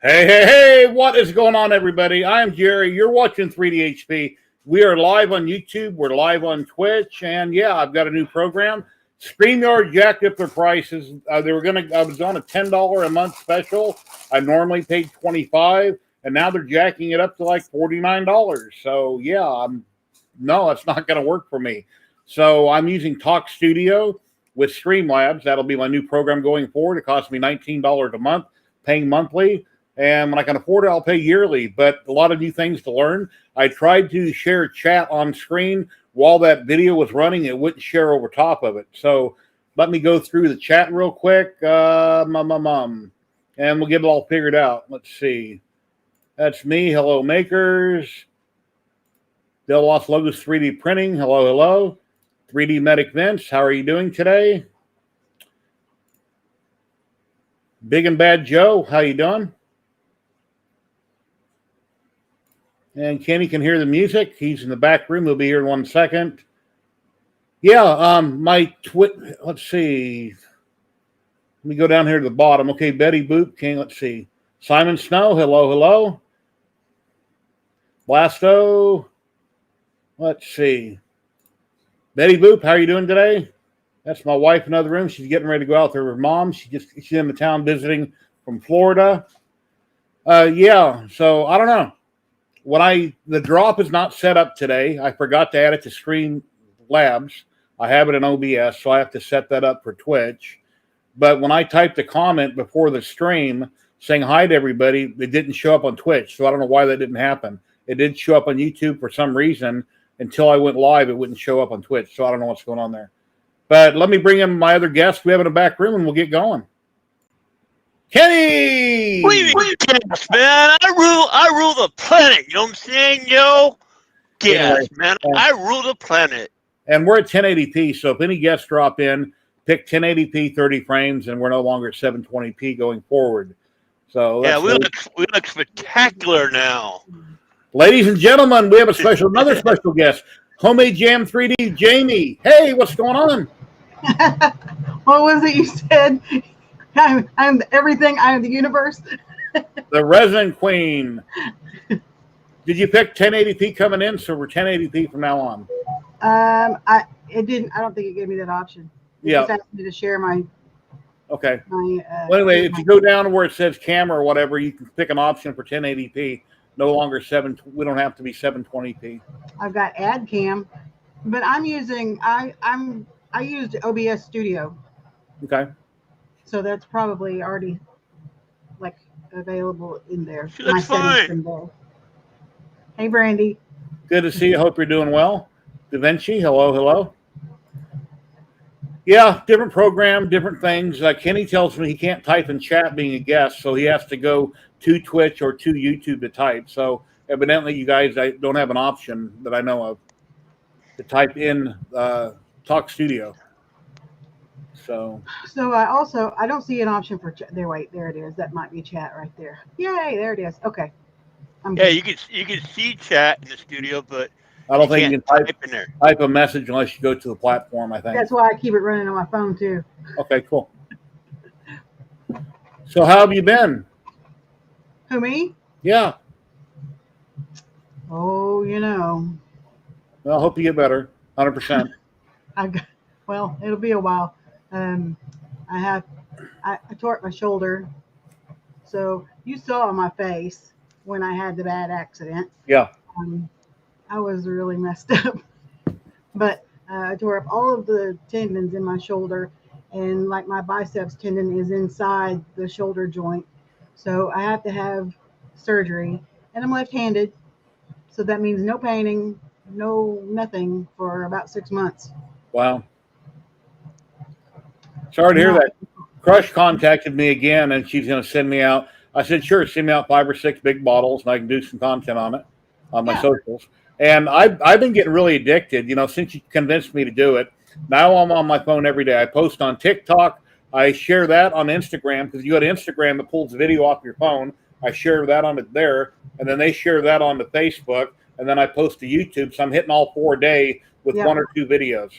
Hey, what is going on, everybody? I'm Jerry. You're watching 3DHP. We are live on YouTube. We're live on Twitch. And yeah, I've got a new program. StreamYard jacked up their prices. I was on a $10 a month special. I normally paid $25, and now they're jacking it up to like $49. So yeah, no, it's not going to work for me. So I'm using Talk Studio with Streamlabs. That'll be my new program going forward. It costs me $19 a month, paying monthly. And when I can afford it, I'll pay yearly. But a lot of new things to learn. I tried to share chat on screen while that video was running. It wouldn't share over top of it. So let me go through the chat real quick. And we'll get it all figured out. Let's see. That's me. Hello, makers. Del Los Logos 3D Printing. Hello. 3D Medic Vince. How are you doing today? Big and Bad Joe. How you doing? And Kenny can hear the music. He's in the back room. He'll be here in 1 second. Yeah, let's see. Let me go down here to the bottom. Okay, Betty Boop. Let's see. Simon Snow. Hello. Blasto. Let's see. Betty Boop, how are you doing today? That's my wife in another room. She's getting ready to go out there with her mom. She's in the town visiting from Florida. Yeah, so I don't know. The drop is not set up today. I forgot to add it to Streamlabs. I have it in OBS, so I have to set that up for Twitch. But when I typed a comment before the stream saying hi to everybody, it didn't show up on Twitch. So I don't know why that didn't happen. It did show up on YouTube for some reason. Until I went live, it wouldn't show up on Twitch. So I don't know what's going on there. But let me bring in my other guest we have in the back room, and we'll get going. Kenny! What do you mean, gas, man? I rule the planet. You know what I'm saying, yo? Gas, man. I rule the planet. And we're at 1080p, so if any guests drop in, pick 1080p, 30 frames, and we're no longer at 720p going forward. So yeah, we look spectacular now. Ladies and gentlemen, we have another special guest, Homemade Jam 3D, Jamie. Hey, what's going on? What was it you said? I'm everything. I'm the universe. The resident queen. Did you pick 1080p coming in? So we're 1080p from now on. It didn't. I don't think it gave me that option. It just asked me to share my. Okay. Well, anyway, if you go down where it says camera or whatever, you can pick an option for 1080p. No longer we don't have to be 720p. I've got ad cam, but I'm using. I used OBS Studio. Okay. So that's probably already like available in there. She looks fine. Hey, Brandy. Good to see you. Hope you're doing well. Da Vinci, hello. Yeah, different program, different things. Kenny tells me he can't type in chat being a guest, so he has to go to Twitch or to YouTube to type. So evidently you guys don't have an option that I know of to type in Talk Studio. So I don't see an option for chat. There it is. That might be chat right there. Yay, there it is. Okay. Yeah, you can see chat in the studio, but I don't think you can type a message unless you go to the platform, I think. That's why I keep it running on my phone too. Okay, cool. So how have you been? Who, me? Yeah. Oh, Well, I hope you get better. 100%. Well, it'll be a while. I tore my shoulder. So you saw my face when I had the bad accident. Yeah. I was really messed up. But I tore up all of the tendons in my shoulder, and like my biceps tendon is inside the shoulder joint. So I have to have surgery, and I'm left-handed. So that means no painting, nothing for about 6 months. Wow. Sorry to hear that. Crush contacted me again, and she's going to send me out. I said, sure, send me out 5 or 6 big bottles, and I can do some content on it on my socials. And I've been getting really addicted, since you convinced me to do it. Now I'm on my phone every day. I post on TikTok. I share that on Instagram, because you go to Instagram, it pulls video off your phone. I share that on it there, and then they share that onto Facebook, and then I post to YouTube. So I'm hitting all 4 a day with 1 or 2 videos.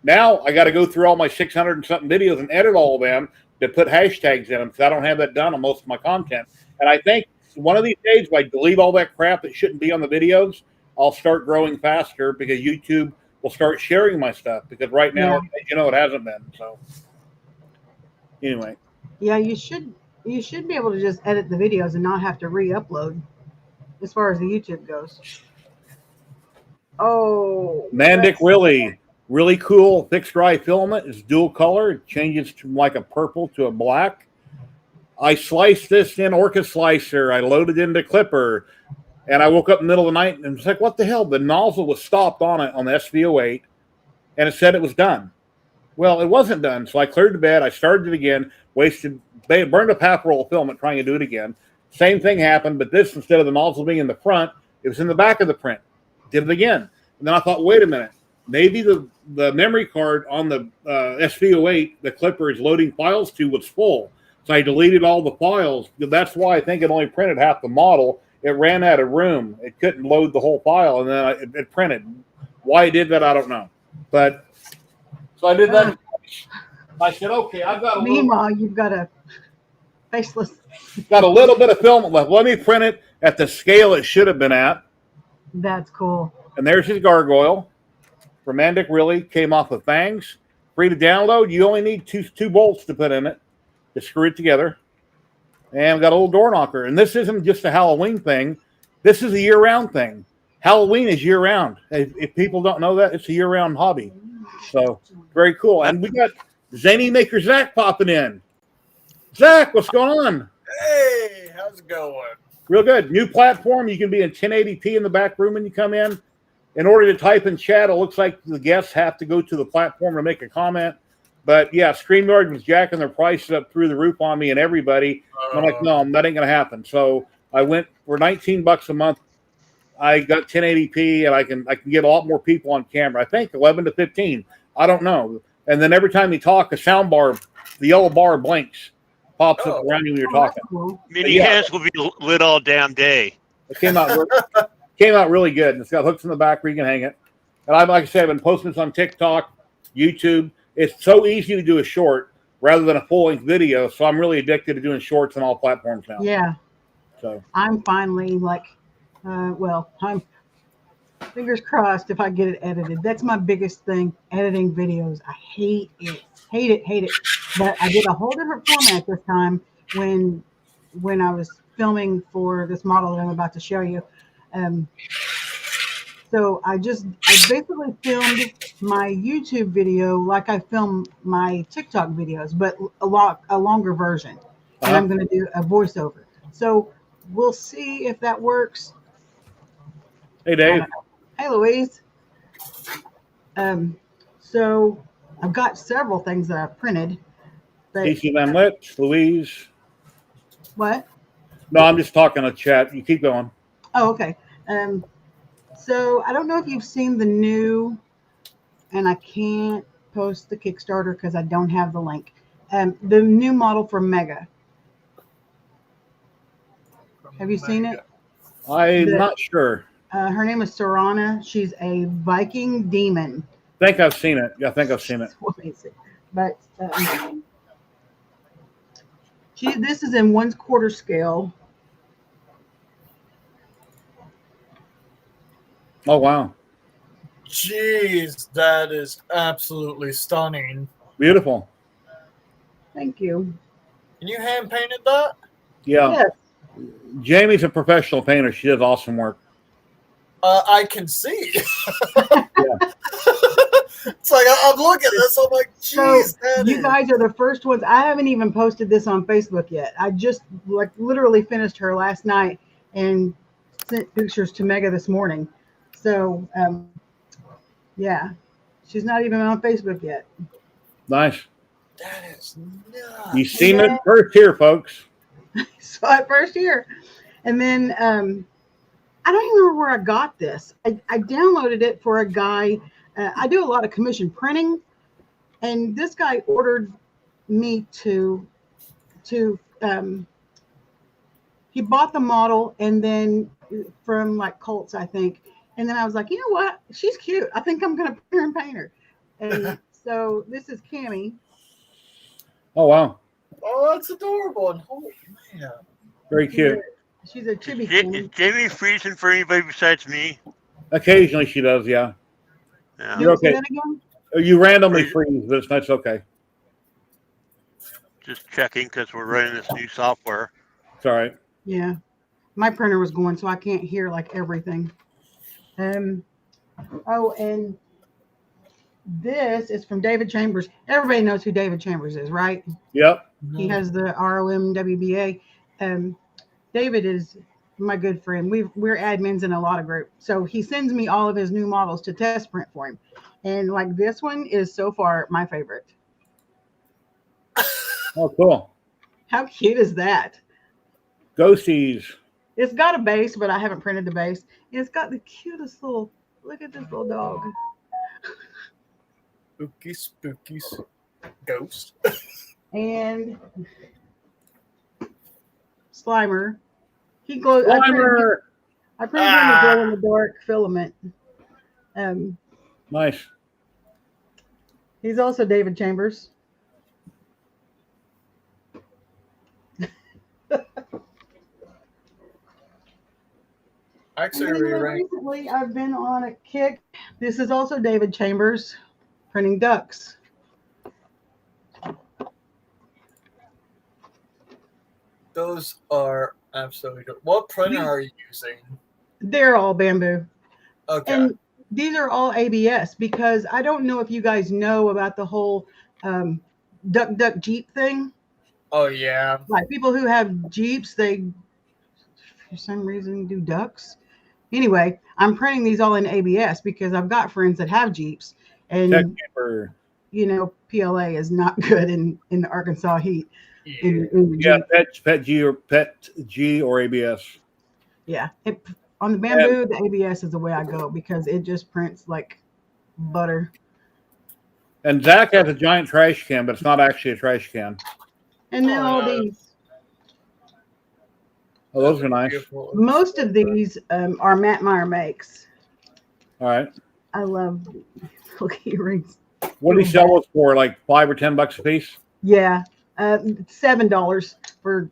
Now I got to go through all my 600 and something videos and edit all of them to put hashtags in them, because I don't have that done on most of my content. And I think one of these days, if I delete all that crap that shouldn't be on the videos, I'll start growing faster because YouTube will start sharing my stuff. Because right now, it hasn't been. So anyway. Yeah, you should be able to just edit the videos and not have to re-upload as far as the YouTube goes. Oh, Mandic really cool fixed dry filament. It's dual color. It changes from like a purple to a black. I sliced this in Orca Slicer. I loaded into Clipper, and I woke up in the middle of the night and was like, what the hell? The nozzle was stopped on it on the SV08, and it said it was done. Well, it wasn't done, so I cleared the bed. I started it again, burned up half a roll of filament trying to do it again. Same thing happened, but this, instead of the nozzle being in the front, it was in the back of the print. Did it again. And then I thought, wait a minute. Maybe the memory card on the SV08, the Clipper is loading files to, was full. So I deleted all the files. That's why I think it only printed half the model. It ran out of room. It couldn't load the whole file, and then it printed. Why it did that, I don't know. But so I did that. I said, okay, I've got Meanwhile, you've got a faceless. Got a little bit of filament left. Let me print it at the scale it should have been at. That's cool. And there's his gargoyle. For Mandic really came off of fangs. Free to download. You only need two bolts to put in it to screw it together. And we got a little door knocker. And this isn't just a Halloween thing. This is a year-round thing. Halloween is year-round. If people don't know that, it's a year-round hobby. So very cool. And we got Zany Maker Zach popping in. Zach, what's going on? Hey, how's it going? Real good. New platform. You can be in 1080p in the back room when you come in. In order to type in chat, it looks like the guests have to go to the platform to make a comment. But yeah, StreamYard was jacking their prices up through the roof on me and everybody. I'm like, no, that ain't gonna happen. So I went for $19 a month. I got 1080p, and I can get a lot more people on camera. I think 11 to 15. I don't know. And then every time you talk, a sound bar, the yellow bar blinks, pops up around you when you're talking. Cool. Mini hands will be lit all damn day. It came out really good. And it's got hooks in the back where you can hang it. And like I said, I've been posting this on TikTok, YouTube. It's so easy to do a short rather than a full-length video. So I'm really addicted to doing shorts on all platforms now. Yeah. So I'm finally I'm fingers crossed if I get it edited. That's my biggest thing, editing videos. I hate it. But I did a whole different format this time when I was filming for this model that I'm about to show you. So I basically filmed my YouTube video like I film my TikTok videos, but a longer version. And I'm going to do a voiceover. So we'll see if that works. Hey, Dave. Hey, Louise. So I've got several things that I've printed. Casey Van Litz, Louise. What? No, I'm just talking to chat. You keep going. Oh, okay. So I don't know if you've seen the new, and I can't post the Kickstarter because I don't have the link. The new model for Mega. Have you seen it? I'm not sure. Her name is Sorana. She's a Viking demon. I think I've seen it. Yeah, I think I've seen it. But this is in 1/4 scale. Oh, wow. Jeez, that is absolutely stunning. Beautiful. Thank you. And you hand painted that? Yeah. Yes. Jamie's a professional painter. She does awesome work. I can see. Yeah. It's like I'm looking at this. I'm like, geez, so you guys are the first ones. I haven't even posted this on Facebook yet. I just literally finished her last night and sent pictures to Mega this morning. So yeah, she's not even on Facebook yet. Nice. That is nuts. You've seen it first here, folks. Saw it first here, and then I don't even remember where I got this. I downloaded it for a guy. I do a lot of commission printing, and this guy ordered me to he bought the model and then from like Colts, I think. And then I was like, you know what? She's cute. I think I'm going to put her and paint her. And so this is Cammie. Oh, wow. Oh, that's adorable. And holy man. Very cute. She's a chibi Is queen. Jamie freezing for anybody besides me? Occasionally she does, yeah. Yeah. You're Say okay. that again? You randomly freeze, but it's okay. Just checking because we're running this new software. It's all right. Yeah. My printer was going, so I can't hear like everything. Oh, and this is from David Chambers. Everybody knows who David Chambers is, right? Yep. He has the ROM WBA. David is my good friend. We're admins in a lot of groups. So he sends me all of his new models to test print for him. And like this one is so far my favorite. Oh, cool. How cute is that? Ghosties. It's got a base, but I haven't printed the base. It's got the cutest little, look at this little dog. Spooky ghost. And Slimer. He glows. Slimer. I printed him a glow in the dark filament. Nice. He's also David Chambers. Actually, Recently, I've been on a kick. This is also David Chambers printing ducks. those are absolutely good. What printer are you using? They're all bamboo. Okay. And these are all ABS because I don't know if you guys know about the whole duck Jeep thing. Oh yeah. Like people who have Jeeps, they for some reason do ducks. Anyway, I'm printing these all in ABS because I've got friends that have Jeeps, and you know PLA is not good in the Arkansas heat. Yeah, in Pet G or ABS. Yeah, on the bamboo, the ABS is the way I go because it just prints like butter. And Zach has a giant trash can, but it's not actually a trash can. And then all these. Oh, those are nice. beautiful. Most of these are Matt Meyer makes. All right. I love little earrings. What do you sell those for? Like $5 or $10 a piece? Yeah, $7 for,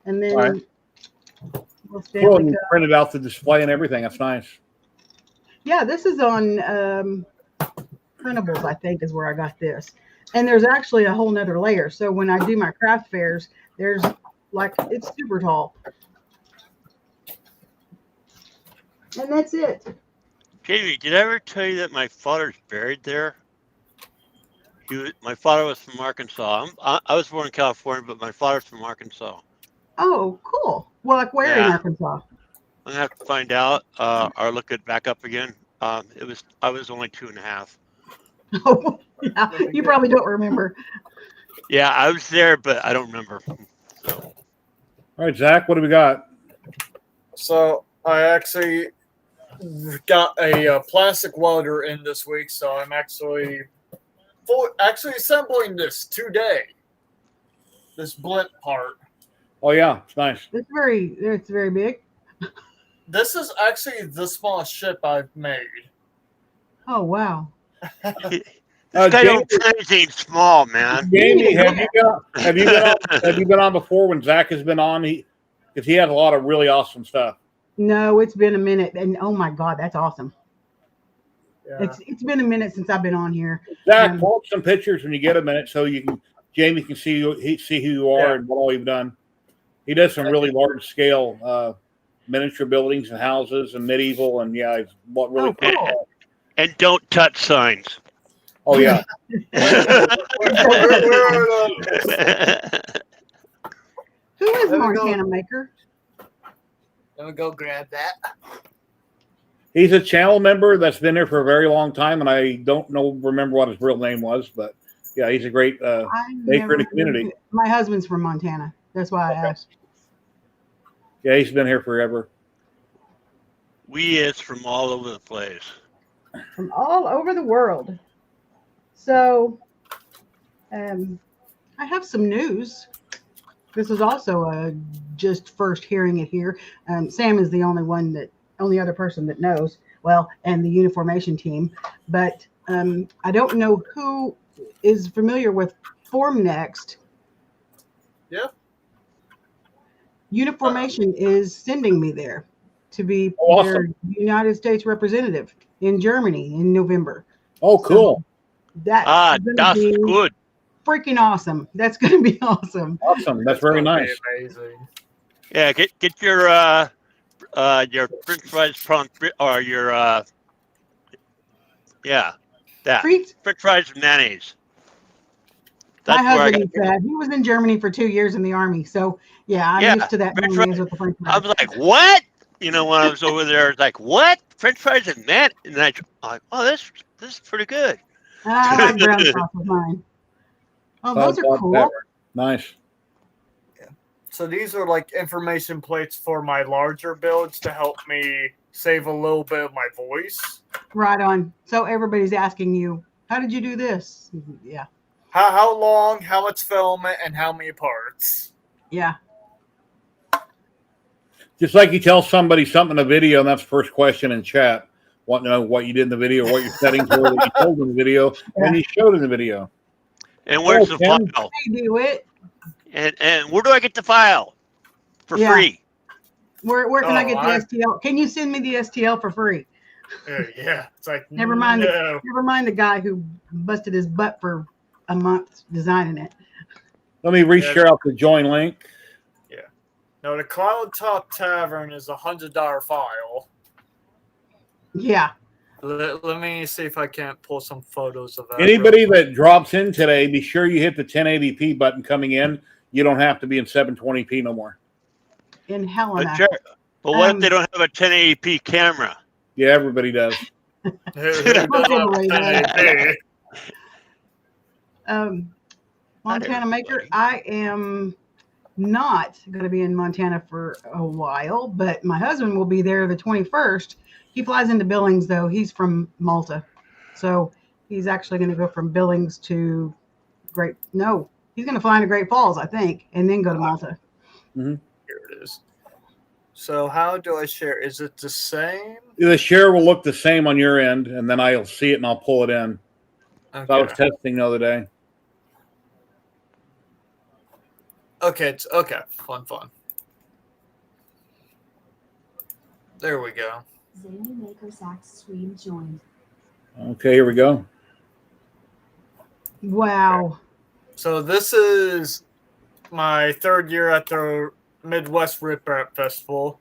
and then right. Cool, you printed out the display and everything. That's nice. Yeah, this is on printables, I think, is where I got this. And there's actually a whole nother layer. So when I do my craft fairs, there's like, it's super tall. And that's it. Jamie, did I ever tell you that my father's buried there? My father was from Arkansas. I was born in California, but my father's from Arkansas. Oh, cool. Well, like where in Arkansas? I'm gonna have to find out or look it back up again. I was only 2.5. Oh, yeah. You probably don't remember. Yeah, I was there, but I don't remember. So. All right, Zach, what do we got? So I actually got a plastic welder in this week, so I'm actually assembling this today. This blimp part. Oh yeah, it's nice. It's very big. This is actually the smallest ship I've made. Oh wow. This guy don't print anything small, man. Jamie, have you been on before when Zach has been on? Because he has a lot of really awesome stuff. No, it's been a minute, and oh my God, that's awesome. Yeah. It's been a minute since I've been on here. Zach, pull up some pictures when you get a minute, so Jamie can see who you are and what all you've done. He does some really large scale miniature buildings and houses and medieval, and yeah, it's really cool. And don't touch signs. Oh yeah. Who is Montana Maker? Let me go grab that. He's a channel member that's been there for a very long time, and I don't remember what his real name was, but yeah, he's a great maker in the community. My husband's from Montana. That's why I asked. Yeah, he's been here forever. We is from all over the place. From all over the world. So, I have some news. This is also just first hearing it here. Sam is the only other person that knows. Well, and the uniformation team, but I don't know who is familiar with Form Next. Yeah. Uniformation is sending me there to be Awesome. their United States representative in Germany in November. Oh, cool. So that's going to that's be good. freaking awesome. That's going to be awesome. Awesome. That's very gonna be nice. amazing. Yeah, get your French fries prawn or your that Treats. French fries and mayonnaise. My That's where I husband got. is sad. He was in Germany for 2 years in the army. So, yeah, I'm Yeah, used to that French mayonnaise fries. with the French I fries. was like, what? You know, when I was over there, I was like, what? French fries and that? And I'm like, oh, this is pretty good. I like brown sauce with mine. Oh, those are Salt, cool. pepper. Nice. So these are like information plates for my larger builds to help me save a little bit of my voice. Right on. So everybody's asking you, how did you do this? Yeah. How long, how much filament, and how many parts? Yeah. Just like you tell somebody something in a video, and that's the first question in chat. Want to know what you did in the video, what your settings were that you told in the video, and you showed in the video. And where's Oh, the Tim. file? I do it. And where do I get the file for Yeah. free? Where can I Oh, get the STL? Can you send me the STL for free? Yeah, it's like Never mind. No. Never mind the guy who busted his butt for a month designing it. Let me reshare out the join link. No, the Cloud Top Tavern is $100 file. Yeah. Let me see if I can't pull some photos of that. Anybody that drops in today, be sure you hit the 1080p button coming in. You don't have to be in 720p no more. In Helena. But what if they don't have a 1080p camera? Yeah, everybody does. Who doesn't have 1080p? Montana Maker, I am not going to be in Montana for a while, but my husband will be there the 21st. He flies into Billings, though. He's from Malta. So he's actually going to go from Billings to he's going to fly into Great Falls, I think, and then go to Malta. Mm-hmm. Here it is. So how do I share? Is it the same? The share will look the same on your end, and then I'll see it and I'll pull it in. Okay. So I was testing the other day. Okay, okay. Fun. There we go. Zanny Maker Sacks stream joined. Okay, here we go. Wow. So this is my third year at the Midwest Rip Rap Festival.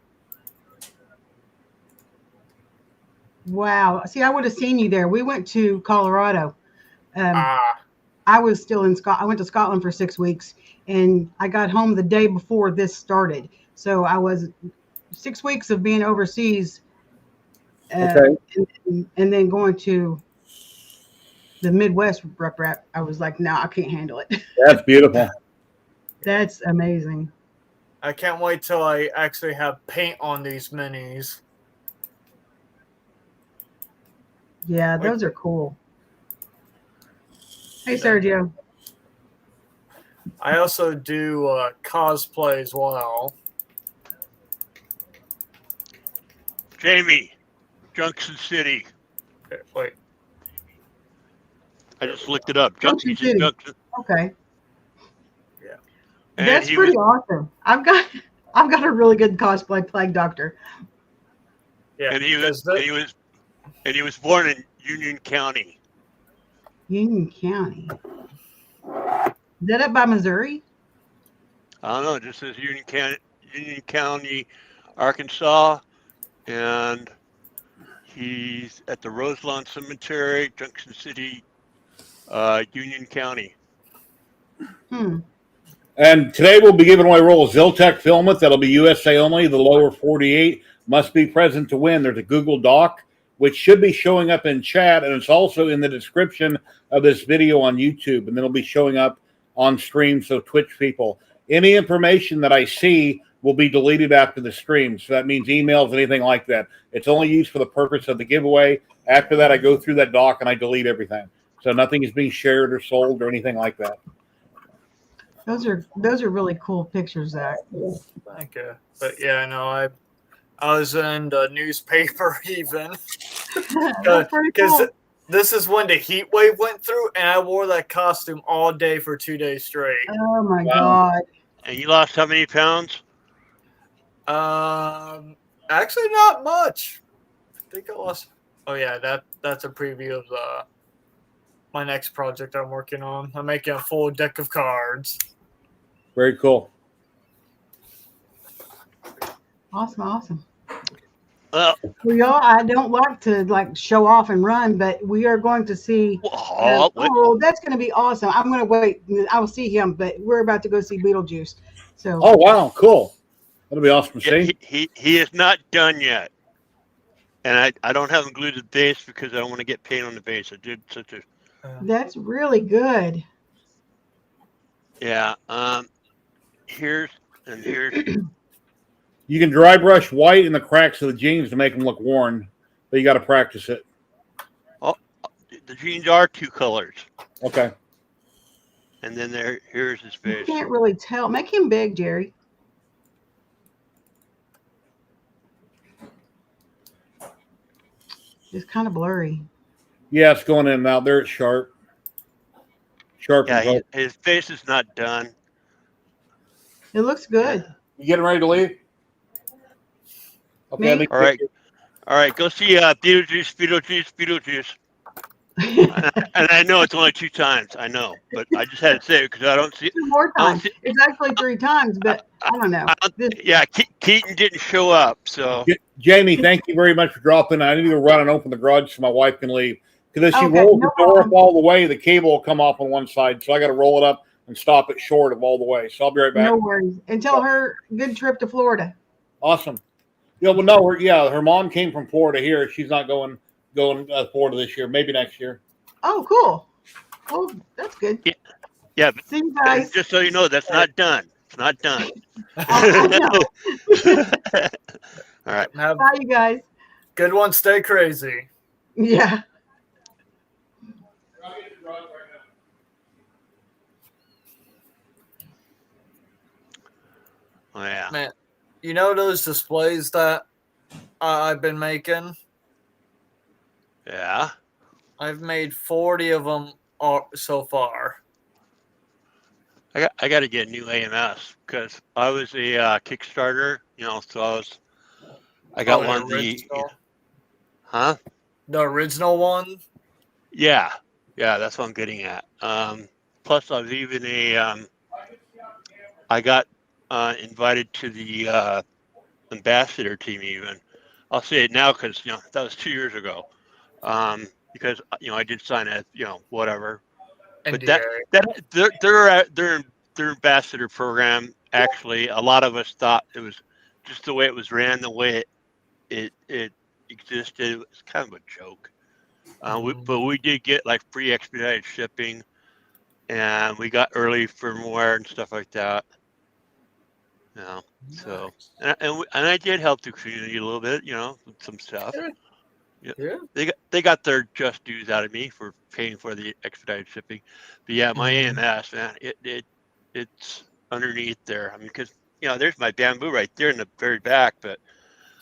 Wow. See, I would have seen you there. We went to Colorado. I was still in Scotland. I went to Scotland for 6 weeks, and I got home the day before this started. So I was 6 weeks of being overseas, and then going to the Midwest Rep Rap. I was like, no, I can't handle it. That's beautiful. That's amazing. I can't wait till I actually have paint on these minis. Yeah, those are cool. Hey, Sergio. I also do cosplay as well. Jamie, Junction City. Okay, wait. I just looked it up. Junction City. Okay. Yeah. And That's pretty awesome. I've got a really good cosplay Plague Doctor. Yeah. And he was born in Union County. Union County. Is that up by Missouri? I don't know. It just says Union County, Arkansas, and he's at the Roselawn Cemetery, Junction City, Union County. And today we'll be giving away a roll of Ziltech filament that'll be USA only. The lower 48 must be present to win. There's a Google Doc, which should be showing up in chat, and it's also in the description of this video on YouTube, and then it'll be showing up on stream. So Twitch people, any information that I see will be deleted after the stream. So that means emails, anything like that. It's only used for the purpose of the giveaway. After that, I go through that doc and I delete everything. So nothing is being shared or sold or anything like that. Those are really cool pictures, Zach. Thank you. But yeah, no, I was in the newspaper even. That's pretty cool. This is when the heat wave went through, and I wore that costume all day for 2 days straight. Oh my God. And you lost how many pounds? Actually, not much. I think I lost. Oh yeah, that's a preview of my next project I'm working on. I'm making a full deck of cards. Very cool. Awesome. Well, Well, y'all, I don't like to show off and run, but we are going to see. wait. That's going to be awesome. I'm going to wait. I will see him, but we're about to go see Beetlejuice. So. Oh wow, cool. That'll be awesome to Yeah, see. he is not done yet. And I don't have him glued to the base because I don't want to get paint on the base. I did such a That's really good. yeah. Here's. You can dry brush white in the cracks of the jeans to make them look worn, but you got to practice it. Oh, the jeans are 2 colors. Okay. And then here's his You face. can't really tell. Make him big, Jerry. It's kind of blurry. Yeah, it's going in and out. There it's sharp. Sharp. Yeah, his face is not done. It looks good. Yeah. You getting ready to leave? Okay. Me? All right. Go see Beetlejuice. And I know it's only 2 times. I know, but I just had to say it because I don't see. 2 more times. It's actually 3 times, but I don't know. Yeah, Keaton didn't show up, so. Jamie, thank you very much for dropping. I need to run and open the garage so my wife can leave. Because if she Okay, rolls no the door up problem. all the way, the cable will come off on one side. So I got to roll it up and stop it short of all the way. So I'll be right back. No worries. And tell her good trip to Florida. Awesome. Yeah, well, no, her mom came from Florida here. She's not going Florida this year. Maybe next year. Oh, cool. Well, that's good. Yeah. But See you guys. just so you know, that's not done. It's not done. I know. All right. Bye, you guys. Good one. Stay crazy. Yeah. Oh, yeah. Man, you know those displays that I've been making? Yeah. I've made 40 of them so far. I got to get a new AMS because I was a Kickstarter, so I got one of the. Huh? The original one? Yeah, that's what I'm getting at. Plus, I was even I got invited to the ambassador team. Even I'll say it now because that was 2 years ago. Because I did sign a whatever. But their ambassador program, actually, a lot of us thought it was just the way it was ran, the way it existed. It was kind of a joke. But we did get free expedited shipping, and we got early firmware and stuff like that. So and I did help the community a little bit, with some stuff. Yeah. They got their just dues out of me for paying for the expedited shipping. But yeah, my AMS, man, it's underneath there. I mean, because there's my bamboo right there in the very back, but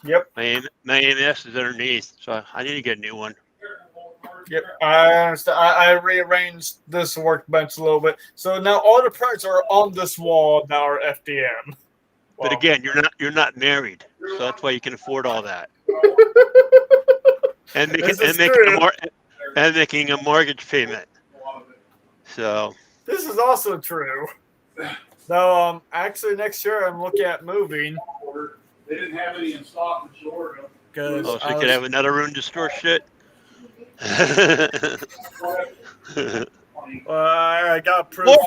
yep, my AMS is underneath, so I need to get a new one. Yep, I understand. I rearranged this workbench a little bit, so now all the parts are on this wall now are FDM. But again, you're not married, so that's why you can afford all that. And making a mortgage payment. So this is also true. So actually next year I'm looking at moving. They didn't have any in stock in Florida. So you could have another room to store shit. I got proof. More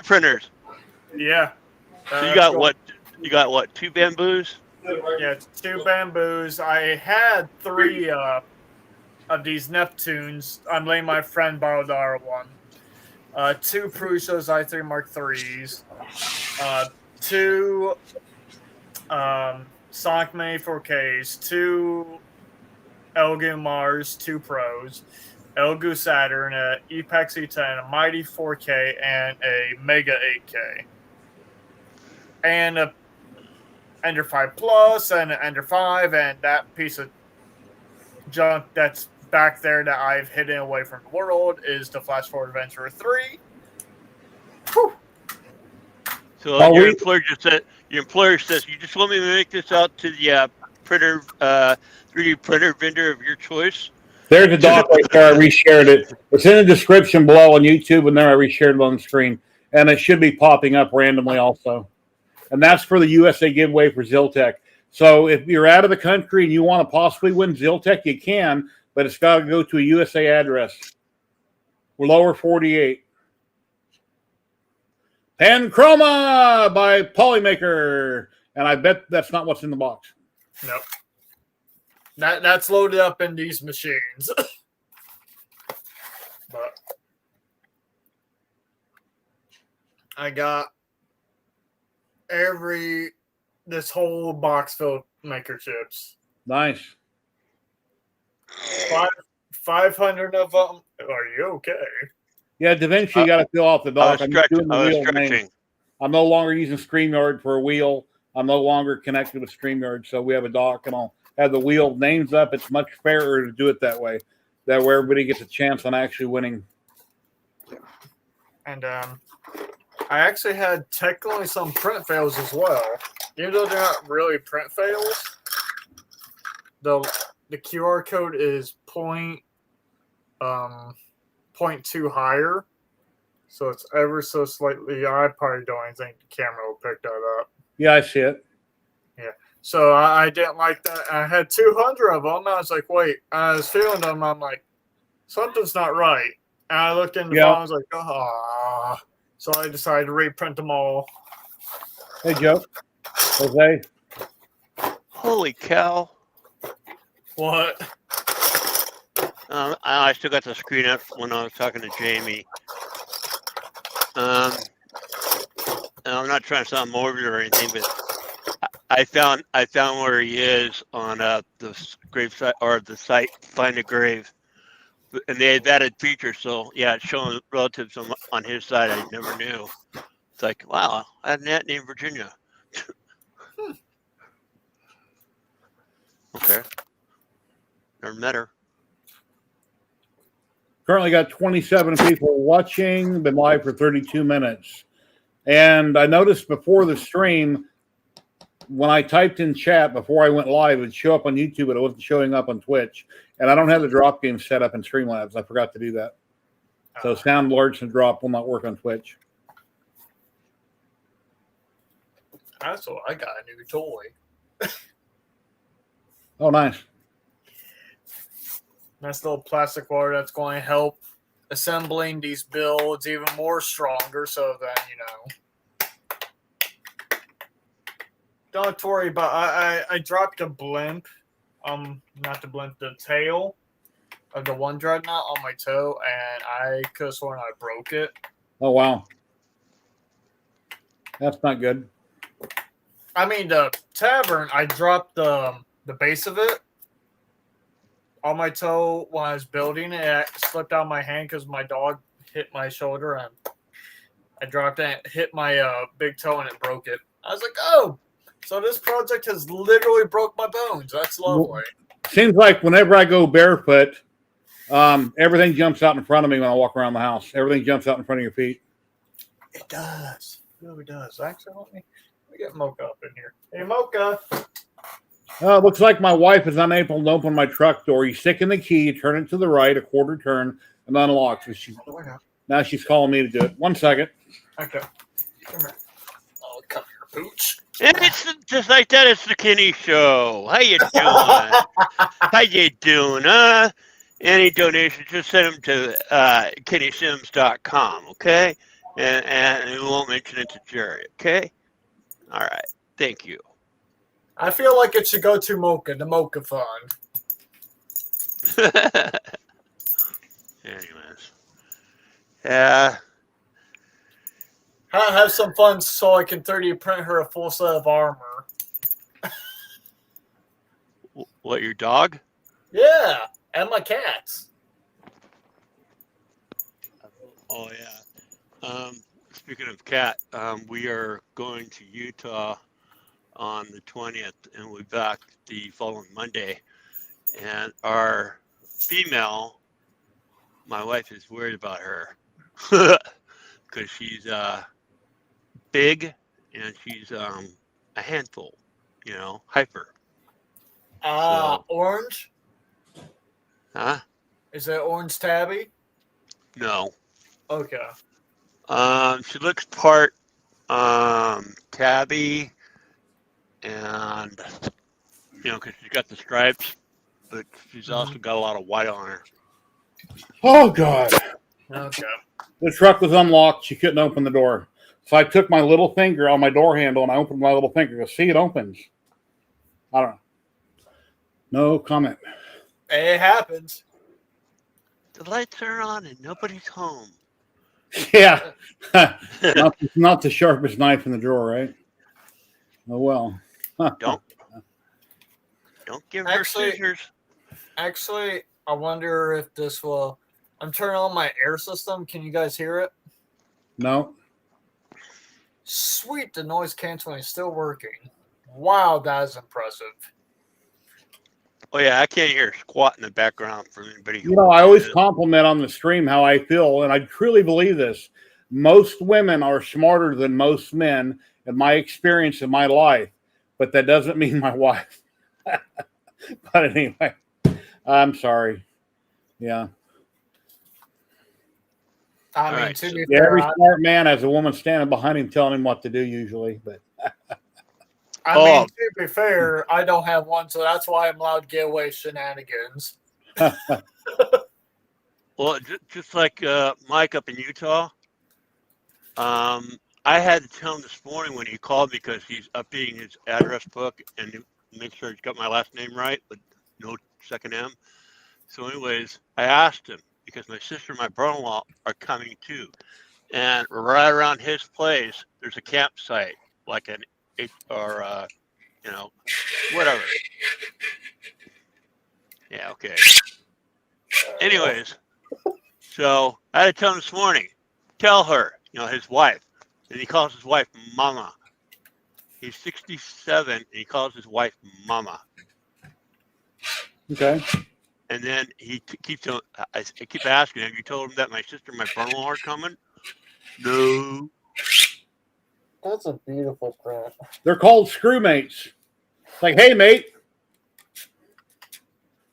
printers. Yeah. So you got what? You got what? 2 bamboos? Yeah, 2 bamboos. I had 3 of these Neptunes. I'm letting my friend borrow the other one. 2 Prusos i3 Mark IIIs. 2 Sonic Mini 4Ks. 2 Elgin Mars 2 Pros. Elgu Saturn, Epex E10, a Mighty 4K, and a Mega 8K. And a Ender 5 Plus and an Ender 5, and that piece of junk that's back there that I've hidden away from the world is the Flash Forward Adventurer 3. Whew. So your Your employer says, you just want me to make this out to the printer, 3D printer vendor of your choice. There's a doc right there. I reshared it. It's in the description below on YouTube, and there I reshared it on the screen. And it should be popping up randomly also. And that's for the USA giveaway for Ziltech. So if you're out of the country and you want to possibly win Ziltech, you can, but it's got to go to a USA address. We're lower 48. Panchroma by Polymaker. And I bet that's not what's in the box. Nope. That's loaded up in these machines. But I got this whole box full of maker chips. Nice. 500 of them. Are you okay? Yeah, Da Vinci, you got to fill off the dock. I was stretching. I'm no longer using StreamYard for a wheel. I'm no longer connected with StreamYard, so we have a dock, and I'll have the wheel names up. It's much fairer to do it that way. That way everybody gets a chance on actually winning. And I actually had technically some print fails as well. Even though they're not really print fails, the QR code is 0.2 higher. So it's ever so slightly. I probably don't even think the camera will pick that up. Yeah, I see it. Yeah. So I didn't like that. I had 200 of them. I was like, wait. I was feeling them. I'm like, something's not right. And I looked in the phone. I was like, ah. So I decided to reprint them all. Hey, Joe. Jose. Holy cow. What? I still got the screen up when I was talking to Jamie. I'm not trying to sound morbid or anything, but I found where he is on the grave site or the site Find a Grave, and they had added features. So yeah, it's showing relatives on his side. I never knew. It's like, wow, I had an aunt named Virginia. Okay, never met her. Currently got 27 people watching, been live for 32 minutes. And I noticed before the stream, when I typed in chat before I went live, it would show up on YouTube, but it wasn't showing up on Twitch. And I don't have the drop game set up in Streamlabs. I forgot to do that. So sound alerts and drop will not work on Twitch. So I got a new toy. Oh, nice. Nice little plastic wire that's going to help assembling these builds even more stronger. So then, don't worry about. I dropped a blimp, not the blimp, the tail of the one dreadnought on my toe, and I could have sworn I broke it. Oh, wow. That's not good. I mean, the tavern, I dropped the base of it on my toe when I was building it. It slipped out of my hand because my dog hit my shoulder, and I dropped it, hit my big toe, and it broke it. I was like, oh, so this project has literally broke my bones. That's lovely. Seems like whenever I go barefoot, everything jumps out in front of me when I walk around the house. Everything jumps out in front of your feet. It does. It really does. Actually, let me get Mocha up in here. Hey, Mocha. Looks like my wife is unable to open my truck door. You stick in the key, turn it to the right, a quarter turn, and unlock. So now she's calling me to do it. 1 second. Okay. Come here. Oh, come here, Pooch. And it's just like that. It's the Kenny Show. How you doing? How you doing? Any donations, just send them to KennySims.com, okay? And we won't mention it to Jerry, okay? All right. Thank you. I feel like it should go to Mocha, the Mocha Fund. Anyways. Yeah. Have some fun so I can 3D print her a full set of armor. What, your dog? Yeah, and my cats. Oh, yeah. Speaking of cat, we are going to Utah on the 20th, and we'll be back the following Monday. And our female, my wife is worried about her because she's big and she's a handful, hyper. So- Orange? Huh? Is that orange tabby? No. Okay. She looks part tabby, and because she's got the stripes, but she's also got a lot of white on her. Oh God! Okay. The truck was unlocked. She couldn't open the door, so I took my little finger on my door handle and I opened my little finger. Go, see, it opens. I don't know. No comment. It happens. The lights are on and nobody's home. Yeah, not the sharpest knife in the drawer, right? Oh well. Don't give her scissors. Actually, I wonder if this will. I'm turning on my air system. Can you guys hear it? No. Sweet, the noise canceling is still working. Wow, that is impressive. Oh yeah, I can't hear squat in the background from anybody. I always compliment on the stream how I feel, and I truly believe this. Most women are smarter than most men, in my experience in my life, but that doesn't mean my wife. But anyway, I'm sorry. Yeah. I mean, right, to be Yeah, fair, every smart man has a woman standing behind him telling him what to do usually, but I mean, to be fair, I don't have one, so that's why I'm allowed to get away with shenanigans. Well, just like Mike up in Utah, I had to tell him this morning when he called because he's updating his address book and make sure he's got my last name right, but no second M. So anyways, I asked him because my sister and my brother-in-law are coming too. And right around his place, there's a campsite, like whatever. Yeah, okay. Anyways, so I had to tell him this morning, tell her, his wife, and he calls his wife Mama. He's 67, and he calls his wife Mama. okay. And then he keeps on, I keep asking, have you told him that my sister and my brother-in-law are coming? No. That's a beautiful print. They're called screwmates. It's like, hey, mate.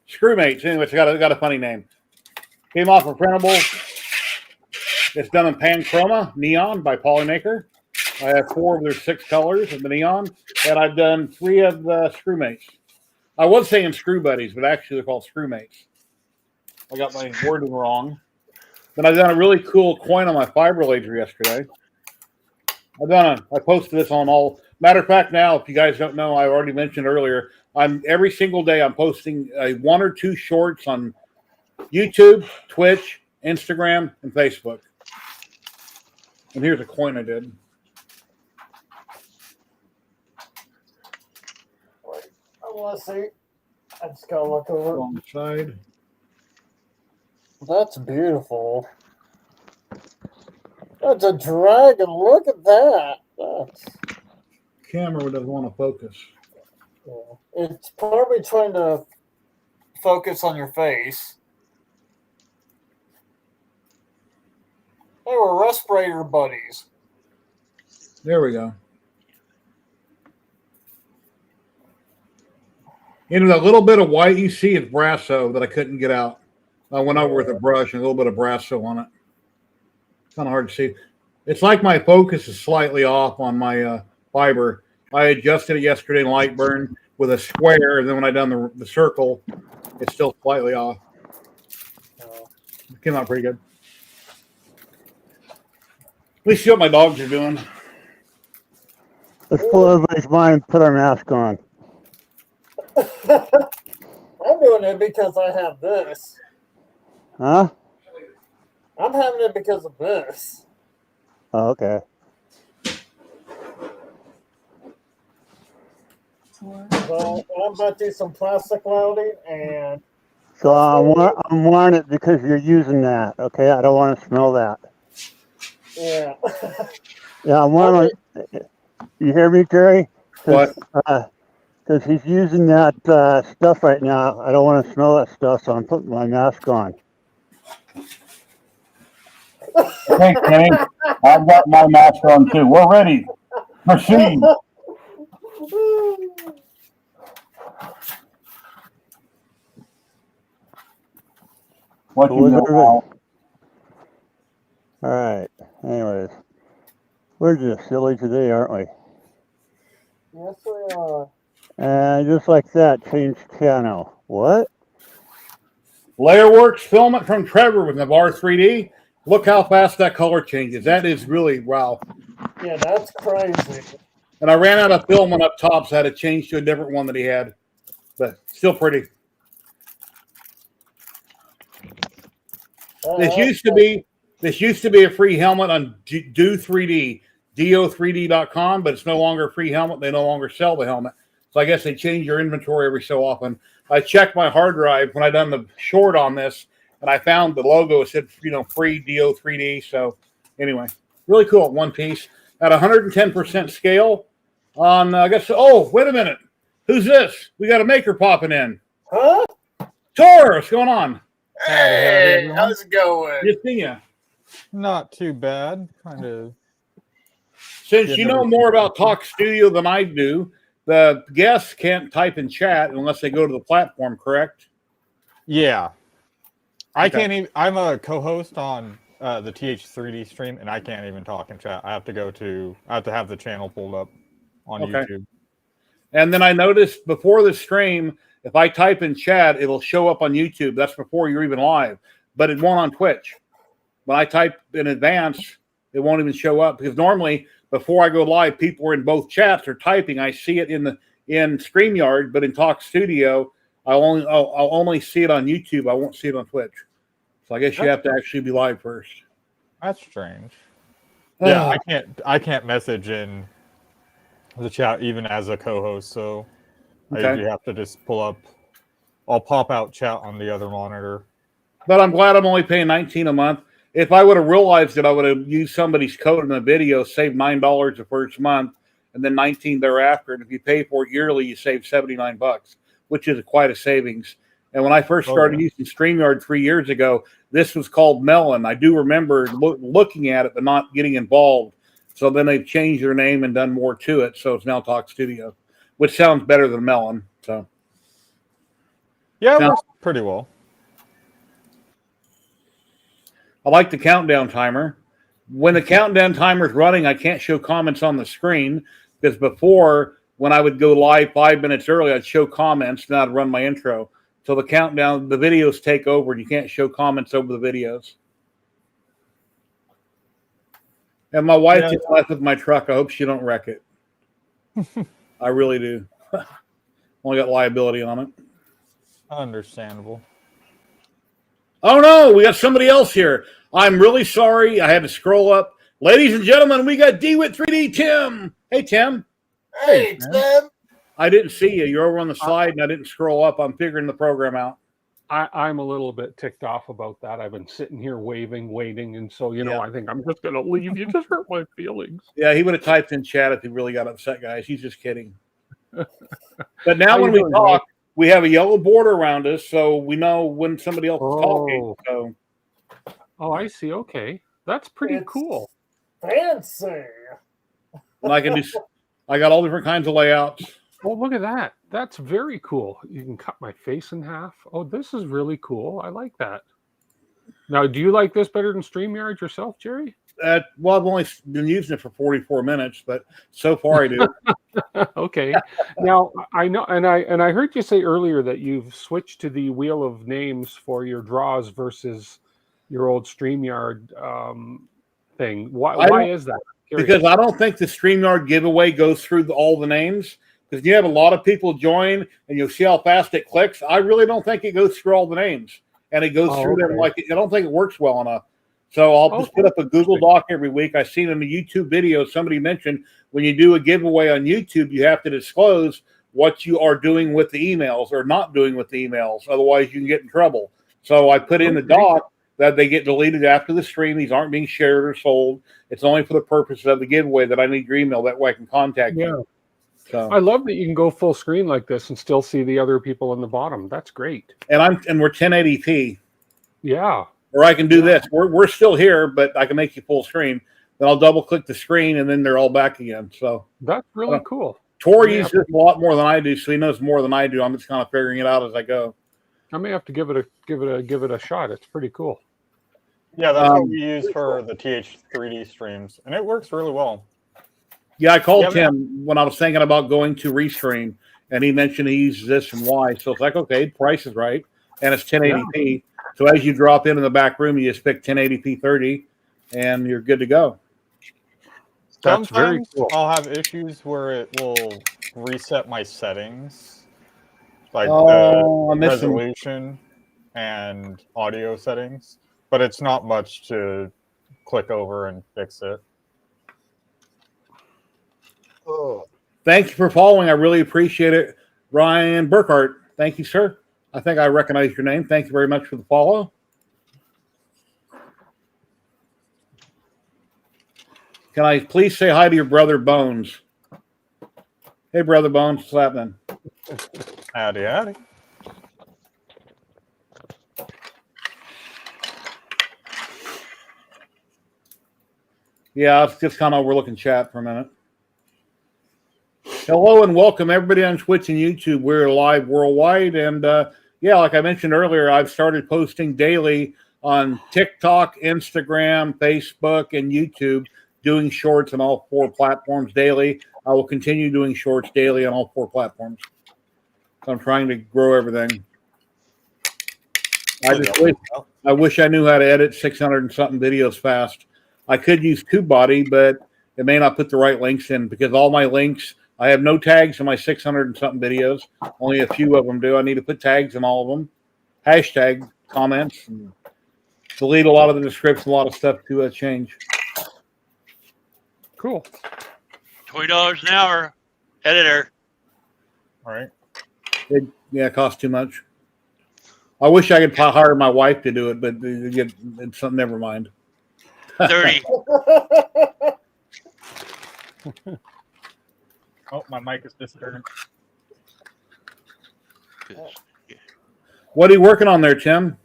Screwmates. Anyway, it's got a funny name. Came off a printable. It's done in pan chroma, neon by Polymaker. I have 4 of their 6 colors of the neon, and I've done 3 of the screwmates. I was saying screw buddies, but actually they're called screwmates. I got my wording wrong. Then I've done a really cool coin on my fiber laser yesterday. I posted this on all. Matter of fact, now if you guys don't know, I already mentioned earlier. Every single day I'm posting 1 or 2 shorts on YouTube, Twitch, Instagram, and Facebook. And here's a coin I did. I want to see. I just gotta look over. Wrong side. That's beautiful. That's a dragon. Look at that. That's. Camera doesn't want to focus. Yeah. It's probably trying to focus on your face. They were respirator buddies. There we go. That little bit of white you see is Brasso that I couldn't get out. I went over with a brush and a little bit of Brasso on it. It's kind of hard to see. It's like my focus is slightly off on my fiber. I adjusted it yesterday in Lightburn with a square, and then when I done the circle, it's still slightly off. It came out pretty good. At least see what my dogs are doing. Let's pull everybody's mind and put our mask on. I'm doing it because I have this. Huh? I'm having it because of this. Oh, okay. Well, I'm about to do some plastic welding, and So I'm wearing it because you're using that. Okay, I don't want to smell that. yeah. Yeah, I'm wearing it. You hear me, Jerry? What? Because he's using that stuff right now. I don't want to smell that stuff, so I'm putting my mask on. Hey, Kenny, I've got my mask on too. We're ready. Proceed. What you know All right. Anyways, we're just silly today, aren't we? Yes, we are. And just like that, change channel. What? Layerworks filament from Trevor with Navarre 3D. Look how fast that color changes. That is really wow. Yeah, that's crazy. And I ran out of filament up top, so I had to change to a different one that he had. But still pretty. This used to be a free helmet on Do3D, do3d.com, but it's no longer a free helmet. They no longer sell the helmet. So I guess they change your inventory every so often. I checked my hard drive when I done the short on this, and I found the logo. It said, free Do3D. So anyway, really cool. One piece at 110% scale on, I guess. Oh, wait a minute. Who's this? We got a maker popping in. Huh? Tor, what's going on? Hey, how's it going? Just seeing you. Not too bad. Kind of. Since you know more about Talk Studio than I do, the guests can't type in chat unless they go to the platform, correct? Yeah. I Okay. can't even. I'm a co-host on the TH3D stream, and I can't even talk in chat. I have to have the channel pulled up on Okay. YouTube. And then I noticed before the stream, if I type in chat, it'll show up on YouTube. That's before you're even live, but it won't on Twitch. When I type in advance, it won't even show up because normally before I go live, people are in both chats or typing. I see it in StreamYard, but in Talk Studio, I'll only see it on YouTube. I won't see it on Twitch. So I guess you have to actually be live first. That's strange. Yeah, I can't message in the chat even as a co-host, so I Okay. usually have to just pull up. I'll pop out chat on the other monitor. But I'm glad I'm only paying $19 a month. If I would have realized it, I would have used somebody's code in the video, saved $9 the first month, and then $19 thereafter. And if you pay for it yearly, you save $79, which is quite a savings. And when I first started using StreamYard 3 years ago, this was called Melon. I do remember looking at it, but not getting involved. So then they've changed their name and done more to it. So it's now Talk Studio, which sounds better than Melon. So yeah, it works pretty well. I like the countdown timer. When the countdown timer is running, I can't show comments on the screen because before, when I would go live 5 minutes early, I'd show comments and I'd run my intro. So the countdown, the videos take over and you can't show comments over the videos. And my wife just left with my truck. I hope she don't wreck it. I really do. Only got liability on it. Understandable. Oh no, we got somebody else here. I'm really sorry. I had to scroll up. Ladies and gentlemen, we got DWIT3D Tim. Hey, Tim. Hey, Tim. I didn't see you. You're over on the side and I didn't scroll up. I'm figuring the program out. I'm a little bit ticked off about that. I've been sitting here waiting. And so, I think I'm just going to leave. You just hurt my feelings. Yeah, he would have typed in chat if he really got upset, guys. He's just kidding. But now when we talk, we have a yellow border around us, so we know when somebody else is talking. So. Oh, I see. Okay. That's pretty cool. Fancy. And I got all different kinds of layouts. Oh, look at that. That's very cool. You can cut my face in half. Oh, this is really cool. I like that. Now, do you like this better than StreamYard yourself, Jerry? Well, I've only been using it for 44 minutes, but so far I do. Okay. Now, I know, and I heard you say earlier that you've switched to the wheel of names for your draws versus your old StreamYard thing. Why is that? Because I don't think the StreamYard giveaway goes through all the names. Because you have a lot of people join, and you'll see how fast it clicks. I really don't think it goes through all the names, and it goes through them like I don't think it works well enough. So I'll just put up a Google Doc every week. I've seen in the YouTube video somebody mentioned when you do a giveaway on YouTube, you have to disclose what you are doing with the emails or not doing with the emails. Otherwise, you can get in trouble. So I put in the doc that they get deleted after the stream. These aren't being shared or sold. It's only for the purpose of the giveaway that I need your email. That way I can contact you. So. I love that you can go full screen like this and still see the other people in the bottom. That's great. And we're 1080p. Yeah. Or I can do this. We're still here, but I can make you full screen. Then I'll double click the screen, and then they're all back again. So that's really cool. Tor uses this a lot more than I do, so he knows more than I do. I'm just kind of figuring it out as I go. I may have to give it a shot. It's pretty cool. Yeah, that's what we use for the TH3D streams, and it works really well. Yeah, I called Tim when I was thinking about going to Restream, and he mentioned he uses this and why. So it's like, okay, price is right, and it's 1080p. So as you drop into the back room, you just pick 1080p 30, and you're good to go. That's very Sometimes cool. I'll have issues where it will reset my settings, like the resolution and audio settings, but it's not much to click over and fix it. Oh. Thank you for following. I really appreciate it. Ryan Burkhart. Thank you, sir. I think I recognize your name. Thank you very much for the follow. Can I please say hi to your brother, Bones? Hey, brother Bones. What's happening? Howdy, howdy. Yeah, I was just kind of overlooking chat for a minute. Hello and welcome everybody on Twitch and YouTube. We're live worldwide, and yeah, like I mentioned earlier, I've started posting daily on TikTok, Instagram, Facebook, and YouTube, doing shorts on all 4 platforms daily. I will continue doing shorts daily on all 4 platforms. So I'm trying to grow everything. I wish I knew how to edit 600 and something videos fast. I could use TubeBuddy, but it may not put the right links in because all my links, I have no tags in my 600 and something videos. Only a few of them do. I need to put tags in all of them. Hashtag comments. And delete a lot of the description, a lot of stuff to change. Cool. $20 an hour, editor. All right. It costs too much. I wish I could hire my wife to do it, but it's something. Never mind. 30. Oh, my mic is disappearing. What are you working on there, Tim?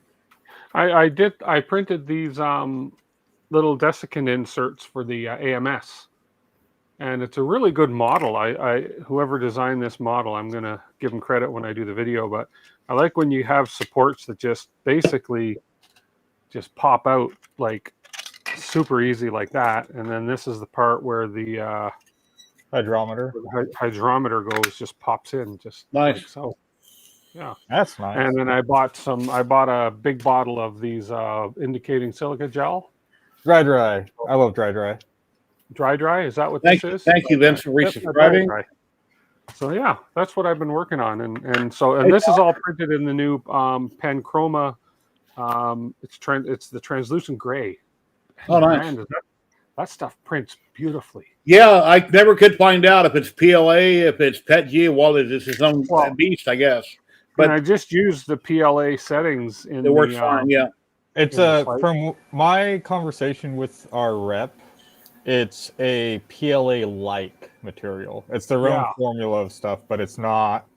I printed these little desiccant inserts for the AMS, and it's a really good model. Whoever designed this model, I'm gonna give him credit when I do the video, but I like when you have supports that just basically just pop out like super easy like that, and then this is the part where the hydrometer goes, just pops in, just nice. Like so. Yeah, that's nice. And then I bought a big bottle of these indicating silica gel. Dry. I love dry. Dry. Is that what this is? Thank you, Vince, for resubscribing. So yeah, that's what I've been working on, and this is all printed in the new Panchroma. It's the translucent gray. Oh, nice. Man, that stuff prints beautifully. Yeah, I never could find out if it's PLA, if it's PETG, well, it's its own beast, I guess. But I just used the PLA settings in. It works fine. Yeah, it's from my conversation with our rep. It's a PLA-like material. It's their own formula of stuff, but it's not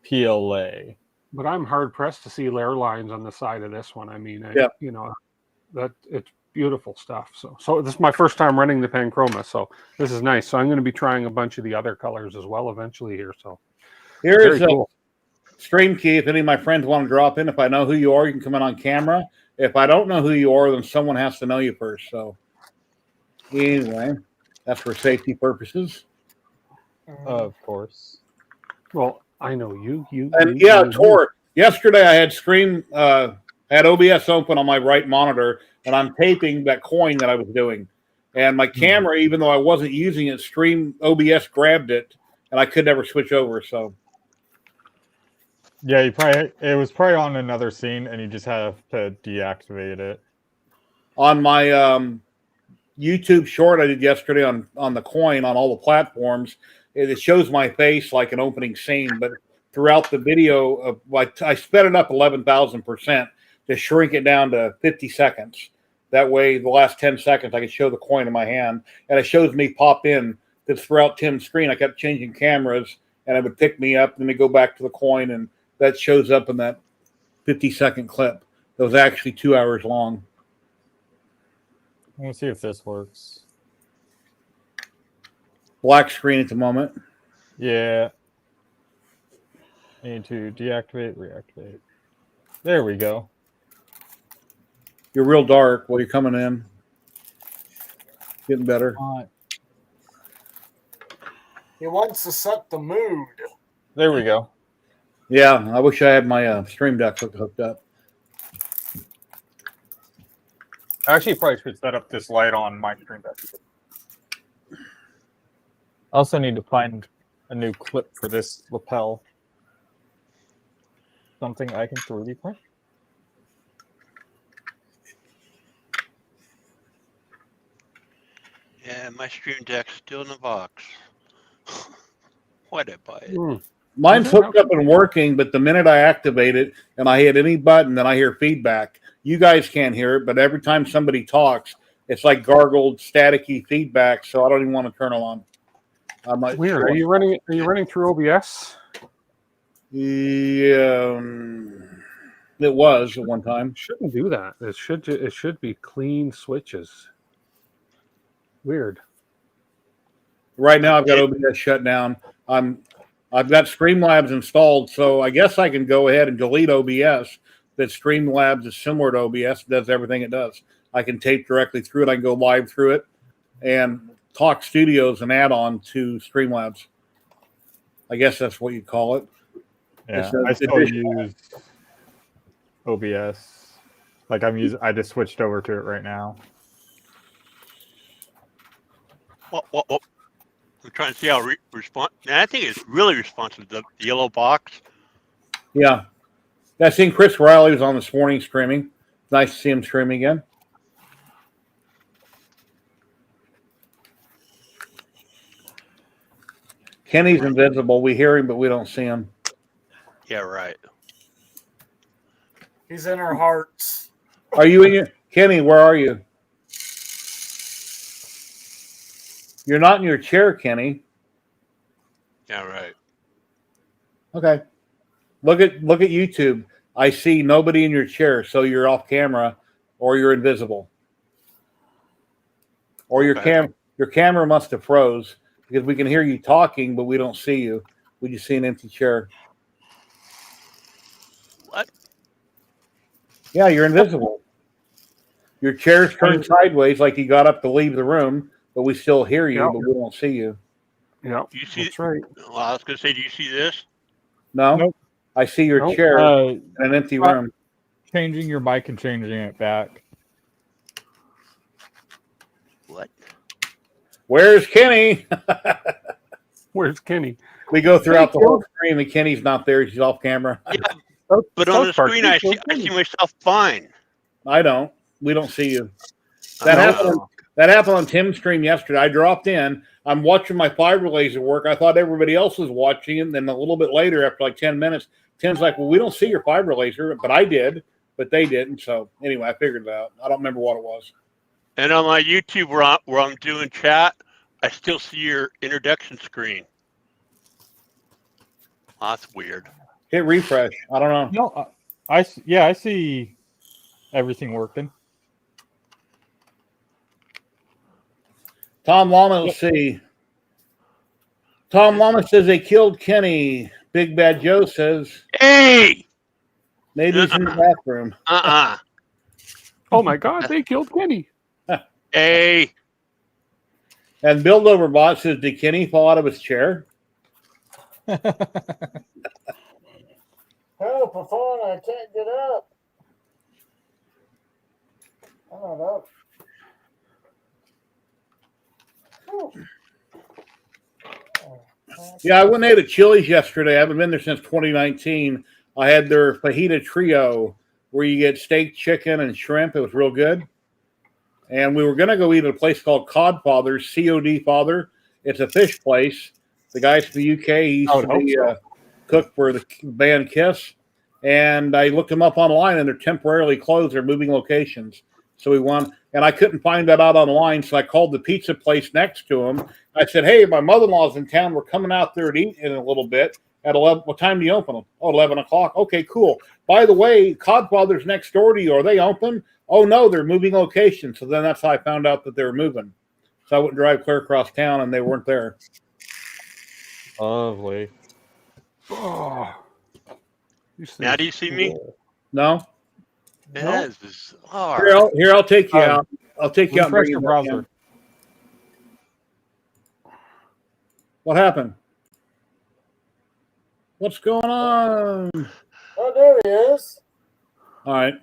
PLA. But I'm hard pressed to see layer lines on the side of this one. I mean, that it's beautiful stuff. So this is my first time running the Panchroma, so this is nice. So I'm going to be trying a bunch of the other colors as well eventually here. So here is a stream key. If any of my friends want to drop in, if I know who you are, you can come in on camera. If I don't know who you are, then someone has to know you first. So anyway, that's for safety purposes. Of course. Well, I know you. Tor. Yesterday I had had OBS open on my right monitor, and I'm taping that coin that I was doing. And my camera, even though I wasn't using it, OBS grabbed it, and I could never switch over. So yeah, it was probably on another scene, and you just have to deactivate it. On my YouTube short I did yesterday on the coin on all the platforms, it shows my face like an opening scene, but throughout the video, I sped it up 11,000% to shrink it down to 50 seconds. That way, the last 10 seconds, I could show the coin in my hand, and it shows me pop in. Because throughout Tim's screen, I kept changing cameras, and it would pick me up, and then go back to the coin, and that shows up in that 50-second clip. That was actually 2 hours long. Let's see if this works. Black screen at the moment. Yeah. Need to deactivate, reactivate. There we go. You're real dark. Well, you're coming in. Getting better. He wants to set the mood. There we go. Yeah, I wish I had my stream deck hooked up. I actually probably should set up this light on my screen deck. I also need to find a new clip for this lapel. Something I can 3D print. Yeah, my stream deck's still in the box. Why'd I buy it? Mine's hooked up and working, but the minute I activate it and I hit any button, then I hear feedback. You guys can't hear it, but every time somebody talks, it's like gargled, staticky feedback. So I don't even want to turn it on. Weird. Are you running through OBS? Yeah, it was at one time. Shouldn't do that. It should be clean switches. Weird. Right now, I've got OBS shut down. I've got Streamlabs installed, so I guess I can go ahead and delete OBS. That Streamlabs is similar to OBS, does everything it does. I can tape directly through it. I can go live through it, and Talk Studio is an add-on to Streamlabs. I guess that's what you call it. Yeah, I still use OBS. Like I just switched over to it right now. Well, I'm trying to see how respond. I think it's really responsive. The yellow box. Yeah, I seen Chris Riley was on this morning streaming. Nice to see him stream again. Kenny's invisible. We hear him, but we don't see him. Yeah, right. He's in our hearts. Are you in your Kenny? Where are you? You're not in your chair, Kenny. Yeah, right. Okay. Look at YouTube. I see nobody in your chair, so you're off camera, or you're invisible, or your camera must have froze because we can hear you talking, but we don't see you. We just see an empty chair. What? Yeah, you're invisible. Your chair's turned sideways, like you got up to leave the room, but we still hear you, but we don't see you. Yeah, you see, that's right. Well, I was going to say, do you see this? No, nope. I see your chair in an empty room. Changing your mic and changing it back. What? Where's Kenny? Where's Kenny? We go throughout the whole screen, and Kenny's not there. He's off camera. Yeah, but on the screen, I see myself fine. I don't. We don't see you. That happened on Tim's stream yesterday. I dropped in. I'm watching my fiber laser work. I thought everybody else was watching it. And then a little bit later, after like 10 minutes, Tim's like, well, we don't see your fiber laser. But I did, but they didn't. So anyway, I figured it out. I don't remember what it was. And on my YouTube where I'm doing chat, I still see your introduction screen. Oh, that's weird. Hit refresh. I don't know. No, I see everything working. Tom Lama, let's see. Tom Lama says they killed Kenny. Big Bad Joe says, hey! Maybe he's in the bathroom. Oh my God, they killed Kenny. Hey! And Build Overbot says, did Kenny fall out of his chair? Help, Afon, I can't get up. I don't know. Yeah, I went and ate at Chili's yesterday. I haven't been there since 2019. I had their fajita trio where you get steak, chicken, and shrimp. It was real good. And we were going to go eat at a place called Codfather's, COD Father. It's a fish place. The guy's from the UK. He used to be cook for the band Kiss. And I looked them up online, and they're temporarily closed. They're moving locations. So we won. And I couldn't find that out online, so I called the pizza place next to him. I said, hey, my mother-in-law's in town. We're coming out there to eat in a little bit. At 11, what time do you open them? Oh, 11 o'clock. Okay, cool. By the way, Codfather's next door to you. Are they open? Oh, no, they're moving locations. So then that's how I found out that they were moving. So I wouldn't drive clear across town, and they weren't there. Lovely. Oh, these Now things do you are see me? cool. No. That is bizarre. Here, I'll take you Oh, out. I'll take you out and Refresh bring your you back browser. in. What happened? What's going on? Oh, there he is. All right.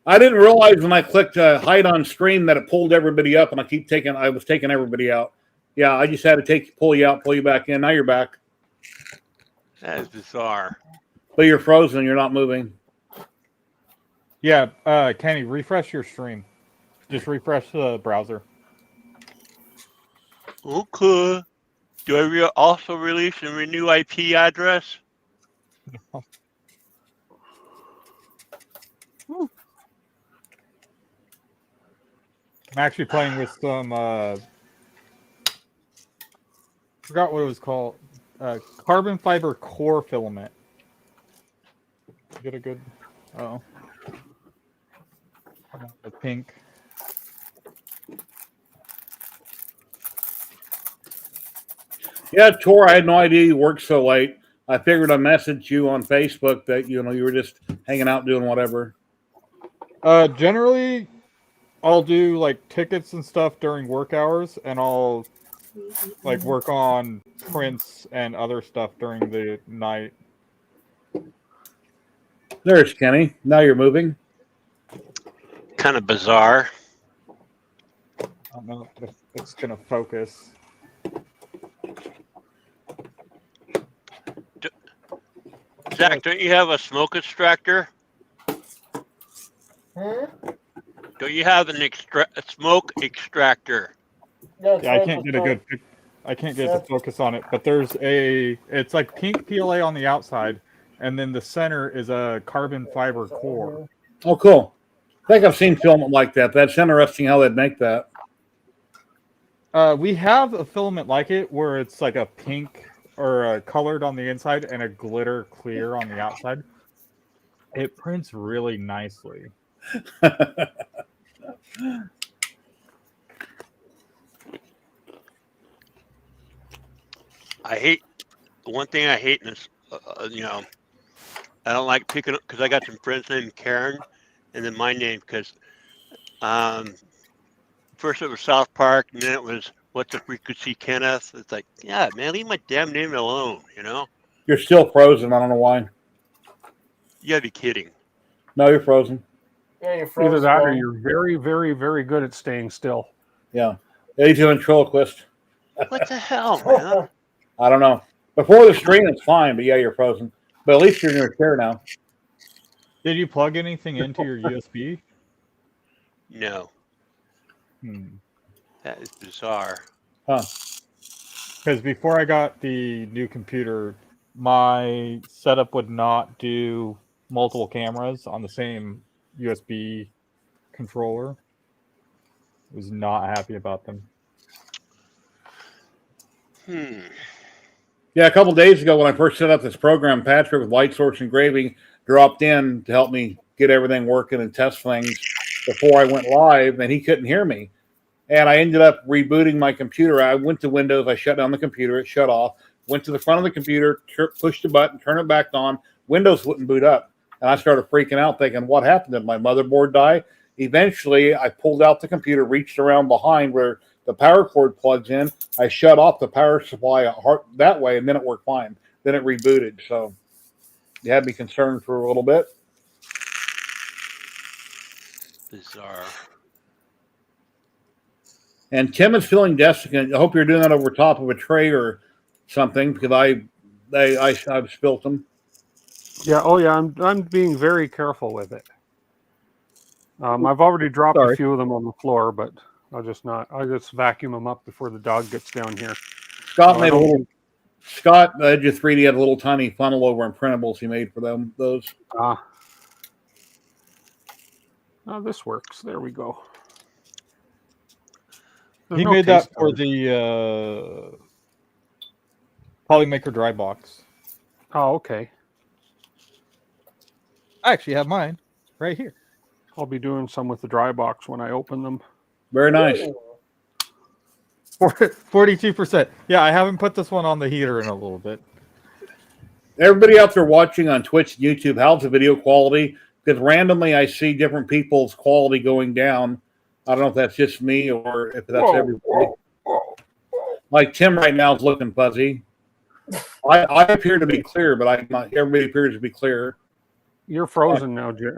I didn't realize when I clicked hide on stream that it pulled everybody up, and I was taking everybody out. Yeah, I just had to pull you out, pull you back in. Now you're back, That is bizarre. but you're frozen. You're not moving. Yeah, Kenny, refresh your stream. Just refresh the browser. Okay. Do I also release a new IP address? I'm actually playing with some forgot what it was called. Carbon fiber core filament. Get a good the pink. Yeah, Tor, I had no idea you worked so late. I figured I messaged you on Facebook that you were just hanging out doing whatever. Generally I'll do like tickets and stuff during work hours, and I'll like work on prints and other stuff during the night. There's Kenny. Now you're moving. Kind of bizarre. I don't know if it's gonna focus. Zach, don't you have a smoke extractor? Hmm? Don't you have a smoke extractor? That's Yeah, I right can't get a before- good. I can't get the focus on it, but there's it's like pink PLA on the outside, and then the center is a carbon fiber core. Oh, cool. I think I've seen filament like that. That's interesting how they'd make that. We have a filament like it where it's like a pink or colored on the inside and a glitter clear on the outside. It prints really nicely. One thing I hate in this, I don't like picking up because I got some friends named Karen, and then my name because first it was South Park, and then it was What the Freak Could See Kenneth. It's like, yeah, man, leave my damn name alone, You're still frozen. I don't know why. You gotta be kidding. No, you're frozen. Yeah, you're frozen. Either that or you're very, very, very good at staying still. Yeah. He's a ventriloquist. What the hell, man? I don't know. Before the stream, it's fine, but yeah, you're frozen. But at least you're in your chair now. Did you plug anything into your USB? No. Hmm. That is bizarre. Huh. Because before I got the new computer, my setup would not do multiple cameras on the same USB controller. Was not happy about them. Yeah, a couple days ago when I first set up this program, Patrick with Light Source Engraving dropped in to help me get everything working and test things before I went live, and he couldn't hear me. And I ended up rebooting my computer. I went to Windows, I shut down the computer, it shut off, went to the front of the computer, pushed the button, turned it back on, Windows wouldn't boot up. And I started freaking out thinking, what happened? Did my motherboard die? Eventually, I pulled out the computer, reached around behind where the power cord plugs in. I shut off the power supply that way, and then it worked fine. Then it rebooted. So you had me concerned for a little bit. Bizarre. And Tim is feeling desiccant. I hope you're doing that over top of a tray or something because I've spilt them. Yeah. Oh, yeah. I'm being very careful with it. I've already dropped a few of them on the floor, but I'll just vacuum them up before the dog gets down here. Scott made a little. Scott Edge of 3D had a little tiny funnel over in printables he made for them. Those. Oh, this works. There we go. There's He no made that taste for of it. the Polymaker dry box. Oh, okay. I actually have mine right here. I'll be doing some with the dry box when I open them. Very nice. 42%. Yeah, I haven't put this one on the heater in a little bit. Everybody out there watching on Twitch and YouTube, how's the video quality? Because randomly I see different people's quality going down. I don't know if that's just me or if that's everybody. Like Tim right now is looking fuzzy. I appear to be clear, but everybody appears to be clear. You're frozen now, Gary.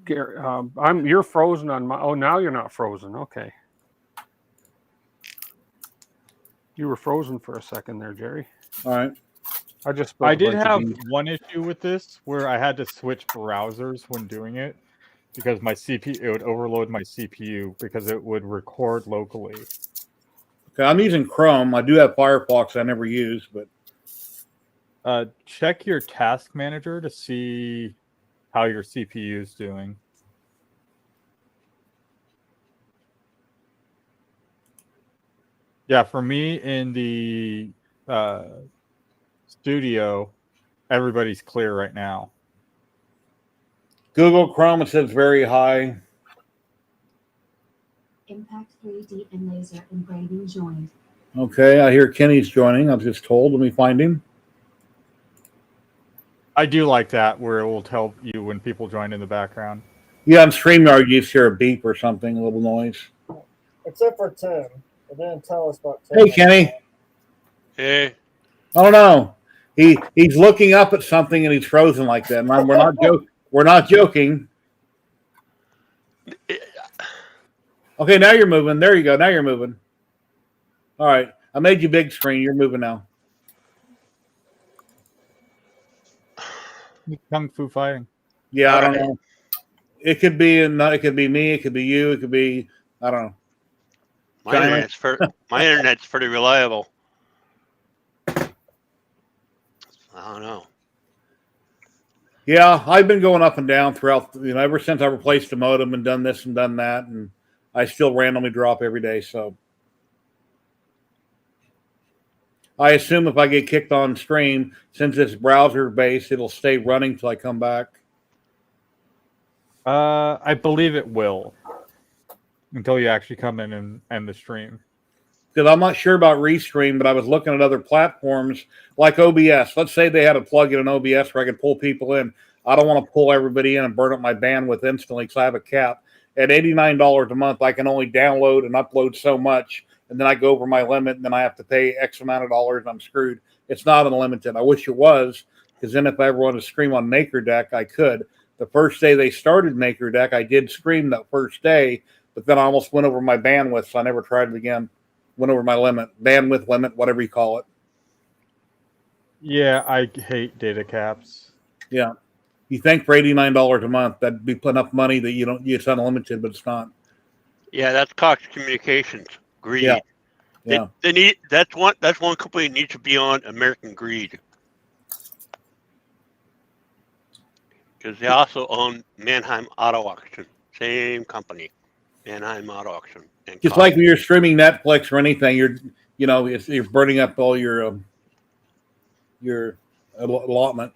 You're frozen on my. Oh, now you're not frozen. Okay. You were frozen for a second there, Jerry. All right. I did have one issue with this where I had to switch browsers when doing it because my CPU, it would overload my CPU because it would record locally. Okay, I'm using Chrome. I do have Firefox I never use, but check your task manager to see how your CPU is doing. Yeah, for me in the studio, everybody's clear right now. Google Chrome, it says very high. Impact 3D and laser engraving joined. Okay, I hear Kenny's joining. I was just told. Let me find him. I do like that where it will tell you when people join in the background. Yeah, on StreamYard, you hear a beep or something, a little noise. Except for Tim. It didn't tell us about Tim. Hey, Kenny. Hey. Oh no, he's looking up at something and he's frozen like that. We're not joking. Okay, now you're moving. There you go. Now you're moving. All right, I made you big screen. You're moving now. Kung Fu fighting. Yeah, I don't know. It could be it could be me. It could be you. It could be I don't know. My internet's pretty reliable. I don't know. Yeah, I've been going up and down throughout. Ever since I replaced the modem and done this and done that, and I still randomly drop every day. So I assume if I get kicked on stream, since it's browser based, it'll stay running till I come back. I believe it will until you actually come in and end the stream. Because I'm not sure about Restream, but I was looking at other platforms like OBS. Let's say they had a plug-in in OBS where I could pull people in. I don't want to pull everybody in and burn up my bandwidth instantly because I have a cap. At $89 a month, I can only download and upload so much, and then I go over my limit, and then I have to pay X amount of dollars, and I'm screwed. It's not unlimited. I wish it was, because then if I ever wanted to stream on MakerDeck, I could. The first day they started MakerDeck, I did stream that first day, but then I almost went over my bandwidth, so I never tried it again. Went over my limit, bandwidth limit, whatever you call it. Yeah, I hate data caps. Yeah. You think for $89 a month, that'd be enough money that it's unlimited, but it's not. Yeah, that's Cox Communications. Greed. Yeah. Yeah. They need that's one company that needs to be on American Greed. Because they also own Mannheim Auto Auction. Same company. Mannheim Auto Auction. Just like when you're streaming Netflix or anything, you're burning up all your allotment.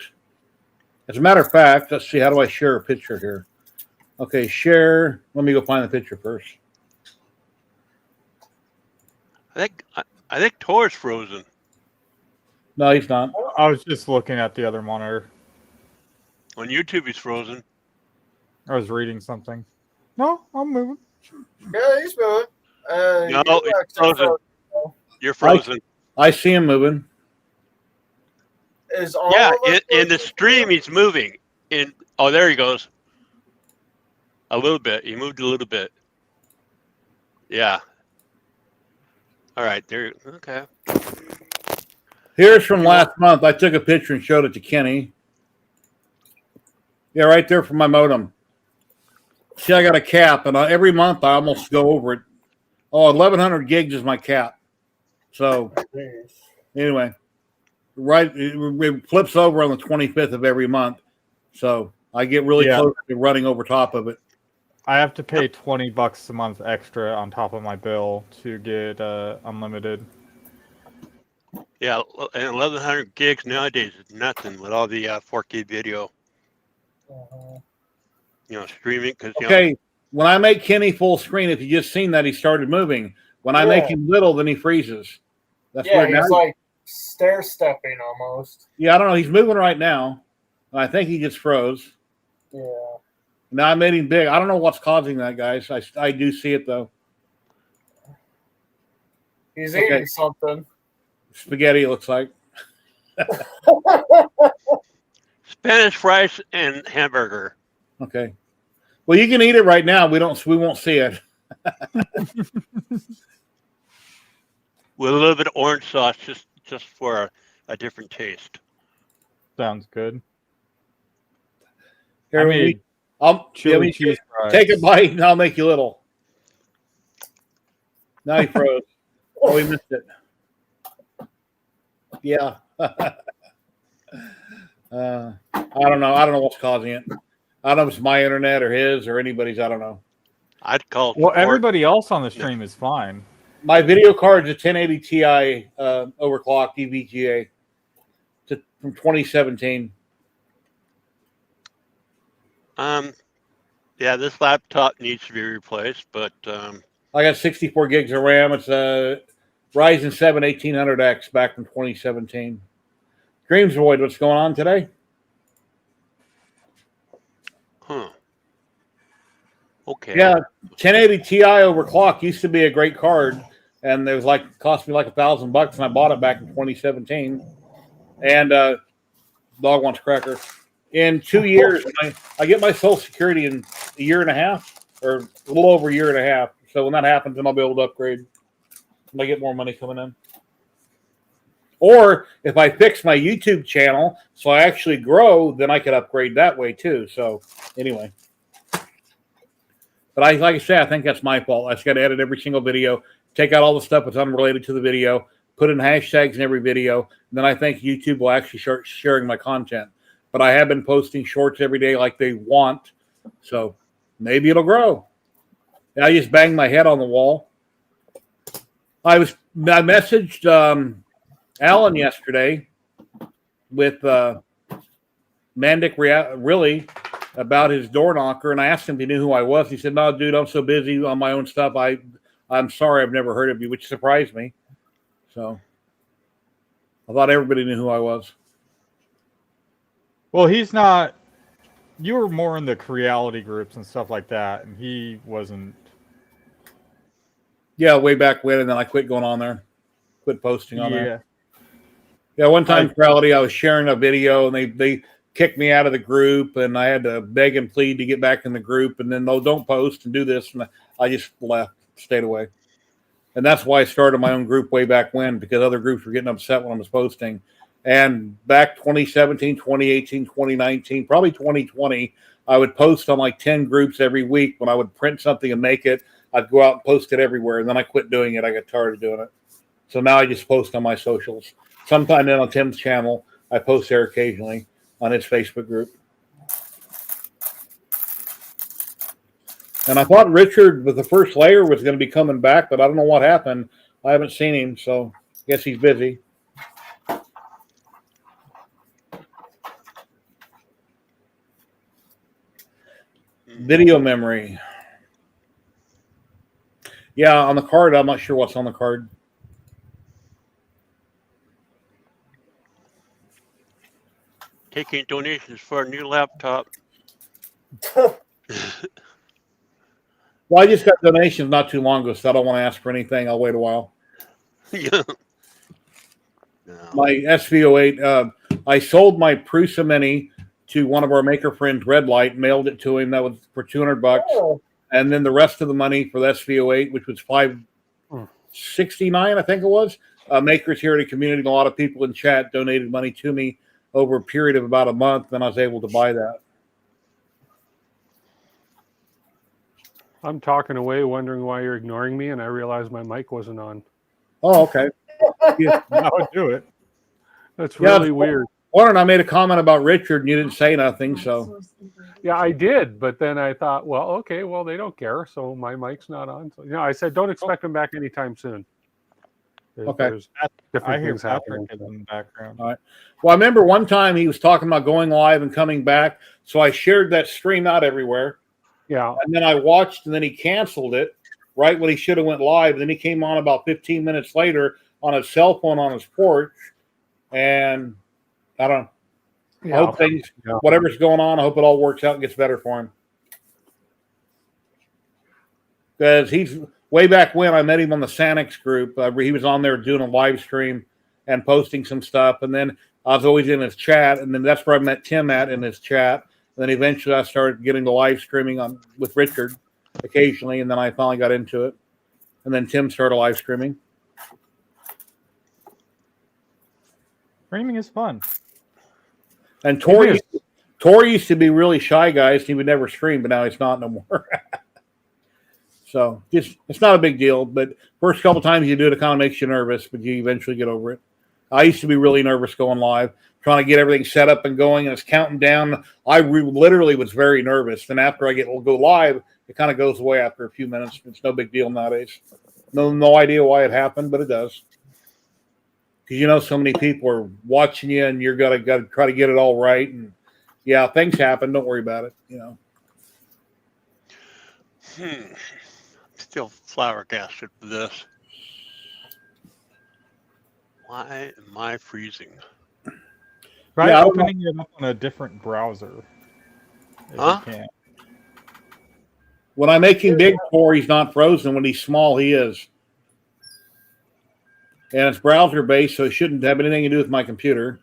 As a matter of fact, let's see, how do I share a picture here? Okay, share. Let me go find the picture first. I think Tor's frozen. No, he's not. I was just looking at the other monitor. On YouTube, he's frozen. I was reading something. No, I'm moving. Yeah, he's moving. No, he's frozen. You're frozen. I see him moving. Is all in the stream, he's moving. There he goes. A little bit. He moved a little bit. Yeah. All right. There. Okay. Here's from last month. I took a picture and showed it to Kenny. Yeah, right there from my modem. See, I got a cap, and every month I almost go over it. 1,100 gigs is my cap. So, anyway, right, it flips over on the 25th of every month. So I get really close to running over top of it. I have to pay $20 a month extra on top of my bill to get unlimited. Yeah, and 1,100 gigs nowadays is nothing with all the 4K video. Streaming. Okay, when I make Kenny full screen, if you just seen that, he started moving. When I make him little, then he freezes. That's yeah, weird. he's like stair stepping almost. Yeah, I don't know. He's moving right now. I think he just froze. Yeah. Now I made him big. I don't know what's causing that, guys. I do see it though. He's Okay. eating something. Spaghetti, it looks like. Spanish fries and hamburger. Okay. Well, you can eat it right now. We won't see it. With a little bit of orange sauce, just for a different taste. Sounds good. Here, I made chili cheese fries. Take a bite and I'll make you little. Now he froze. Oh, he missed it. Yeah. I don't know. I don't know what's causing it. I don't know if it's my internet or his or anybody's. I don't know. I'd call. Well, everybody else on the stream is fine. My video card's a 1080 Ti overclocked EVGA from 2017. Yeah, this laptop needs to be replaced, but I got 64 gigs of RAM. It's a Ryzen 7 1800X back from 2017. Dreams Void, what's going on today? huh. Okay. Yeah, 1080 Ti overclock used to be a great card, and it was like cost me like $1,000, and I bought it back in 2017. And dog wants cracker. In 2 years, I get my Social Security in a year and a half, or a little over a year and a half. So when that happens, then I'll be able to upgrade when I get more money coming in. Or if I fix my YouTube channel so I actually grow, then I could upgrade that way too. So anyway. But like I said, I think that's my fault. I just got to edit every single video, take out all the stuff that's unrelated to the video, put in hashtags in every video, and then I think YouTube will actually start sharing my content. But I have been posting shorts every day like they want, so maybe it'll grow. I just banged my head on the wall. I messaged Alan yesterday with Mandic really about his door knocker, and I asked him if he knew who I was. He said, "No, dude, I'm so busy on my own stuff. I'm sorry, I've never heard of you," which surprised me. So I thought everybody knew who I was. Well, he's not. You were more in the Creality groups and stuff like that, and he wasn't. Yeah, way back when, and then I quit going on there, quit posting on there. Yeah, one time, Creality, I was sharing a video, and they kicked me out of the group, and I had to beg and plead to get back in the group, and then, no, don't post and do this, and I just left, stayed away. And that's why I started my own group way back when, because other groups were getting upset when I was posting. And back 2017, 2018, 2019, probably 2020, I would post on like 10 groups every week. When I would print something and make it, I'd go out and post it everywhere. And then I quit doing it. I got tired of doing it. So now I just post on my socials. Sometime then on Tim's channel, I post there occasionally on his Facebook group. And I thought Richard with the first layer was going to be coming back, but I don't know what happened. I haven't seen him, so I guess he's busy. Video memory. Yeah, on the card, I'm not sure what's on the card. Taking donations for a new laptop. Well, I just got donations not too long ago, so I don't want to ask for anything. I'll wait a while. Yeah. No. My SV08, I sold my Prusa Mini to one of our maker friends, Red Light, mailed it to him. That was for $200. Oh. And then the rest of the money for the SV08, which was $569, I think it was. Makers here in the community, and a lot of people in chat donated money to me over a period of about a month, and I was able to buy that. I'm talking away, wondering why you're ignoring me, and I realized my mic wasn't on. Oh, okay. Yeah. I would do it. That's really weird. Warren, I made a comment about Richard, and you didn't say nothing, so. Yeah, I did, but then I thought, well, okay, well, they don't care, so my mic's not on. So, I said, don't expect him back anytime soon. Okay. There's I different hear things Patrick happening. in the background. All right. Well, I remember one time he was talking about going live and coming back, so I shared that stream out everywhere. Yeah. And then I watched, and then he canceled it. right when he should have went live. Then he came on about 15 minutes later on his cell phone on his porch, and I don't know. I hope things, whatever's going on, I hope it all works out and gets better for him. Because he's way back when I met him on the Sanix group. He was on there doing a live stream and posting some stuff, and then I was always in his chat, and then that's where I met Tim at in his chat. And then eventually I started getting the live streaming on with Richard occasionally, and then I finally got into it. And then Tim started live streaming. Streaming is fun. And Tori used to be really shy, guys. He would never stream, but now he's not no more. So it's not a big deal. But first couple times you do it, it kind of makes you nervous, but you eventually get over it. I used to be really nervous going live, trying to get everything set up and going, and it's counting down. I literally was very nervous. Then after I go live, it kind of goes away after a few minutes. It's no big deal nowadays. No idea why it happened, but it does. Because so many people are watching you, and you're gotta try to get it all right. And yeah, things happen. Don't worry about it. Still flabbergasted with this. Why am I freezing? Try opening it up on a different browser. If you can. When I make him big for, he's not frozen. When he's small, he is. And it's browser based, so it shouldn't have anything to do with my computer.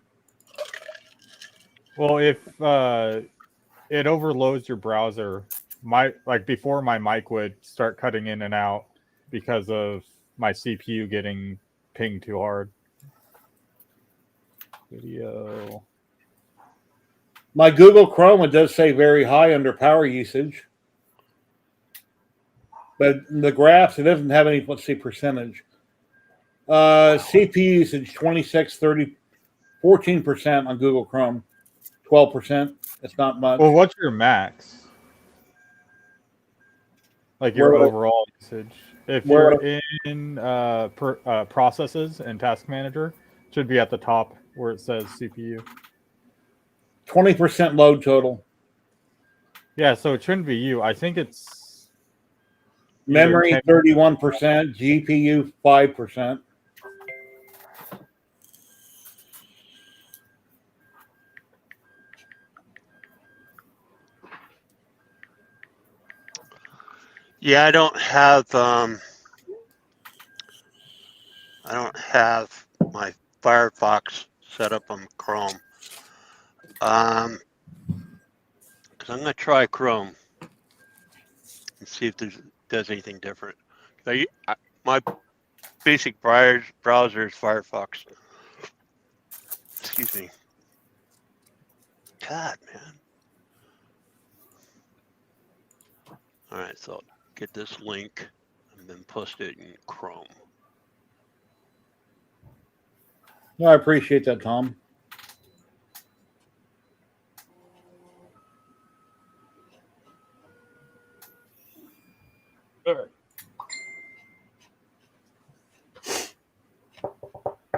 Well, if it overloads your browser, before my mic would start cutting in and out because of my CPU getting pinged too hard. Video. My Google Chrome, it does say very high under power usage. But the graphs, it doesn't have any, let's see, percentage. CPU usage 26, 30, 14% on Google Chrome, 12%. It's not much. Well, what's your max? Like your overall usage. If you're in processes and task manager, it should be at the top where it says CPU. 20% load total. Yeah, so it shouldn't be you. I think it's memory 31%, GPU 5%. Yeah, I don't have my Firefox set up on Chrome. Because I'm going to try Chrome and see if does anything different. My basic browser is Firefox. Excuse me. God, man. All right, so I'll get this link and then post it in Chrome. No, I appreciate that, Tom. All right.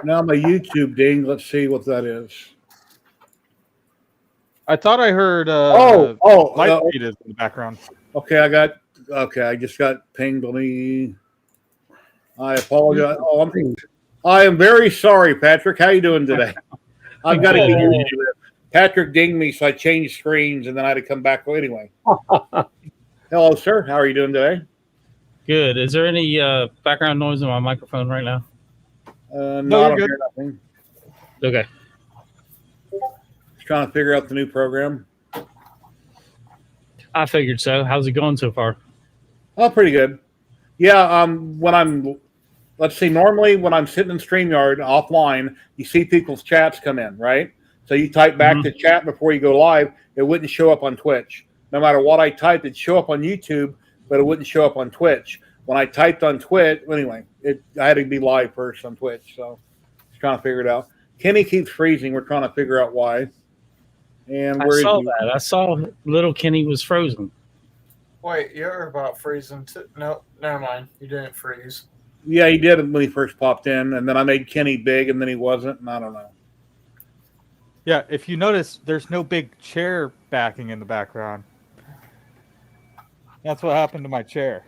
Now my YouTube ding. Let's see what that is. I thought I heard light feed is in the background. Okay, I just got pinged. Let me. I apologize. I am very sorry, Patrick. How you doing today? I've got to get used to it. Patrick dinged me, so I changed screens, and then I had to come back. Well, anyway. Hello, sir. How are you doing today? Good. Is there any background noise on my microphone right now? No, I don't hear nothing. Okay. Just trying to figure out the new program. I figured so. How's it going so far? Oh, pretty good. Yeah, let's see, normally when I'm sitting in StreamYard offline, you see people's chats come in, right? So you type back the chat before you go live, it wouldn't show up on Twitch. No matter what I typed, it'd show up on YouTube, but it wouldn't show up on Twitch. When I typed on Twitch, anyway, I had to be live first on Twitch, so just trying to figure it out. Kenny keeps freezing. We're trying to figure out why. And I saw that. I saw little Kenny was frozen. Wait, you're about freezing too? No, never mind. You didn't freeze. Yeah, he did when he first popped in, and then I made Kenny big, and then he wasn't, and I don't know. Yeah, if you notice, there's no big chair backing in the background. That's what happened to my chair.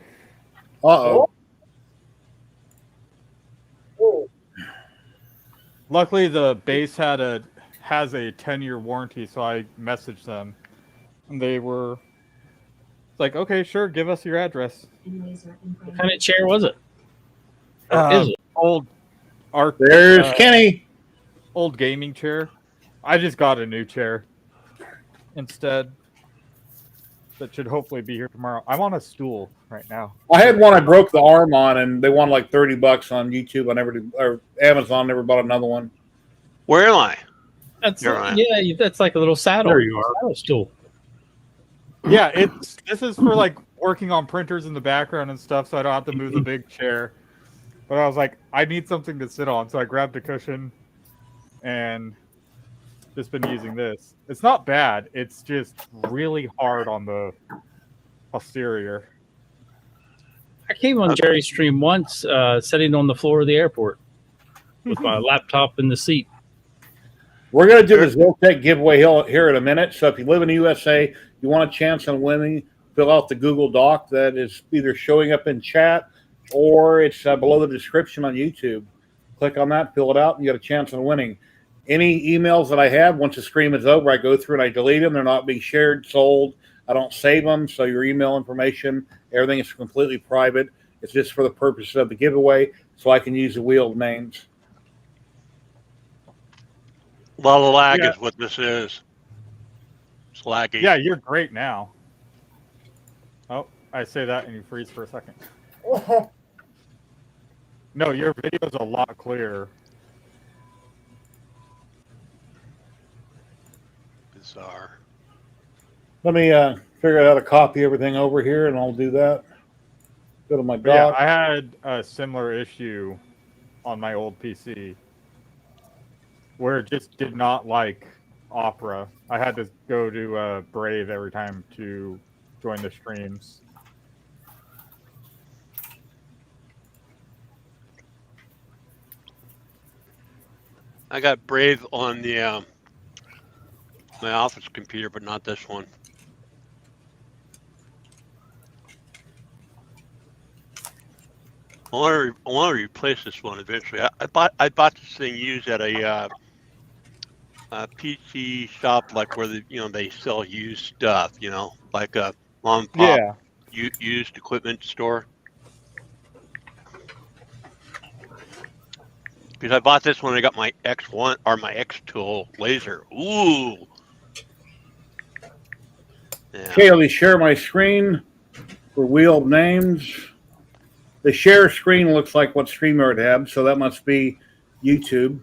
Uh-oh. Oh, Luckily, the base has a 10-year warranty, so I messaged them, and they were like, "Okay, sure, give us your address." What kind of chair was it? Or is it? Old art. There's Kenny. Old gaming chair. I just got a new chair instead. That should hopefully be here tomorrow. I'm on a stool right now. I had one I broke the arm on, and they wanted like $30 on YouTube. I never did, or Amazon. Never bought another one. Where am I? That's You're right. yeah. That's like a little saddle. There you are. Saddle stool. Yeah, this is for like working on printers in the background and stuff, so I don't have to move the big chair. But I was like, I need something to sit on, so I grabbed a cushion and just been using this. It's not bad. It's just really hard on the posterior. I came on Jerry's stream once, sitting on the floor of the airport with my laptop in the seat. We're going to do this Ziltech giveaway here in a minute. So if you live in the USA, you want a chance on winning, fill out the Google Doc that is either showing up in chat or it's below the description on YouTube. Click on that, fill it out, and you get a chance on winning. Any emails that I have, once the stream is over, I go through and I delete them. They're not being shared, sold. I don't save them. So your email information, everything is completely private. It's just for the purpose of the giveaway so I can use the wheel of names. A lot of lag is what this is. It's laggy. Yeah, you're great now. Oh, I say that and you freeze for a second. No, your video is a lot clearer. Bizarre. Let me figure out how to copy everything over here, and I'll do that. Go to my But yeah, doc. I had a similar issue on my old PC where it just did not like Opera. I had to go to Brave every time to join the streams. I got Brave on the my office computer, but not this one. I want to replace this one eventually. I bought this thing used at a PC shop, like where they sell used stuff, like a mom and pop used equipment store. Because I bought this when I got my X1 or my X-Tool laser. Ooh. Yeah. Okay, let me share my screen for wheel of names. The share screen looks like what StreamYard had, so that must be YouTube,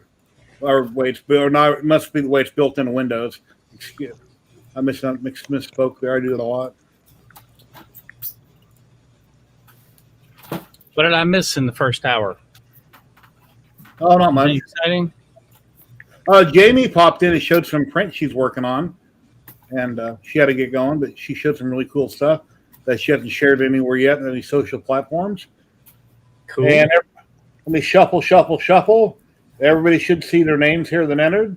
or it must be the way it's built into Windows. Excuse, I misspoke there. I do it a lot. What did I miss in the first hour? Oh, not much. Exciting. Jamie popped in and showed some print she's working on, and she had to get going, but she showed some really cool stuff that she hasn't shared anywhere yet on any social platforms. Cool. And let me shuffle. Everybody should see their names here that entered.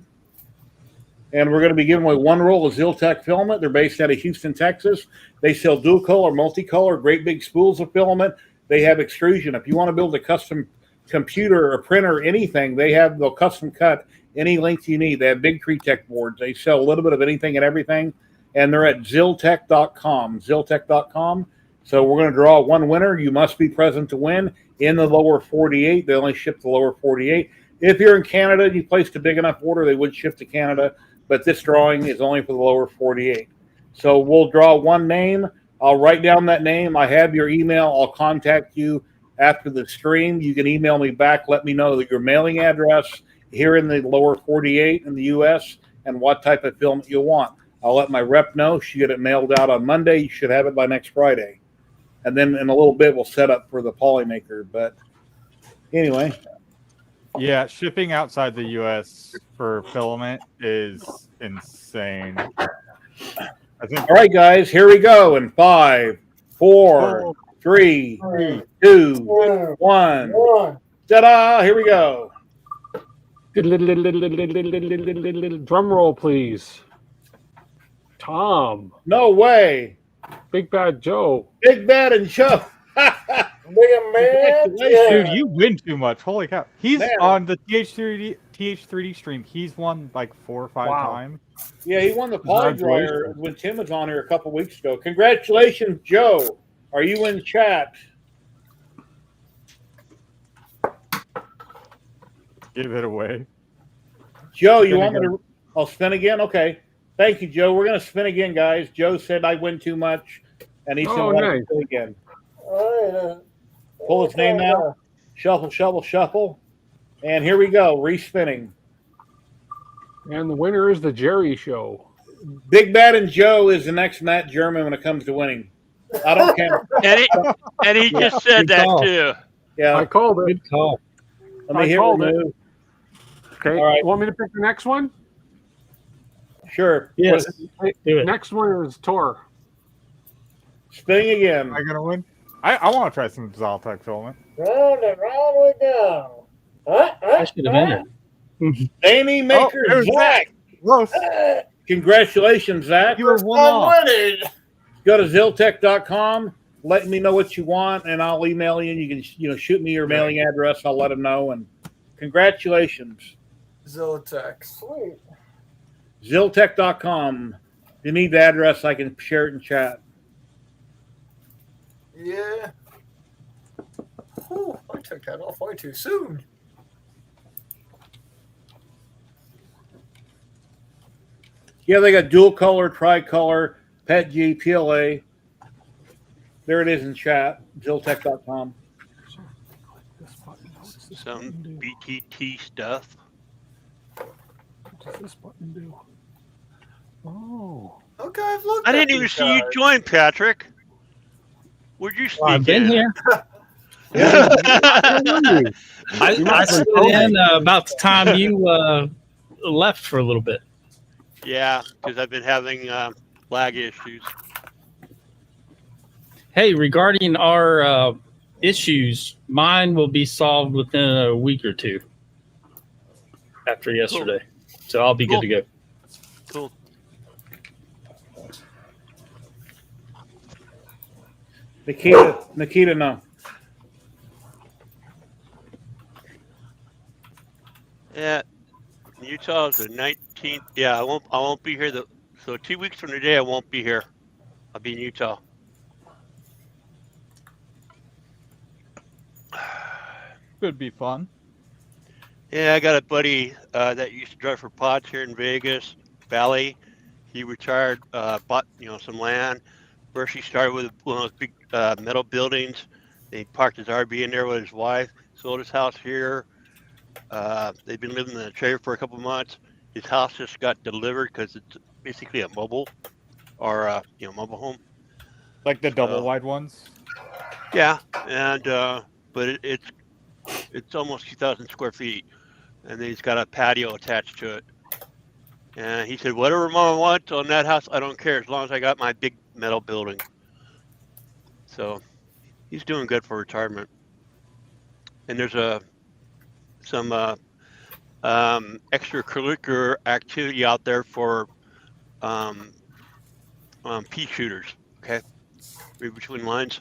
And we're going to be giving away one roll of Ziltech filament. They're based out of Houston, Texas. They sell dual color, multicolor, great big spools of filament. They have extrusion. If you want to build a custom computer or printer, anything, they'll custom cut any length you need. They have big Tech boards. They sell a little bit of anything and everything. And they're at Ziltech.com. Ziltech.com. So we're going to draw one winner. You must be present to win in the lower 48. They only ship the lower 48. If you're in Canada and you placed a big enough order, they would ship to Canada. But this drawing is only for the lower 48. So we'll draw one name. I'll write down that name. I have your email. I'll contact you after the stream. You can email me back. Let me know your mailing address here in the lower 48 in the U.S. and what type of filament you want. I'll let my rep know. She get it mailed out on Monday. You should have it by next Friday. And then in a little bit, we'll set up for the polymaker. But anyway. Yeah, shipping outside the U.S. for filament is insane. All right, guys, here we go. In 5, 4, 3, 2, 1. Ta-da! Here we go. Drum roll, please. Tom. No way. Big Bad Joe. Big Bad and Joe. Big man. Dude, you win too much. Holy cow. He's Man. on the TH3D stream. He's won like 4 or 5 times. Yeah, he won the poly dryer Congratulations. when Tim was on here a couple weeks ago. Congratulations, Joe. Are you in chat? Give it away. Joe, you Spin want me again. to? I'll spin again? Okay. Thank you, Joe. We're going to spin again, guys. Joe said I win too much, and he's Oh, going to nice. spin again. All right. Pull his name out. Shuffle, shuffle, shuffle. And here we go. Respinning. And the winner is the Jerry Show. Big Bad and Joe is the next Matt German when it comes to winning. I don't care. And he just said Good that call. too. Yeah. I called it. Good call. Let me I hit called it. remove. Okay. All right. Want me to pick the next one? Sure. Yes. Do it. Next one is Tor. Spinning again. Am I gonna win? I want to try some Zoltec filament. Round and round we go. I should have entered. Danny Maker there's Zach. Close. Congratulations, Zach. You were one off. winning. Go to ziltech.com. Let me know what you want, and I'll email you. And you can shoot me your mailing address. I'll let them know. And congratulations. Ziltech. Sweet. Ziltech.com. If you need the address, I can share it in chat. Yeah. Whew, I took that off way too soon. Yeah, they got dual color, tricolor, PETG, PLA. There it is in chat. Ziltech.com. Some BTT stuff. What does this button do? Oh. Okay, I've looked I at didn't even these see you guys. join, Patrick. Where'd you sneak I've been in? here. You I must have slid been in about the time you left for a little bit. Yeah, because I've been having lag issues. Hey, regarding our issues, mine will be solved within a week or two after yesterday. So I'll be good to go. Cool. Nikita, no. Yeah, Utah is the 19th. Yeah, I won't be here. So 2 weeks from today, I won't be here. I'll be in Utah. Could be fun. Yeah, I got a buddy that used to drive for pods here in Vegas Valley. He retired, bought some land. First, he started with one of those big metal buildings. He parked his RV in there with his wife. Sold his house here. They've been living in a trailer for a couple months. His house just got delivered because it's basically a mobile or mobile home. Like the double wide ones. Yeah, and but it's almost 2,000 square feet, and then he's got a patio attached to it. And he said, "Whatever Mama wants on that house, I don't care as long as I got my big metal building." So he's doing good for retirement. And there's some extracurricular activity out there for pea shooters. Okay, read between lines.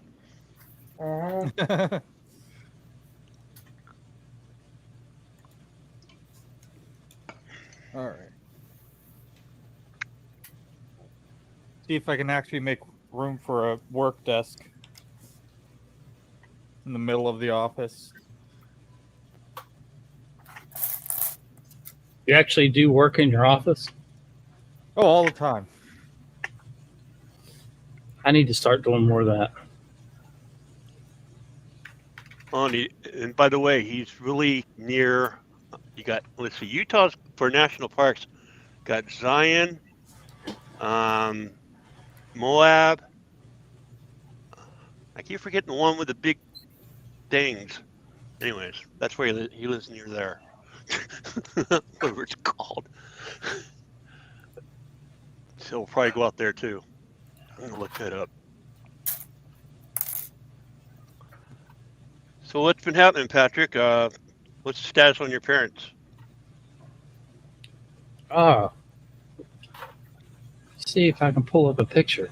Uh-huh. All right. See if I can actually make room for a work desk in the middle of the office. You actually do work in your office? Oh, all the time. I need to start doing more of that. And by the way, he's really near. You got, let's see, Utah's for national parks. Got Zion, Moab. I keep forgetting the one with the big things. Anyways, that's where he lives near there. Whatever it's called. So we'll probably go out there too. I'm gonna look that up. So what's been happening, Patrick? What's the status on your parents? See if I can pull up a picture.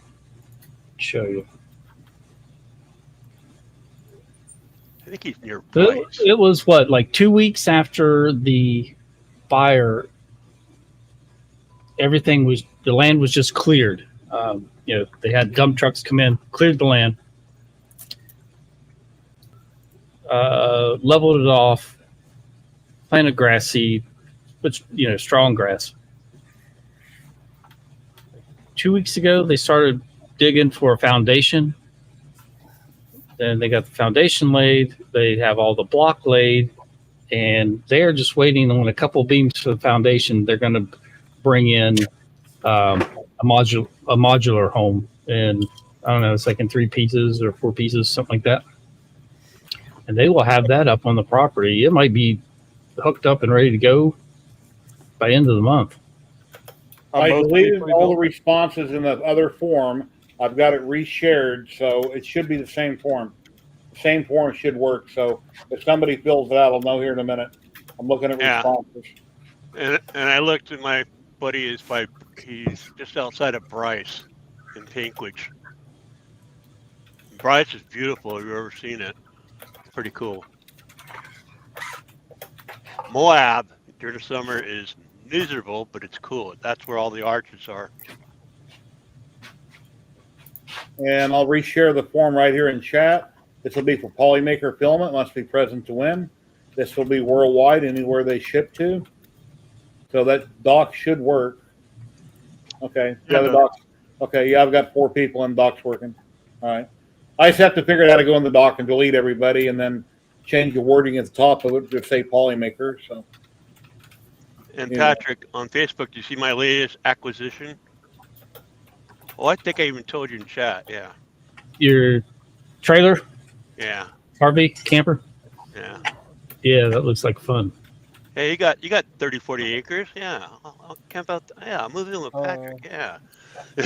Show you. think he's near Bryce. It was what, like 2 weeks after the fire. Everything was, the land was just cleared. They had dump trucks come in, cleared the land, leveled it off, planted grass seed, which, strong grass. 2 weeks ago, they started digging for a foundation. Then they got the foundation laid. They have all the block laid, and they're just waiting on a couple beams for the foundation. They're going to bring in a modular home, and I don't know, it's like in 3 pieces or 4 pieces, something like that. And they will have that up on the property. It might be hooked up and ready to go by end of the month. I deleted all the responses in the other form. I've got it reshared, so it should be the same form. The same form should work. So if somebody fills it out, I'll know here in a minute. I'm looking at responses. And I looked at my buddy. He's just outside of Bryce in Pinkwich. Bryce is beautiful. If you've ever seen it, it's pretty cool. Moab during the summer is miserable, but it's cool. That's where all the arches are. And I'll reshare the form right here in chat. This will be for Polymaker Filament. Must be present to win. This will be worldwide, anywhere they ship to. So that doc should work. Okay. Yeah, the docs. Okay. Yeah, I've got 4 people and doc's working. All right. I just have to figure out how to go in the doc and delete everybody, and then change the wording at the top of it to say Polymaker. So. And Patrick, on Facebook, do you see my latest acquisition? Oh, I think I even told you in chat. Yeah. Your trailer? Yeah. RV camper? Yeah. Yeah, that looks like fun. Hey, you got 30, 40 acres? Yeah. I'll camp out. Yeah, I'll move in with Patrick. Yeah. Bill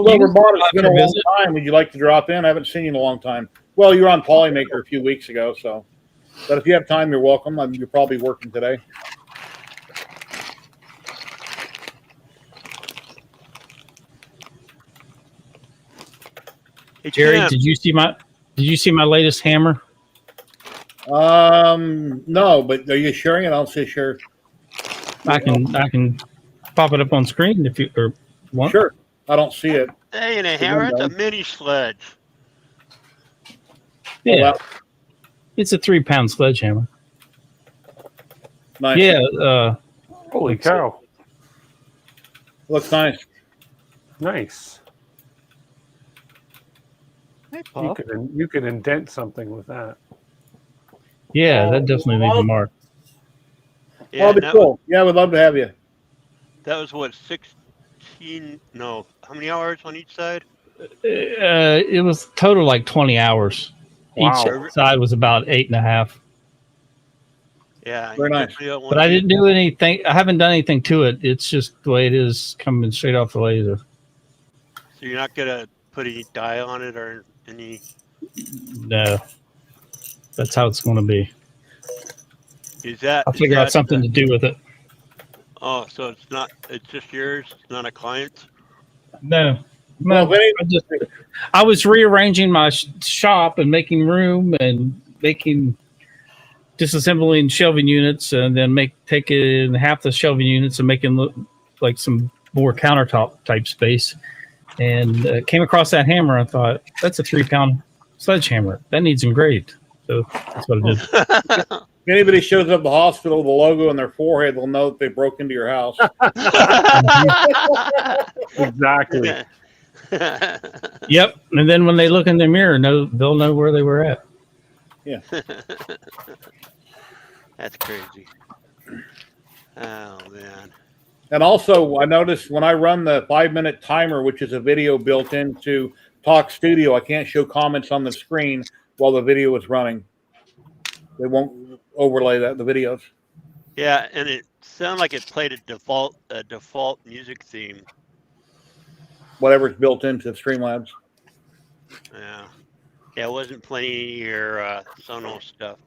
Overbought, it's been a long time. Would you like to drop in? I haven't seen you in a long time. Well, you were on Polymaker a few weeks ago, so. But if you have time, you're welcome. You're probably working today. Hey, Jerry, Tim. did you see my latest hammer? No, but are you sharing it? I'll say share. I can pop it up on screen if you want. Sure. I don't see it. Hey, and a hammer, it's a mini sledge. Yeah. Oh, wow. It's a 3-pound sledgehammer. Nice. Yeah. Holy cow. Looks nice. Nice. Hey, You Pop. could indent something with that. Yeah, that definitely leaves a mark. Yeah, That'd be cool. Yeah, we'd love to have you. That was what, 16? No, how many hours on each side? It was total like 20 hours. Wow. Each side was about 8.5. Yeah, Very nice. But I didn't do anything. I haven't done anything to it. It's just the way it is, coming straight off the laser. So you're not gonna put any dye on it or any? No, that's how it's going to be. Is that? I'll figure out something to do with it. Oh, so it's not? It's just yours. It's not a client's. No. Well, I was rearranging my shop and making room and disassembling shelving units, and then taking half the shelving units and making look like some more countertop type space. And came across that hammer. I thought, that's a 3-pound sledgehammer. That needs engraved. So that's what I did. If anybody shows up at the hospital with a logo on their forehead, they'll know that they broke into your house. Exactly. Yep. And then when they look in the mirror, they'll know where they were at. Yeah. That's crazy. Oh man. And also, I noticed when I run the 5-minute timer, which is a video built into Talk Studio, I can't show comments on the screen while the video is running. They won't overlay the videos. Yeah, and it sounded like it played a default music theme. Whatever's built into Streamlabs. Yeah. Yeah, it wasn't playing your Sonos stuff.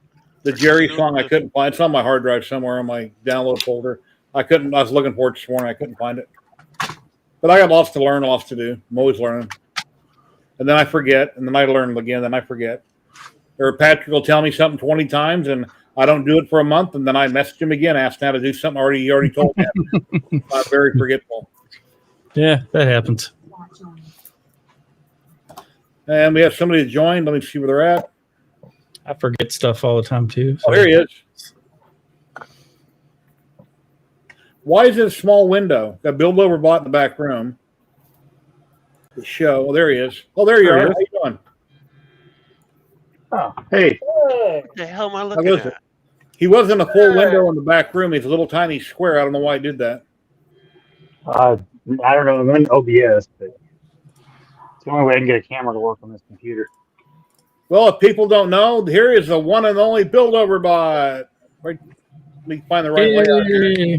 The Jerry song I couldn't find. It's on my hard drive somewhere on my download folder. I was looking for it this morning. I couldn't find it. But I got lots to learn, lots to do. I'm always learning. and then I forget, and then I learn again, then I forget. Or Patrick will tell me something 20 times, and I don't do it for a month, and then I message him again, ask him how to do something he already told me. I'm very forgetful. Yeah, that happens. And we have somebody to join. Let me see where they're at. I forget stuff all the time too. Oh, here he is. Why is it a small window? Got Bill Overbought in the back room. The show. Oh, there he is. Oh, there you are. How you doing? Oh, hey. What the hell am I looking at? He wasn't a full window in the back room. He's a little tiny square. I don't know why I did that. I don't know. I'm in OBS, but it's the only way I can get a camera to work on this computer. Well, if people don't know, here is the one and only Build Overbot. Right, let me find the right layout here.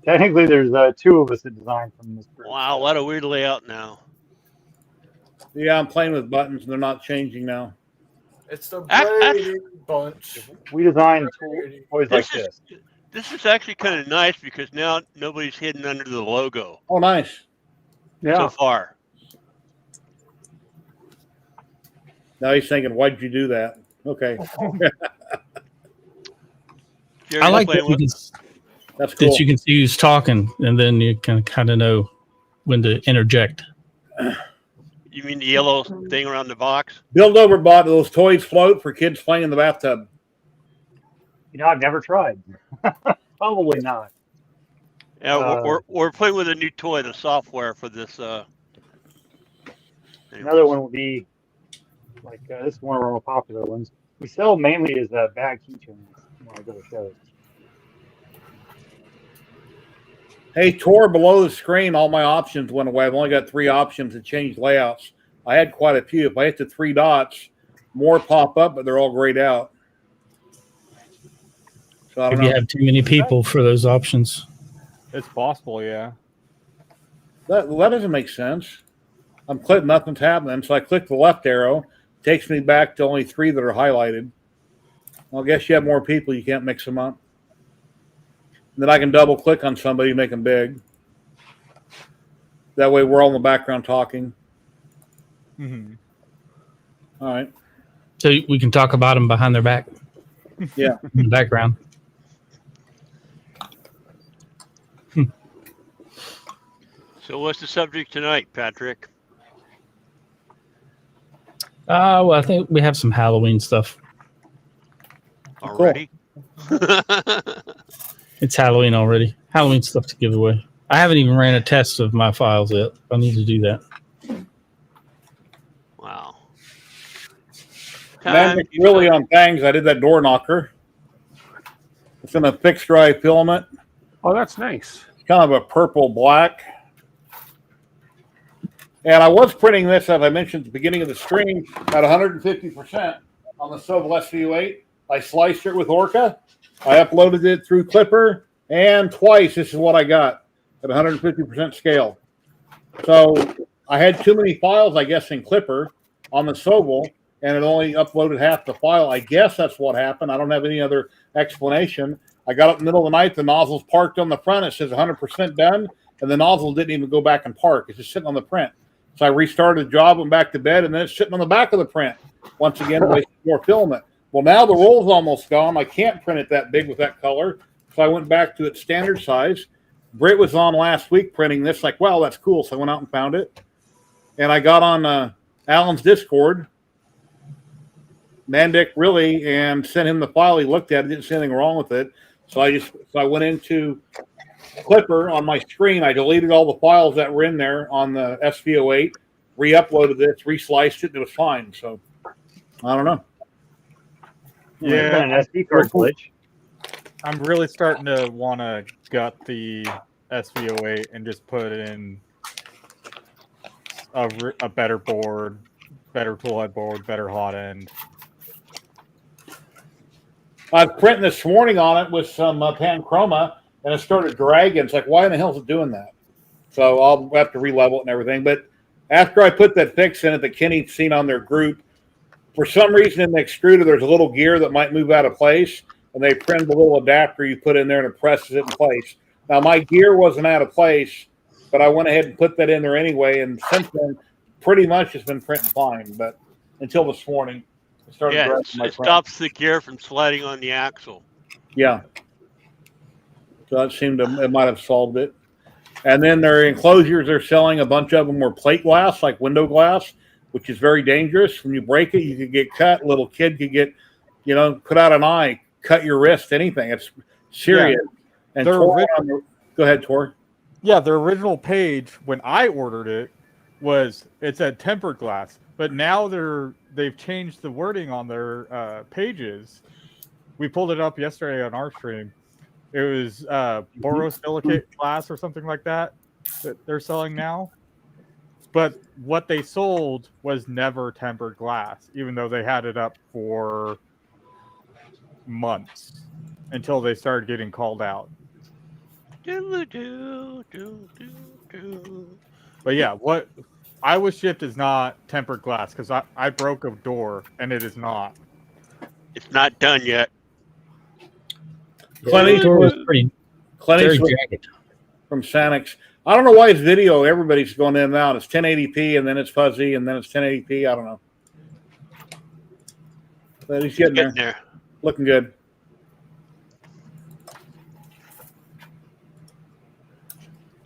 Technically, there's two of us that designed from this group. Wow, what a weird layout now. Yeah, I'm playing with buttons, and they're not changing now. It's the Brady Bunch. We designed toys like this. This is actually kind of nice because now nobody's hidden under the logo. Oh, nice. Yeah. So far. Now he's thinking, why'd you do that? Okay. I like that That's cool. that you can see who's talking, and then you can kind of know when to interject. You mean the yellow thing around the box? Build Overbot, those toys float for kids playing in the bathtub. You know, I've never tried. Probably not. Yeah, we're playing with a new toy, the software for this. Another one will be like this is one of our more popular ones. We sell mainly as bag keychains when I go to shows. Hey, Tor, below the screen, all my options went away. I've only got 3 options to change layouts. I had quite a few. If I hit the 3 dots, more pop up, but they're all grayed out. So I don't Maybe know. you have too many people for those options. It's possible, yeah. That doesn't make sense. I'm clicking, nothing's happening. So I click the left arrow, takes me back to only 3 that are highlighted. Well, I guess you have more people, you can't mix them up. And then I can double click on somebody, make them big. That way we're all in the background talking. Mm-hmm. All right. So we can talk about them behind their back. Yeah. In the background. So what's the subject tonight, Patrick? Well, I think we have some Halloween stuff. Already? It's Halloween already. Halloween stuff to give away. I haven't even ran a test of my files yet. I need to do that. Wow. Man, really on things. I did that door knocker. It's in a fixed drive filament. Oh, that's nice. It's kind of a purple black. And I was printing this, as I mentioned at the beginning of the stream, at 150% on the Sobel SVU8. I sliced it with Orca. I uploaded it through Clipper, and twice this is what I got at 150% scale. So I had too many files, I guess, in Clipper on the Sobel, and it only uploaded half the file. I guess that's what happened. I don't have any other explanation. I got up in the middle of the night, the nozzle's parked on the front. It says 100% done, and the nozzle didn't even go back and park. It's just sitting on the print. So I restarted the job, went back to bed, and then it's sitting on the back of the print. Once again, wasting more filament. Well, now the roll's almost gone. I can't print it that big with that color. So I went back to its standard size. Britt was on last week printing this, like, wow, that's cool. So I went out and found it. And I got on Alan's Discord, Mandic really, and sent him the file. He looked at it, didn't see anything wrong with it. So I went into Clipper on my screen. I deleted all the files that were in there on the SVO8, re-uploaded it, resliced it, and it was fine. So I don't know. Yeah, an SD card glitch. I'm really starting to want to gut the SVO8 and just put in a better board, better tool head board, better hot end. I was printing this morning on it with some Panchroma, and it started dragging. It's like, why in the hell is it doing that? So I'll have to re-level it and everything. But after I put that fix in it that Kenny's seen on their group, for some reason in the extruder, there's a little gear that might move out of place, and they print the little adapter you put in there and it presses it in place. Now, my gear wasn't out of place, but I went ahead and put that in there anyway, and since then, pretty much it's been printing fine, but until this morning, it started Yeah, dragging my it print. stops the gear from sliding on the axle. Yeah. So that seemed to, it might have solved it. And then their enclosures they're selling, a bunch of them were plate glass, like window glass, which is very dangerous. When you break it, you could get cut. A little kid could get, put out an eye, cut your wrist, anything. It's serious. Yeah. And go ahead, Tor. Yeah, their original page when I ordered it it said tempered glass, but now they've changed the wording on their pages. We pulled it up yesterday on our stream. It was borosilicate glass or something like that they're selling now. But what they sold was never tempered glass, even though they had it up for months until they started getting called out. But yeah, what I was shipped is not tempered glass because I broke a door and it is not. It's not done yet. The door was pretty very jagged. From Sanix. I don't know why his video, everybody's going in and out. It's 1080p and then it's fuzzy and then it's 1080p. I don't know. But he's getting there. Looking good.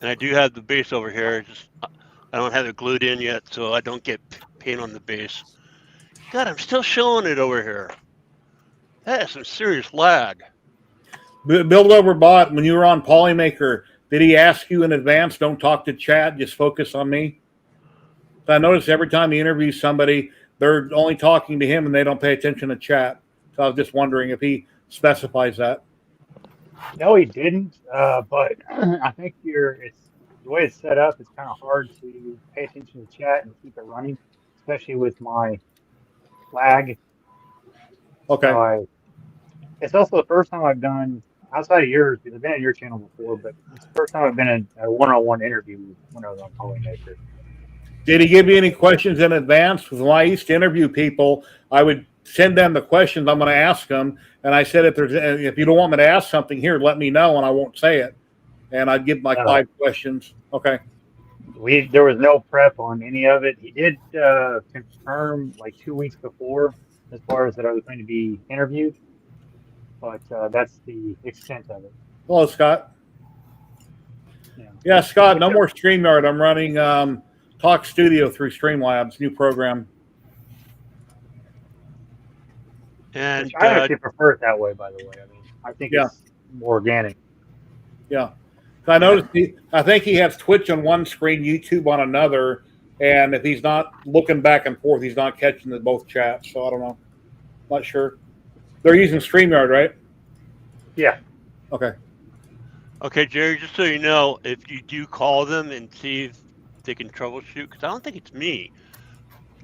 And I do have the base over here. I don't have it glued in yet, so I don't get paint on the base. God, I'm still showing it over here. That is some serious lag. Build Over Bot, when you were on Polymaker, did he ask you in advance, don't talk to chat, just focus on me? I notice every time he interviews somebody, they're only talking to him and they don't pay attention to chat. So I was just wondering if he specifies that. No, he didn't. But I think the way it's set up, it's kind of hard to pay attention to chat and keep it running, especially with my lag. Okay. So it's also the first time I've done, outside of yours, because I've been on your channel before, but it's the first time I've been in a one-on-one interview when I was on Polymaker. Did he give you any questions in advance? Because when I used to interview people, I would send them the questions I'm going to ask them. And I said, if you don't want me to ask something here, let me know and I won't say it. And I'd give my 5 questions. Okay. There was no prep on any of it. He did confirm like 2 weeks before as far as that I was going to be interviewed. But that's the extent of it. Hello, Scott. Yeah, Scott, no more StreamYard. I'm running Talk Studio through Streamlabs, new program. And I actually prefer it that way, by the way. I mean, I think it's more organic. Yeah. So I noticed I think he has Twitch on one screen, YouTube on another, and if he's not looking back and forth, he's not catching both chats. So I don't know. Not sure. They're using StreamYard, right? Yeah. Okay. Okay, Jerry, just so you know, if you do call them and see if they can troubleshoot, because I don't think it's me.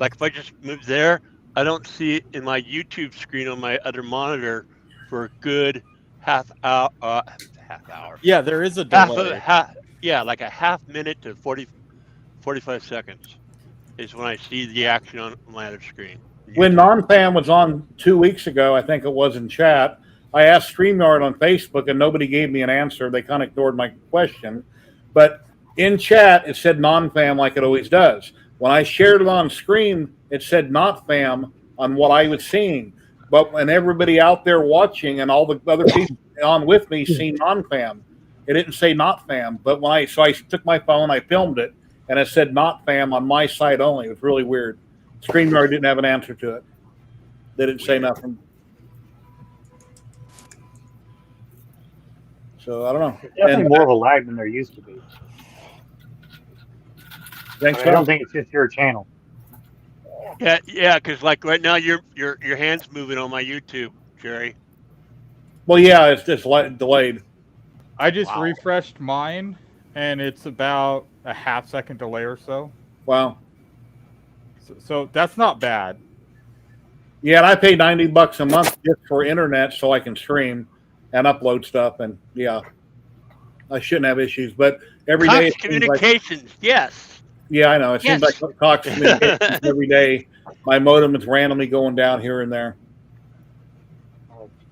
Like if I just move there, I don't see it in my YouTube screen on my other monitor for a good half hour. Yeah, there is a delay. Like a half minute to 45 seconds is when I see the action on my other screen. When NonFam was on 2 weeks ago, I think it was in chat, I asked StreamYard on Facebook and nobody gave me an answer. They kind of ignored my question. But in chat, it said NonFam like it always does. When I shared it on screen, it said not fam on what I was seeing. But when everybody out there watching and all the other people on with me seen non-fam, it didn't say not fam. But I took my phone, I filmed it, and it said not fam on my side only. It was really weird. StreamYard didn't have an answer to it. They didn't say nothing. So I don't know. It's definitely more of a lag than there used to be. Thanks. I don't think it's just your channel. Yeah, because like right now your hand's moving on my YouTube, Jerry. Well, yeah, it's just delayed. I just refreshed mine, and it's about a half-second delay or so. Wow. So that's not bad. Yeah, and I pay $90 a month just for internet so I can stream and upload stuff, and yeah, I shouldn't have issues. But every day, communications, yes. Yeah, I know. It seems like Cox communications every day. My modem is randomly going down here and there.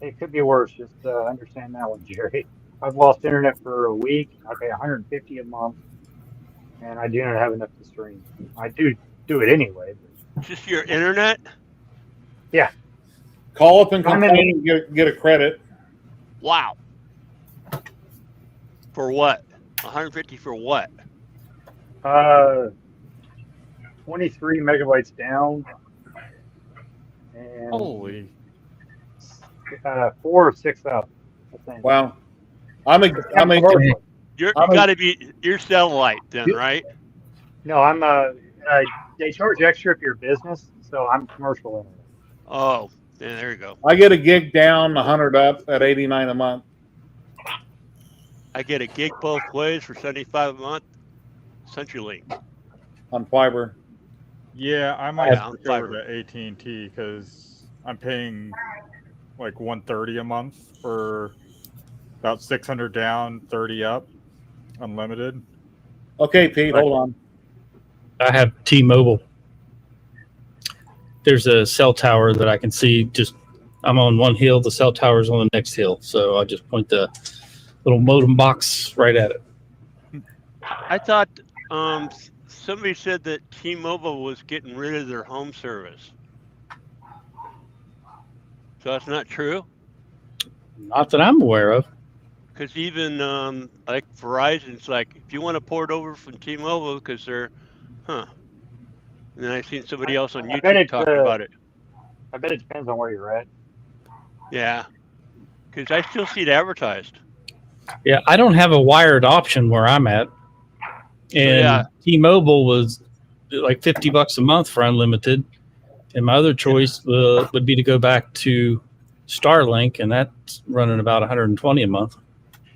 It could be worse. Just understand that one, Jerry. I've lost internet for a week. I pay $150 a month, and I do not have enough to stream. I do do it anyway. Just your internet? Yeah. Call up and I'm in- complain and get a credit. Wow. For what? 150 for what? 23 megabytes down, and Holy. 4 or 6 up. I think. Wow. It's kind of commercial. You got to be your satellite then, right? No, I'm they charge extra if you're business, so I'm commercial internet. Oh, yeah, there you go. I get a gig down, 100 up at 89 a month. I get a gig both ways for 75 a month. CenturyLink on fiber. Yeah, I might switch over to AT&T because I'm paying like $130 a month for about 600 down, 30 up, unlimited. Okay, Pete, hold on. I have T-Mobile. There's a cell tower that I can see. I'm on one hill, the cell tower's on the next hill, so I just point the little modem box right at it. I thought somebody said that T-Mobile was getting rid of their home service. So that's not true? Not that I'm aware of. Because even like Verizon's like, if you want to port over from T-Mobile, because they're, And then I've seen somebody else on YouTube talking about it. I bet it depends on where you're at. Yeah, because I still see it advertised. Yeah, I don't have a wired option where I'm at. And T-Mobile was like $50 a month for unlimited. And my other choice would be to go back to Starlink, and that's running about $120 a month.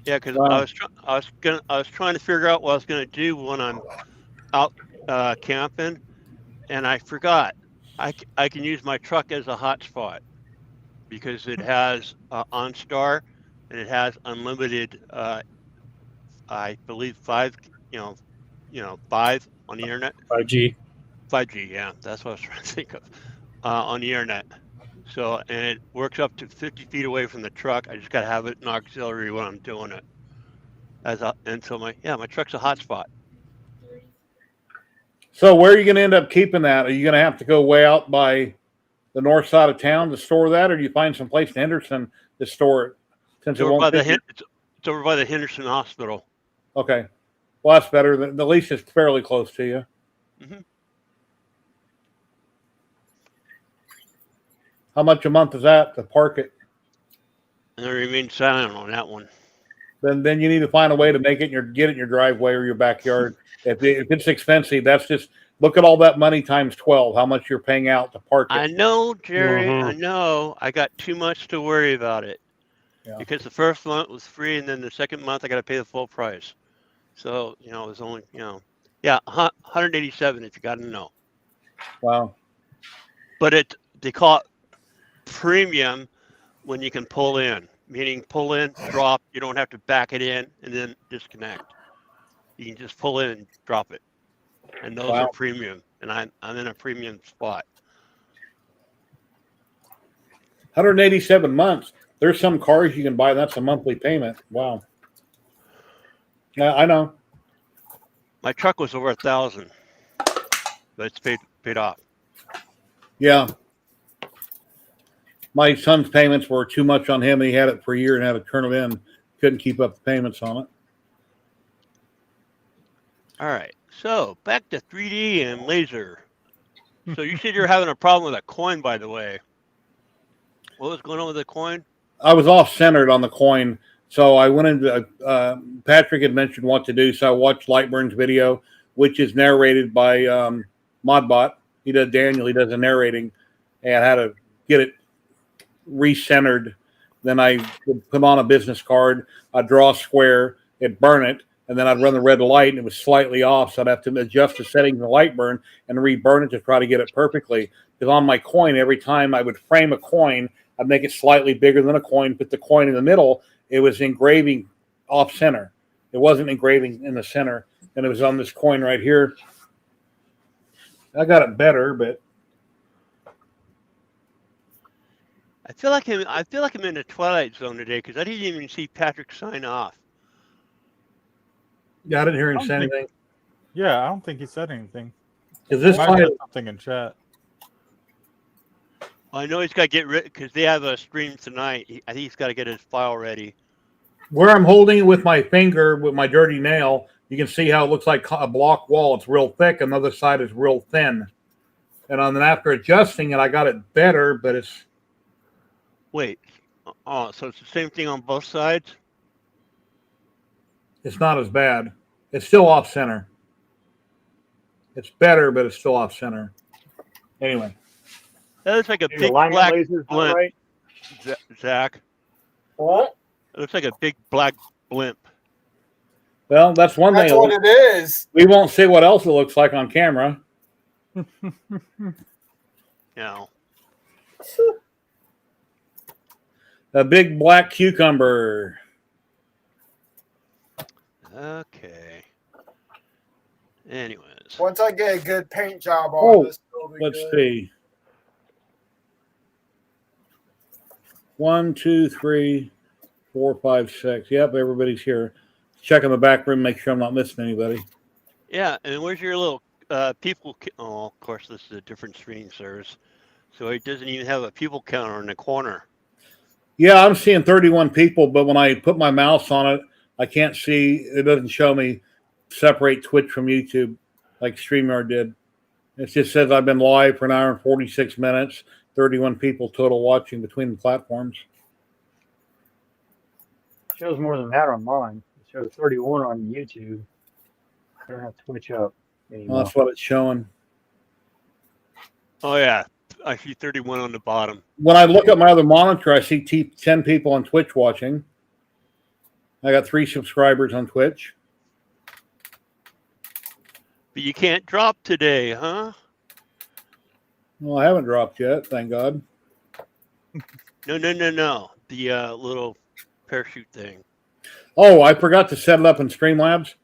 Yeah, because I was trying to figure out what I was gonna do when I'm out camping, and I forgot. I can use my truck as a hotspot because it has OnStar and it has unlimited. I believe 5 on the internet. 5G. 5G, yeah, that's what I was trying to think of on the internet. So, and it works up to 50 feet away from the truck. I just got to have it in auxiliary when I'm doing it. And so my truck's a hotspot. So where are you going to end up keeping that? Are you going to have to go way out by the north side of town to store that, or do you find some place in Henderson to store it? Since It's over by the Henderson Hospital. Okay, well that's better. The lease is fairly close to you. Mm-hmm. How much a month is that to park it? And I remain silent on that one. Then you need to find a way to make it get it in your driveway or your backyard. If it's expensive, that's just look at all that money times 12. How much you're paying out to park it? I know, Jerry. I know. I got too much to worry about it because the first month was free, and then the second month I got to pay the full price. So it was only 187 if you got to know. Wow. But they call it premium when you can pull in, meaning pull in, drop. You don't have to back it in and then disconnect. You can just pull in and drop it, and those are premium. And I'm in a premium spot. 187 months. There's some cars you can buy. That's a monthly payment. Wow. Yeah, I know. My truck was over 1,000, but it's paid off. Yeah. My son's payments were too much on him. He had it for a year and had to turn it in. Couldn't keep up the payments on it. All right. So back to 3D and laser. So you said you're having a problem with a coin, by the way. What was going on with the coin? I was off centered on the coin. So I went into Patrick had mentioned what to do. So I watched Lightburn's video, which is narrated by Modbot. He does the narrating and how to get it recentered. Then I would put on a business card. I'd draw a square, it'd burn it, and then I'd run the red light, and it was slightly off. So I'd have to adjust the settings of the Lightburn and reburn it to try to get it perfectly. Because on my coin, every time I would frame a coin, I'd make it slightly bigger than a coin, put the coin in the middle. It was engraving off center. It wasn't engraving in the center. And it was on this coin right here. I got it better, but I feel like I'm in the twilight zone today because I didn't even see Patrick sign off. Yeah, I didn't hear him say anything. Yeah, I don't think he said anything. Is this Might file? put something in chat. I know he's got to get rid because they have a stream tonight. I think he's got to get his file ready. Where I'm holding it with my finger, with my dirty nail, you can see how it looks like a block wall. It's real thick, and the other side is real thin. And then after adjusting it, I got it better, but it's... Wait. Oh, so it's the same thing on both sides? It's not as bad. It's still off center. It's better, but it's still off center. Anyway. That looks like a The big alignment black laser's not blimp, right. Zach. What? It looks like a big black blimp. Well, that's one That's thing. what it is. We won't say what else it looks like on camera. No. A big black cucumber. Okay. Anyways. Once I get a good paint job on this, it'll be Let's good. see. 1, 2, 3, 4, 5, 6. Yep, everybody's here. Checking the back room, make sure I'm not missing anybody. Yeah, and where's your little people? Oh, of course, this is a different stream service. So it doesn't even have a people counter in the corner. Yeah, I'm seeing 31 people, but when I put my mouse on it, I can't see. It doesn't show me separate Twitch from YouTube like StreamYard did. It just says I've been live for an hour and 46 minutes. 31 people total watching between the platforms. It shows more than that on mine. It shows 31 on YouTube. I don't have Twitch up anymore. Well, that's what it's showing. Oh, yeah. I see 31 on the bottom. When I look at my other monitor, I see 10 people on Twitch watching. I got 3 subscribers on Twitch. But you can't drop today, huh? Well, I haven't dropped yet, thank God. No. The little parachute thing. Oh, I forgot to set it up in Streamlabs.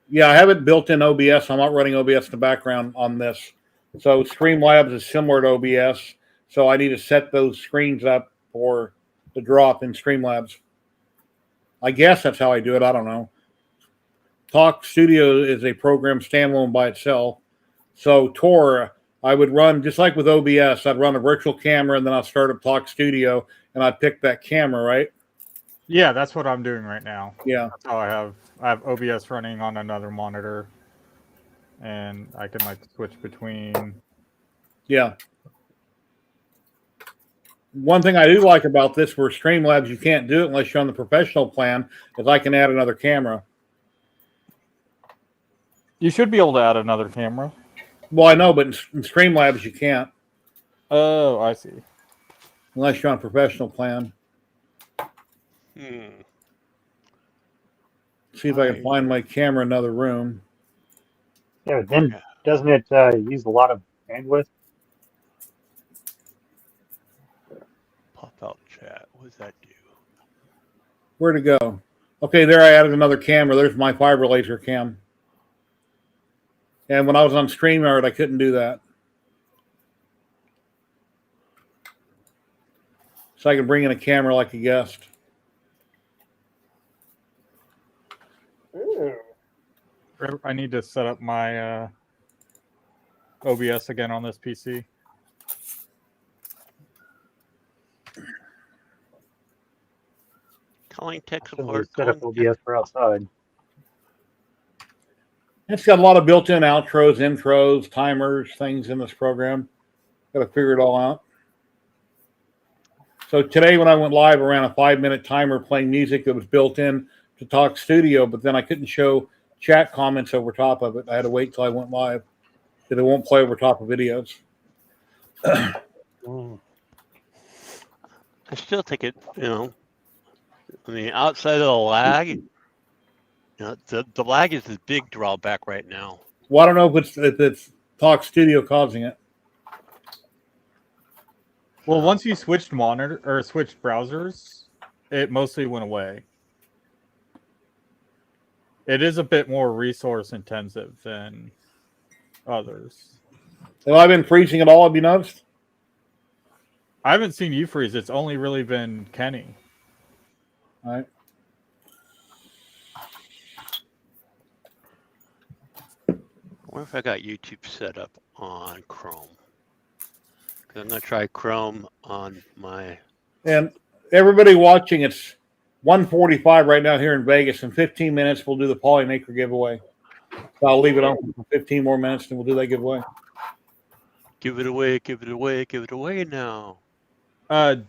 Yeah, I have it built in OBS. I'm not running OBS in the background on this. So Streamlabs is similar to OBS. So I need to set those screens up for the drop in Streamlabs. I guess that's how I do it. I don't know. Talk Studio is a program standalone by itself. So Tor, I would run, just like with OBS, I'd run a virtual camera and then I'd start up Talk Studio and I'd pick that camera, right? Yeah, that's what I'm doing right now. Yeah. That's how I have OBS running on another monitor. And I can like switch between. Yeah. One thing I do like about this for Streamlabs, you can't do it unless you're on the professional plan, is I can add another camera. You should be able to add another camera. Well, I know, but in Streamlabs you can't. Oh, I see. Unless you're on a professional plan. See if I can find my camera in another room. Yeah, but then doesn't it use a lot of bandwidth? Pop out chat. What does that do? Where'd it go? Okay, there I added another camera. There's my fiber laser cam. And when I was on StreamYard, I couldn't do that. So I can bring in a camera like a guest. Ooh. I need to set up my OBS again on this PC. Calling tech Shouldn't we support. set up OBS for outside? It's got a lot of built-in outros, intros, timers, things in this program. Got to figure it all out. So today when I went live, I ran a 5-minute timer playing music that was built in to Talk Studio, but then I couldn't show chat comments over top of it. I had to wait till I went live because it won't play over top of videos. I still think it, I mean, outside of the lag, the lag is the big drawback right now. Well, I don't know if it's Talk Studio causing it. Well, once you switched monitor or switched browsers, it mostly went away. It is a bit more resource intensive than others. Have I been freezing at all? Have you noticed? I haven't seen you freeze. It's only really been Kenny. All right. I wonder if I got YouTube set up on Chrome. I'm gonna try Chrome on my. And everybody watching, it's 1:45 right now here in Vegas. In 15 minutes, we'll do the Polymaker giveaway. So I'll leave it on for 15 more minutes, and we'll do that giveaway. Give it away! Give it away! Give it away now!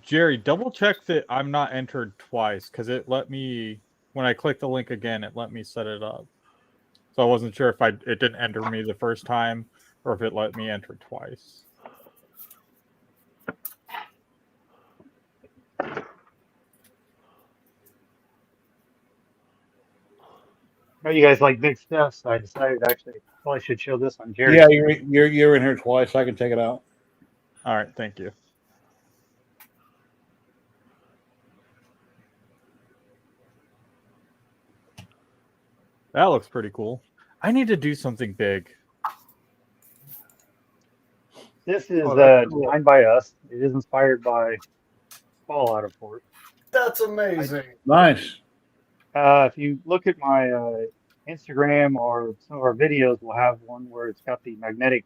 Jerry, double check that I'm not entered twice because it let me when I clicked the link again, it let me set it up. So I wasn't sure if it didn't enter me the first time or if it let me enter twice. Oh, you guys like big stuff, so I decided actually probably should show this on Jerry. Yeah, you're in here twice. I can take it out. All right, thank you. That looks pretty cool. I need to do something big. This is designed by us. It is inspired by Fallout, of course. That's amazing. Nice. If you look at my Instagram or some of our videos, we'll have one where it's got the magnetic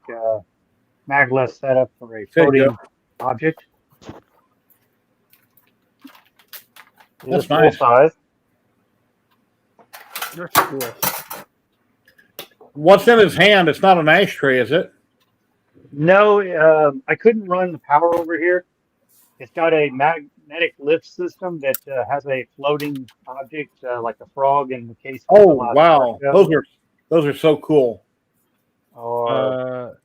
maglev setup for a floating object. That's full nice. size. That's cool. What's in his hand? It's not an ashtray, is it? No, I couldn't run the power over here. It's got a magnetic lift system that has a floating object like a frog in the case. Oh wow, those are so cool. Or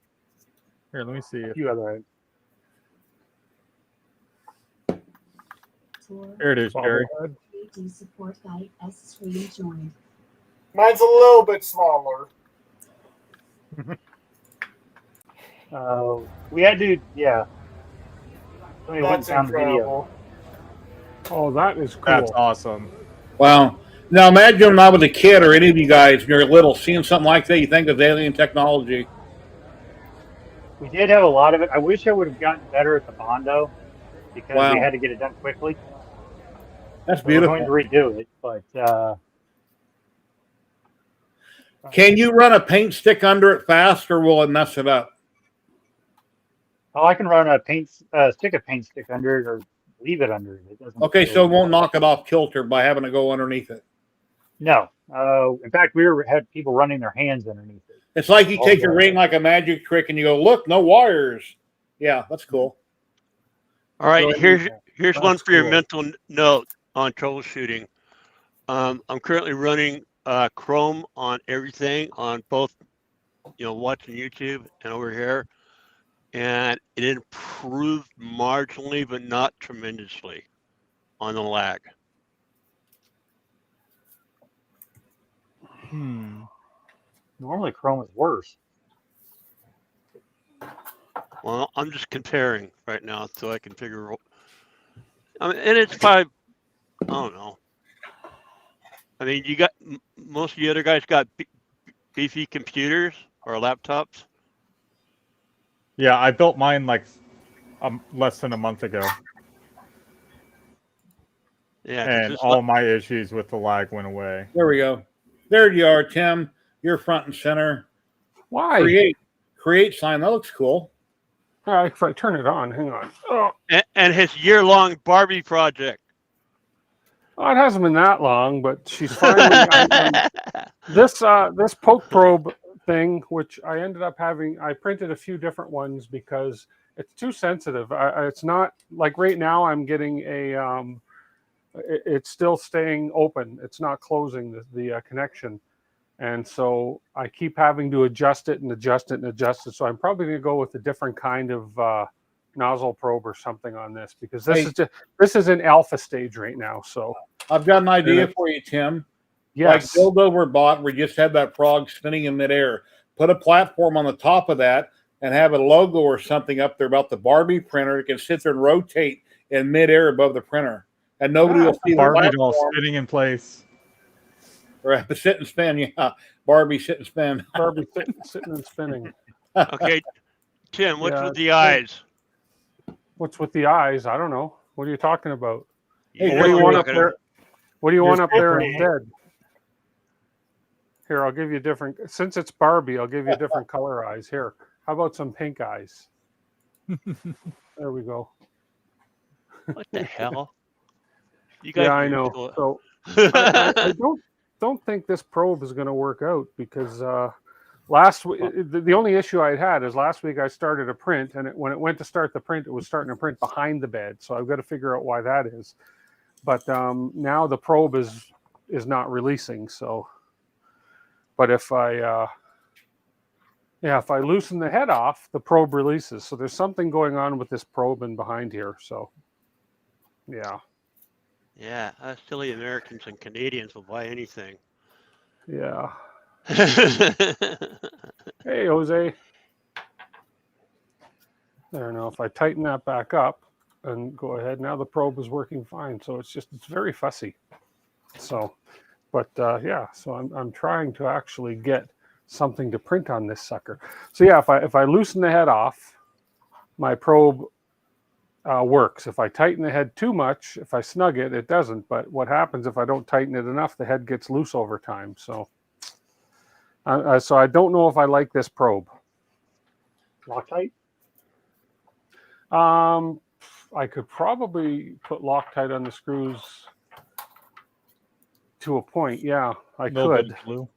here, let me see. A few other items. Here it is, Jerry. 3D support guide S stream joined. Mine's a little bit smaller. We had to, yeah. Somebody went and That's found the video. incredible. Oh, that is cool. That's awesome. Wow. Now imagine when I was a kid, or any of you guys, when you're little, seeing something like that, you think of alien technology. We did have a lot of it. I wish I would have gotten better at the Bondo because we had to get it done quickly. That's so beautiful. We're going to redo it, but can you run a paint stick under it fast, or will it mess it up? I can run a stick under it, or leave it under it. It doesn't. Okay, so it won't knock it off kilter by having to go underneath it. No. In fact, had people running their hands underneath it. It's like you take your ring like a magic trick, and you go, "Look, no wires." Yeah, that's cool. All right, So here's one for your mental note on troubleshooting. I'm currently running Chrome on everything, on both, watching YouTube and over here, and it improved marginally, but not tremendously on the lag. Normally, Chrome is worse. Well, I'm just comparing right now so I can figure out. I mean, and it's probably, I don't know. I mean, you got most of the other guys got beefy computers or laptops. Yeah, I built mine like less than a month ago. Yeah, and all my issues with the lag went away. There we go. There you are, Tim. You're front and center. Why? Create sign. That looks cool. If I turn it on, hang on. Oh. And his year-long Barbie project. Oh, it hasn't been that long, but she's finally this poke probe thing, which I ended up having. I printed a few different ones because it's too sensitive. It's not like right now. I'm getting a. It's still staying open. It's not closing the connection, and so I keep having to adjust it and adjust it and adjust it. So I'm probably going to go with a different kind of nozzle probe or something on this because this is in alpha stage right now. So I've got an idea for you, Tim. Yes. Like build over bot, we just had that frog spinning in midair. Put a platform on the top of that and have a logo or something up there about the Barbie printer. It can sit there and rotate in midair above the printer, and nobody will see the Barbie platform. doll spinning in place. Right, but sit and spin, yeah. Barbie sit and spin. Barbie sitting and spinning. Okay, Tim, what's with the eyes? What's with the eyes? I don't know. What are you talking about? Hey, what do you want up there? What do you want up there instead? Here, I'll give you different. Since it's Barbie, I'll give you different color eyes. Here, How about some pink eyes? There we go. What the hell? You guys Yeah, I are know. so- So I don't think this probe is going to work out because last week the only issue I had is last week I started a print, and when it went to start the print, it was starting to print behind the bed. So I've got to figure out why that is. But now the probe is not releasing. So, but if I if I loosen the head off, the probe releases. So there's something going on with this probe and behind here. So, yeah. Yeah, us silly Americans and Canadians will buy anything. Yeah. Hey, Jose. There, now if I tighten that back up and go ahead, now the probe is working fine. So it's very fussy. So, but yeah, so I'm trying to actually get something to print on this sucker. So yeah, if I loosen the head off, my probe works. If I tighten the head too much, if I snug it, it doesn't. But what happens if I don't tighten it enough, the head gets loose over time. So, so I don't know if I like this probe. Loctite? I could probably put Loctite on the screws to a point. Yeah, I could. Glue.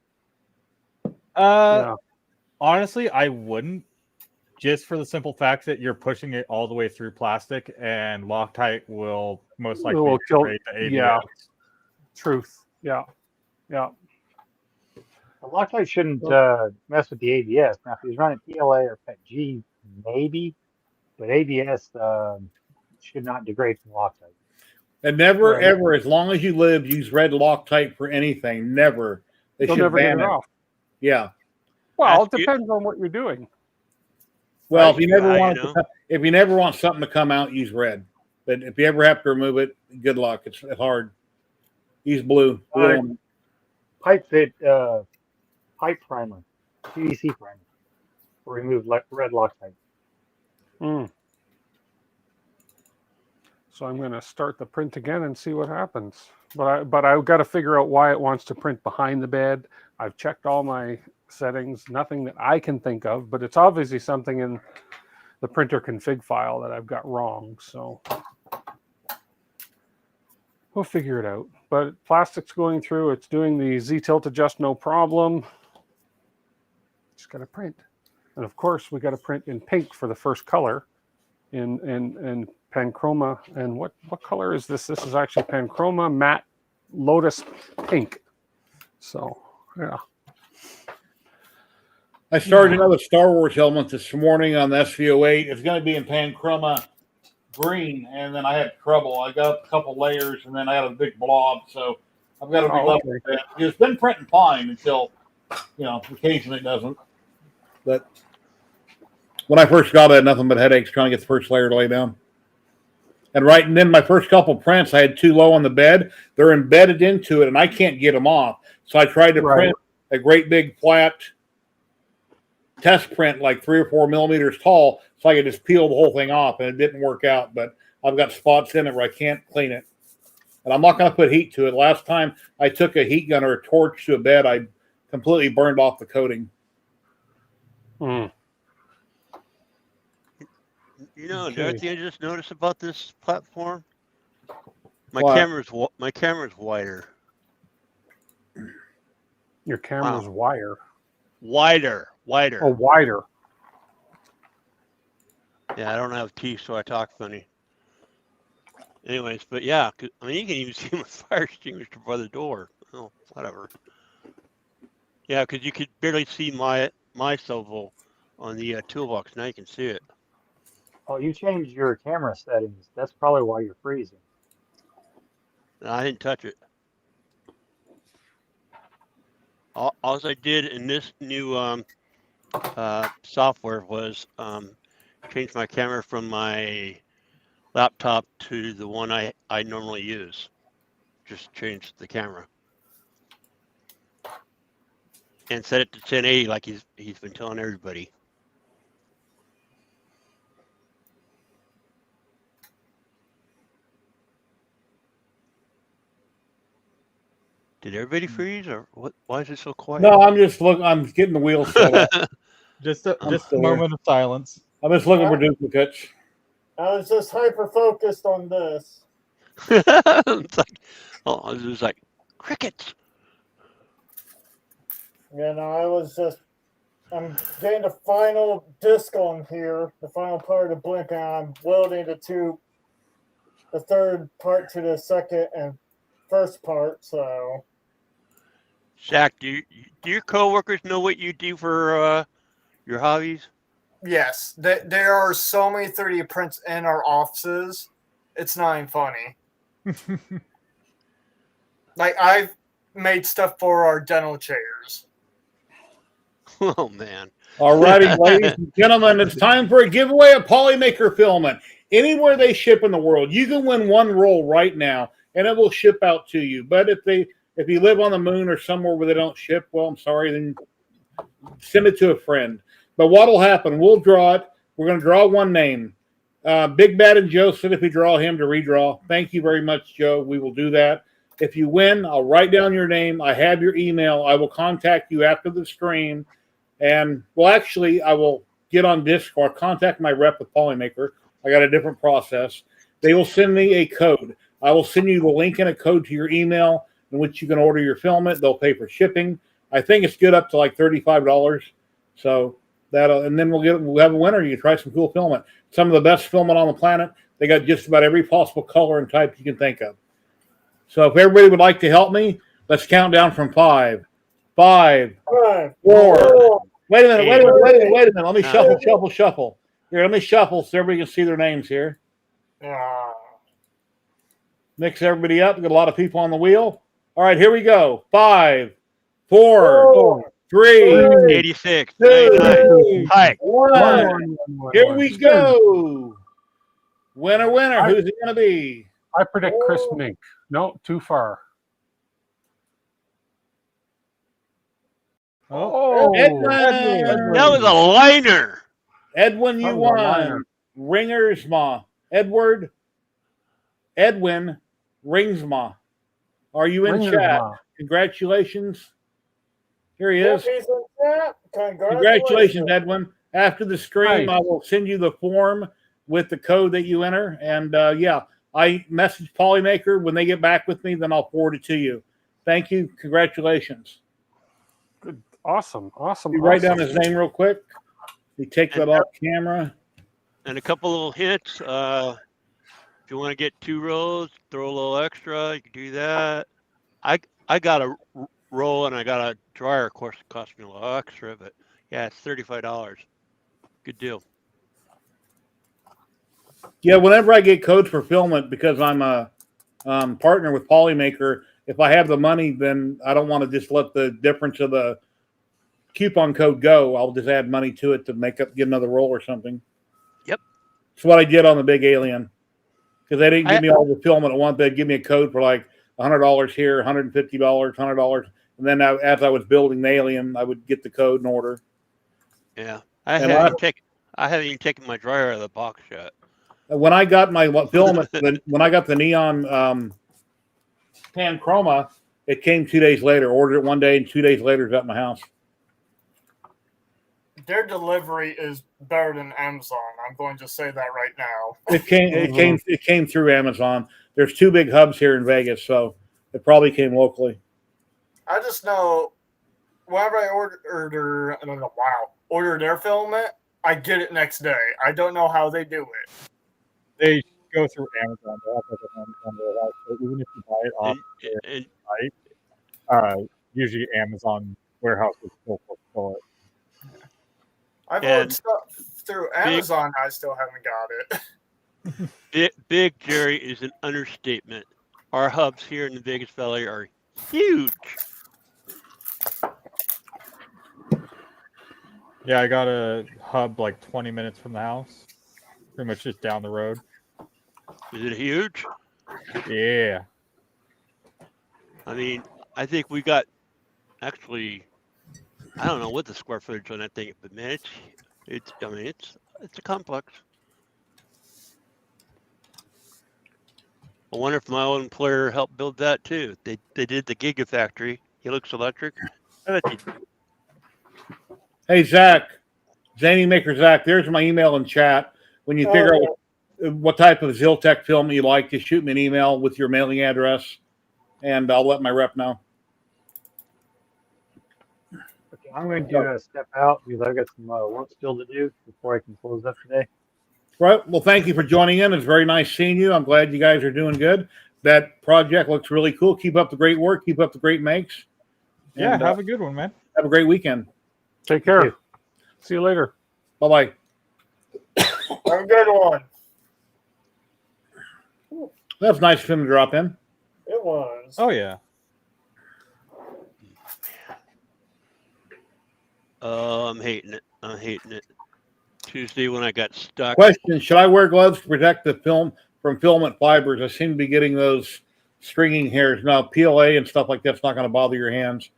Yeah. Honestly, I wouldn't, just for the simple fact that you're pushing it all the way through plastic, and Loctite will most likely create the ABS. Yeah. Truth. Yeah. Yeah. Well, Loctite shouldn't mess with the ABS. Now, if he's running PLA or PETG, maybe, but ABS should not degrade from Loctite. And never, ever, as long as you live, use red Loctite for anything. Never. They'll never get it off. Yeah. Well, it depends on what you're doing. Well, if you never want something to come out, use red. But if you ever have to remove it, good luck. It's hard. Use blue. Pipe fit pipe primer, PVC primer, to remove red Loctite. So I'm going to start the print again and see what happens. But I've got to figure out why it wants to print behind the bed. I've checked all my settings, nothing that I can think of, but it's obviously something in the printer config file that I've got wrong. So we'll figure it out. But plastic's going through. It's doing the Z tilt adjust, no problem. Just got to print. And of course, we got to print in pink for the first color in Panchroma. And what color is this? This is actually Panchroma Matte Lotus Pink. So, yeah. I started another Star Wars helmet this morning on the SVO8. It's going to be in Panchroma green, and then I had trouble. I got a couple layers, and then I had a big blob, so I've got to be level with that. It's been printing fine until, occasionally it doesn't. But when I first got it, I had nothing but headaches trying to get the first layer to lay down. And then my first couple prints, I had too low on the bed. They're embedded into it, and I can't get them off. So I tried to print a great big flat test print like 3 or 4 millimeters tall, so I could just peel the whole thing off, and it didn't work out. But I've got spots in it where I can't clean it, and I'm not going to put heat to it. Last time I took a heat gun or a torch to a bed, I completely burned off the coating. Another thing I just noticed about this platform, my camera's wider. Your camera's wider. Wider. Oh, wider. Yeah, I don't have teeth, so I talk funny. Anyways, but yeah, you can even see my fire extinguisher by the door. Oh, whatever. Yeah, because you could barely see my Sovo on the toolbox. Now you can see it. Oh, you changed your camera settings. That's probably why you're freezing. No, I didn't touch it. All I did in this new software was change my camera from my laptop to the one I normally use. Just change the camera and set it to 1080 like he's been telling everybody. Did everybody freeze, or what? Why is it so quiet? No, I'm just looking. I'm getting the wheels set up. Just a still moment of silence. I'm just looking for duplicates. I was just hyper focused on this. It's like, oh, it was like crickets. You know, I'm getting the final disc on here, the final part of the blink, and I'm welding the third part to the second and first part. So, Zach, do your coworkers know what you do for your hobbies? Yes, there are so many 3D prints in our offices. It's not even funny. Like, I've made stuff for our dental chairs. Oh man! All righty, ladies and gentlemen, it's time for a giveaway of Polymaker filament. Anywhere they ship in the world, you can win one roll right now, and it will ship out to you. But if you live on the moon or somewhere where they don't ship, well, I'm sorry, then send it to a friend. But what'll happen? We'll draw it. We're going to draw one name. Big Bad and Joe said if we draw him to redraw. Thank you very much, Joe. We will do that. If you win, I'll write down your name. I have your email. I will contact you after the stream. And, well, actually, I will get on Discord, contact my rep with Polymaker. I got a different process. They will send me a code. I will send you the link and a code to your email in which you can order your filament. They'll pay for shipping. I think it's good up to like $35. So and then we'll have a winner. You can try some cool filament. Some of the best filament on the planet. They got just about every possible color and type you can think of. So if everybody would like to help me, let's count down from 5. 5, 4. Wait a minute. Let me shuffle. Here, let me shuffle so everybody can see their names here. Mix everybody up. We've got a lot of people on the wheel. All right, here we go. 5, 4, 3, 86, 2, 99. 1. Here we go. Winner. Who's it going to be? I predict Chris Mink. No, too far. Oh, Edwin. That was a liner. Edwin, you won. Ringersma. Edwin Ringsma. Are you in chat? Congratulations. Here he is. Congratulations, Edwin. After the stream, I will send you the form with the code that you enter. And I message Polymaker. When they get back with me, then I'll forward it to you. Thank you. Congratulations. Good. Awesome. You write down his name real quick. We take that off camera. And a couple little hints. If you want to get 2 rolls, throw a little extra. You can do that. I got a roll and I got a dryer. Of course, it cost me a little extra, but yeah, it's $35. Good deal. Yeah, whenever I get codes for filament, because I'm a partner with Polymaker, if I have the money, then I don't want to just let the difference of the coupon code go. I'll just add money to it to get another roll or something. Yep. That's what I did on the big alien. Because they didn't give me all the filament at once. They'd give me a code for like $100 here, $150, $100. And then as I was building the alien, I would get the code and order. Yeah. I haven't even taken my dryer out of the box yet. When I got my filament, when I got the neon pan chroma, it came 2 days later. Ordered it one day, and 2 days later, it's at my house. Their delivery is better than Amazon. I'm going to say that right now. It came through Amazon. There's 2 big hubs here in Vegas, so it probably came locally. I just know whenever I order their filament, I get it next day. I don't know how they do it. They go through Amazon. They have like an Amazon warehouse. So even if you buy it off their site, usually Amazon warehouse will still fulfill it. I've ordered stuff through Amazon. I still haven't got it. Big Jerry is an understatement. Our hubs here in the Vegas Valley are huge. Yeah, I got a hub like 20 minutes from the house. Pretty much just down the road. Is it huge? Yeah. I mean, I think we got actually, I don't know what the square footage on that thing, but man, it's a complex. I wonder if my own employer helped build that too. They did the Gigafactory. Helix Electric. Hey, Zach. Zany Maker Zach, there's my email in chat. When you figure out what type of Ziltech film you like, just shoot me an email with your mailing address, and I'll let my rep know. Okay, I'm going to step out because I've got some work still to do before I can close up today. Right. Well, thank you for joining in. It's very nice seeing you. I'm glad you guys are doing good. That project looks really cool. Keep up the great work. Keep up the great makes. Yeah, And, have a good one, man. Have a great weekend. Take care. See you later. Bye-bye. Have a good one. That's nice of him to drop in. It was. Oh, yeah. I'm hating it. I'm hating it. Tuesday when I got stuck. Question: should I wear gloves to protect the film from filament fibers? I seem to be getting those stringing hairs. Now, PLA and stuff like that's not going to bother your hands.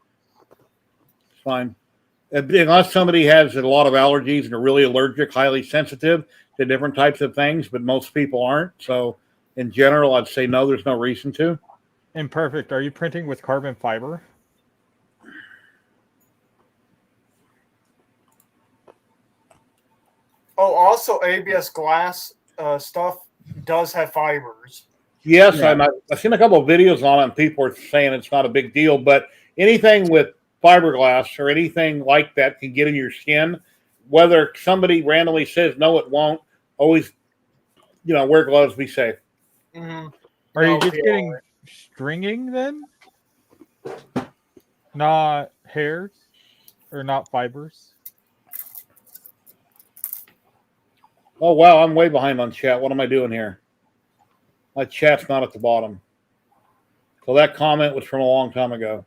It's fine. Unless somebody has a lot of allergies and are really allergic, highly sensitive to different types of things, but most people aren't. So, in general, I'd say no, there's no reason to. Imperfect. Are you printing with carbon fiber? Oh, also ABS glass stuff does have fibers. Yes, yeah. I've seen a couple of videos on it, and people are saying it's not a big deal, but anything with fiberglass or anything like that can get in your skin. Whether somebody randomly says no, it won't. Always, wear gloves. Be safe. Mm-hmm. Are you just getting stringing then? Not hairs or not fibers? Oh wow, I'm way behind on chat. What am I doing here? My chat's not at the bottom. So that comment was from a long time ago.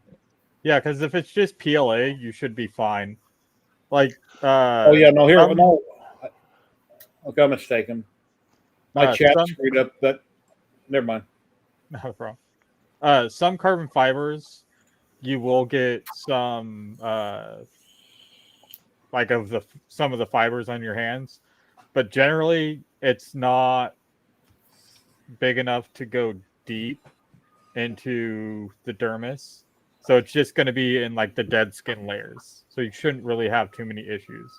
Yeah, because if it's just PLA, you should be fine. Like, oh yeah, no, here, no. Okay, I'm mistaken. My chat's screwed up, but never mind. No problem. Some carbon fibers, you will get some, some of the fibers on your hands, but generally, it's not big enough to go deep into the dermis. So it's just going to be in like the dead skin layers. So you shouldn't really have too many issues.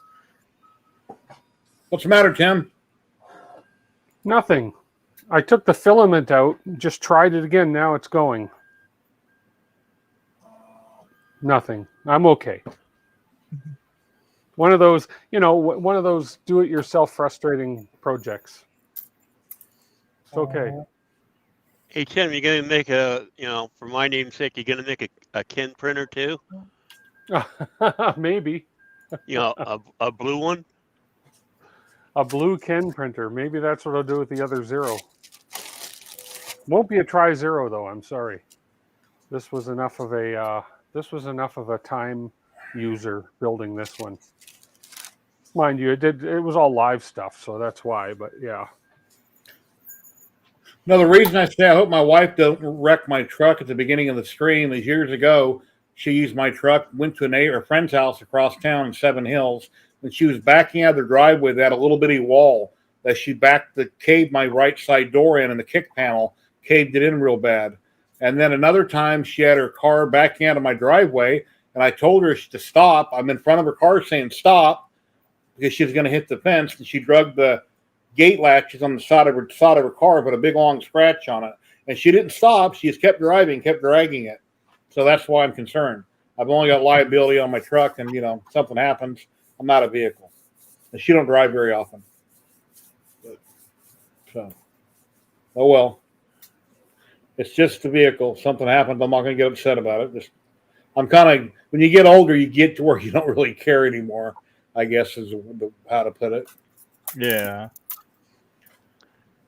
What's the matter, Tim? Nothing. I took the filament out, just tried it again. Now it's going. Nothing. I'm okay. One of those, one of those do-it-yourself frustrating projects. It's okay. Hey, Tim, you going to make for my namesake, you going to make a Ken printer too? Maybe. A blue one? A blue Ken printer. Maybe that's what I'll do with the other Zero. Won't be a Tri-Zero though. I'm sorry. This was enough of a time user building this one. Mind you, it was all live stuff, so that's why. But yeah. No, the reason I say I hope my wife don't wreck my truck at the beginning of the stream is years ago, she used my truck, went to a friend's house across town in Seven Hills. When she was backing out of the driveway, they had a little bitty wall that she caved my right side door in, and the kick panel caved it in real bad. And then another time she had her car backing out of my driveway, and I told her to stop. I'm in front of her car saying stop because she was going to hit the fence, and she drugged the gate latches on the side of her car, put a big long scratch on it, and she didn't stop. She just kept driving, kept dragging it. So that's why I'm concerned. I've only got liability on my truck, and something happens, I'm out of vehicle. And she don't drive very often. So, oh well. It's just the vehicle. Something happens, I'm not going to get upset about it. I'm kind of, when you get older, you get to where you don't really care anymore, I guess is how to put it. Yeah.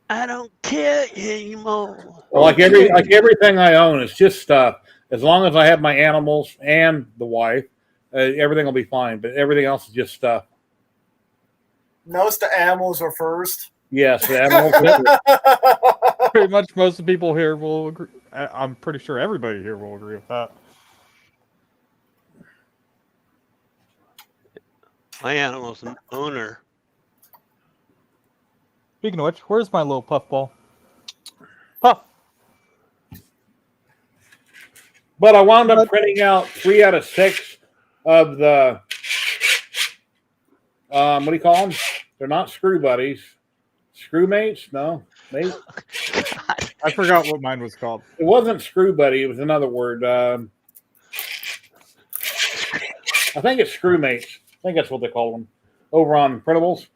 I don't care anymore. Well, like everything I own, it's just stuff. As long as I have my animals and the wife, everything will be fine. But everything else is just stuff. Notice the animals are first. Yes, the animals are first. Pretty much most of the people here will agree. I'm pretty sure everybody here will agree with that. My animal's an owner. Speaking of which, where's my little puffball? Puff. But I wound up printing out 3 out of 6 of the What do you call them? They're not screw buddies. Screw mates? No, mate. I forgot what mine was called. It wasn't screw buddy. It was another word. I think it's screw mates. I think that's what they call them over on printables.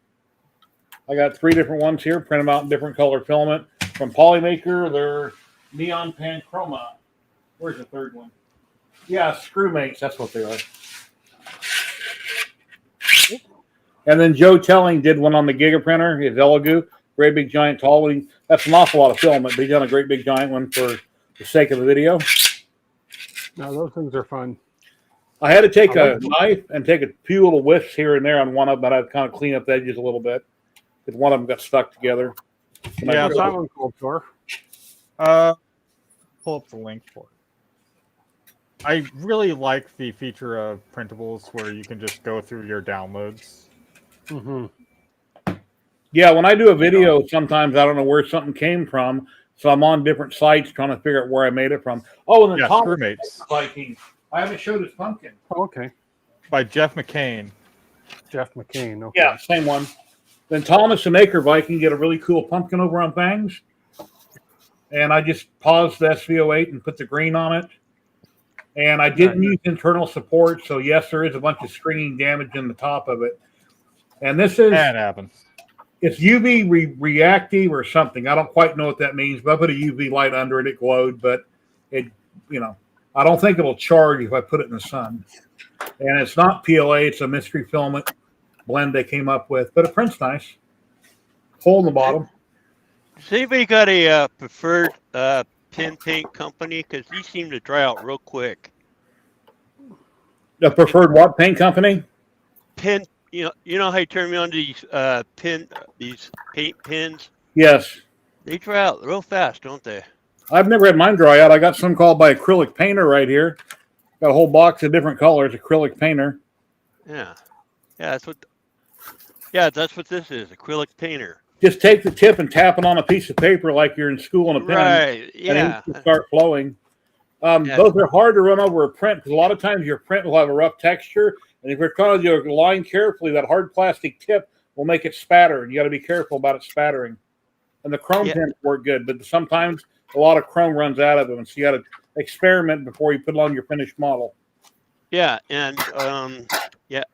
I got 3 different ones here. Print them out in different color filament from Polymaker. They're neon pan chroma. Where's the third one? Yeah, screw mates. That's what they are. And then Joe Telling did one on the Giga printer. His Elegoo, great big giant tall one. That's an awful lot of filament, but he done a great big giant one for the sake of the video. No, those things are fun. I had to take a knife and take a few little whiffs here and there on one of them, but I'd kind of clean up the edges a little bit because one of them got stuck together. Yeah, what's that one called for? Pull up the link for it. I really like the feature of printables where you can just go through your downloads. Mm-hmm. Yeah, when I do a video, sometimes I don't know where something came from, so I'm on different sites trying to figure out where I made it from. Oh, and then Thomas Viking. I haven't showed his pumpkin. Oh, okay. By Jeff McCain. Jeff McCain. Okay. Yeah, same one. Then Thomas and Maker Viking get a really cool pumpkin over on Fangs. And I just paused the SVO8 and put the green on it. And I didn't use internal support, so yes, there is a bunch of stringing damage in the top of it. And this is... That happens. It's UV reactive or something. I don't quite know what that means, but I put a UV light under it. It glowed, but it, I don't think it'll charge if I put it in the sun. And it's not PLA. It's a mystery filament blend they came up with, but it prints nice. Hole in the bottom. Has anybody got a preferred pen paint company? Because these seem to dry out real quick. The preferred what paint company? Pen. You know how you turn me on to these paint pens? Yes. They dry out real fast, don't they? I've never had mine dry out. I got some called by Acrylic Painter right here. Got a whole box of different colors, Acrylic Painter. Yeah. That's what this is, Acrylic Painter. Just take the tip and tap it on a piece of paper like you're in school on a pen. Right, yeah. And it'll start flowing. Those are hard to run over a print because a lot of times your print will have a rough texture. And if you're trying to do a line carefully, that hard plastic tip will make it spatter. And you got to be careful about it spattering. And the chrome pens work good, but sometimes a lot of chrome runs out of them. So you got to experiment before you put it on your finished model. Yeah, and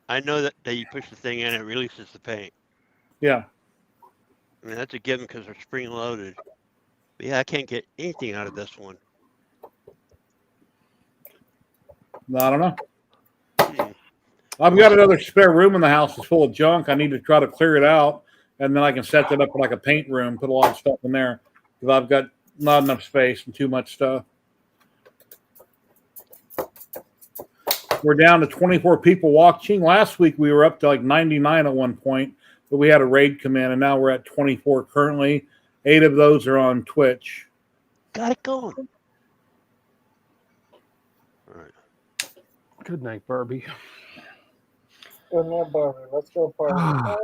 I know that you push the thing in, it releases the paint. Yeah. I mean, that's a given because they're spring loaded. But yeah, I can't get anything out of this one. I don't know. I've got another spare room in the house that's full of junk. I need to try to clear it out, and then I can set that up like a paint room, put a lot of stuff in there because I've got not enough space and too much stuff. We're down to 24 people watching. Last week we were up to like 99 at one point, but we had a raid come in, and now we're at 24 currently. 8 of those are on Twitch. Got it going. All right. Good night, Barbie. Good night, Barbie. Let's go, Barbie. I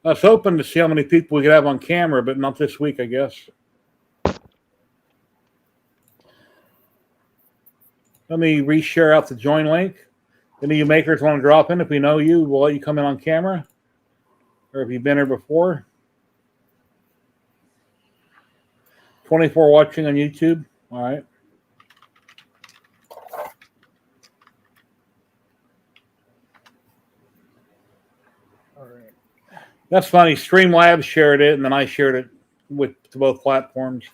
was hoping to see how many people we could have on camera, but not this week, I guess. Let me reshare out the join link. Any of you makers want to drop in? If we know you, we'll let you come in on camera. Or if you've been here before. 24 watching on YouTube. All right. That's funny. Streamlabs shared it, and then I shared it to both platforms.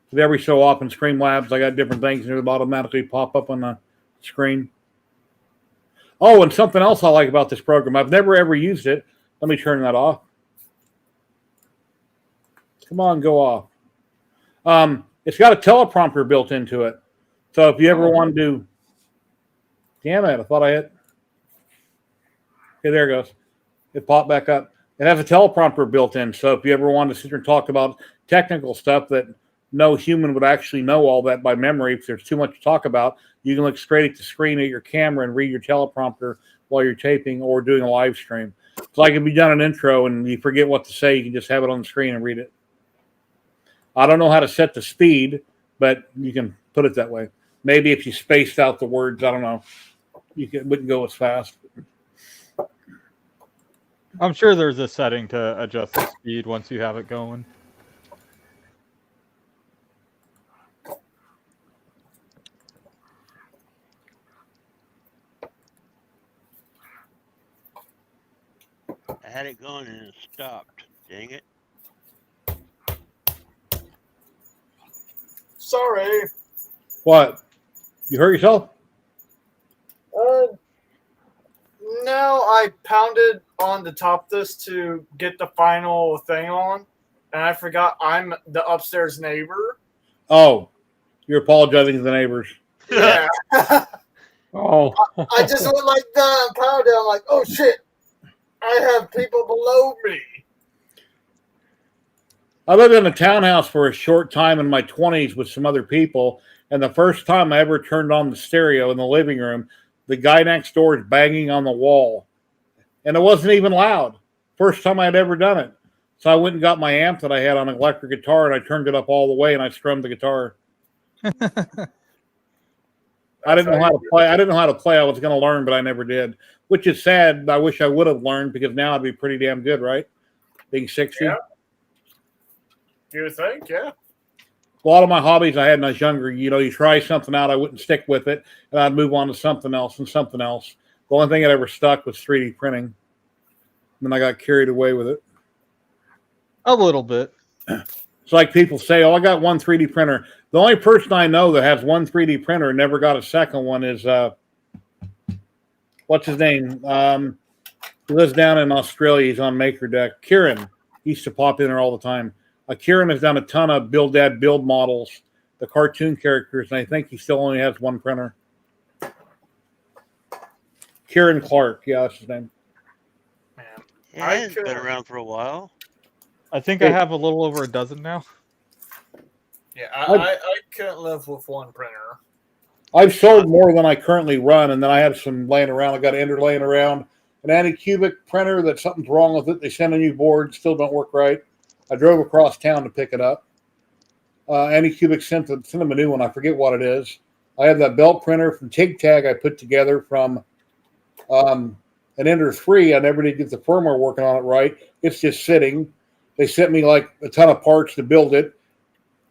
Because every so often, Streamlabs, I got different things, and it'll automatically pop up on the screen. Oh, and something else I like about this program. I've never ever used it. Let me turn that off. Come on, go off. It's got a teleprompter built into it. So if you ever want to do... Damn it, I thought I hit... Okay, there it goes. It popped back up. It has a teleprompter built in, so if you ever want to sit here and talk about technical stuff that no human would actually know all that by memory, if there's too much to talk about, you can look straight at the screen at your camera and read your teleprompter while you're taping or doing a live stream. It's like if you've done an intro and you forget what to say, you can just have it on the screen and read it. I don't know how to set the speed, but you can put it that way. Maybe if you spaced out the words, I don't know, wouldn't go as fast. I'm sure there's a setting to adjust the speed once you have it going. I had it going and it stopped. Dang it. Sorry. What? You hurt yourself? No, I pounded on the top of this to get the final thing on, and I forgot I'm the upstairs neighbor. Oh, you're apologizing to the neighbors. Yeah. Oh. I just went like that and pounded. I'm like, oh shit, I have people below me. I lived in a townhouse for a short time in my 20s with some other people, and the first time I ever turned on the stereo in the living room, the guy next door is banging on the wall, and it wasn't even loud. First time I'd ever done it. So I went and got my amp that I had on an electric guitar, and I turned it up all the way, and I strummed the guitar. I didn't know how to play. I didn't know how to play. I was going to learn, but I never did, which is sad. I wish I would have learned, because now I'd be pretty damn good, right? Being 60. Yeah. You think? Yeah. A lot of my hobbies I had when I was younger, you try something out, I wouldn't stick with it, and I'd move on to something else and something else. The only thing that ever stuck was 3D printing. And then I got carried away with it. A little bit. It's like people say, oh, I got one 3D printer. The only person I know that has one 3D printer and never got a second one is, what's his name? He lives down in Australia. He's on MakerDeck. Kieran. He used to pop in there all the time. Kieran has done a ton of build models, the cartoon characters, and I think he still only has one printer. Kieran Clark. Yeah, that's his name. Yeah, it's been around for a while. I think I have a little over a dozen now. Yeah, I couldn't live with one printer. I've sold more than I currently run, and then I have some laying around. I got an Ender laying around, an Anycubic printer that something's wrong with it. They send a new board, still don't work right. I drove across town to pick it up. Anycubic sent them a new one. I forget what it is. I have that belt printer from TigTag I put together from an Ender 3. I never did get the firmware working on it right. It's just sitting. They sent me like a ton of parts to build it,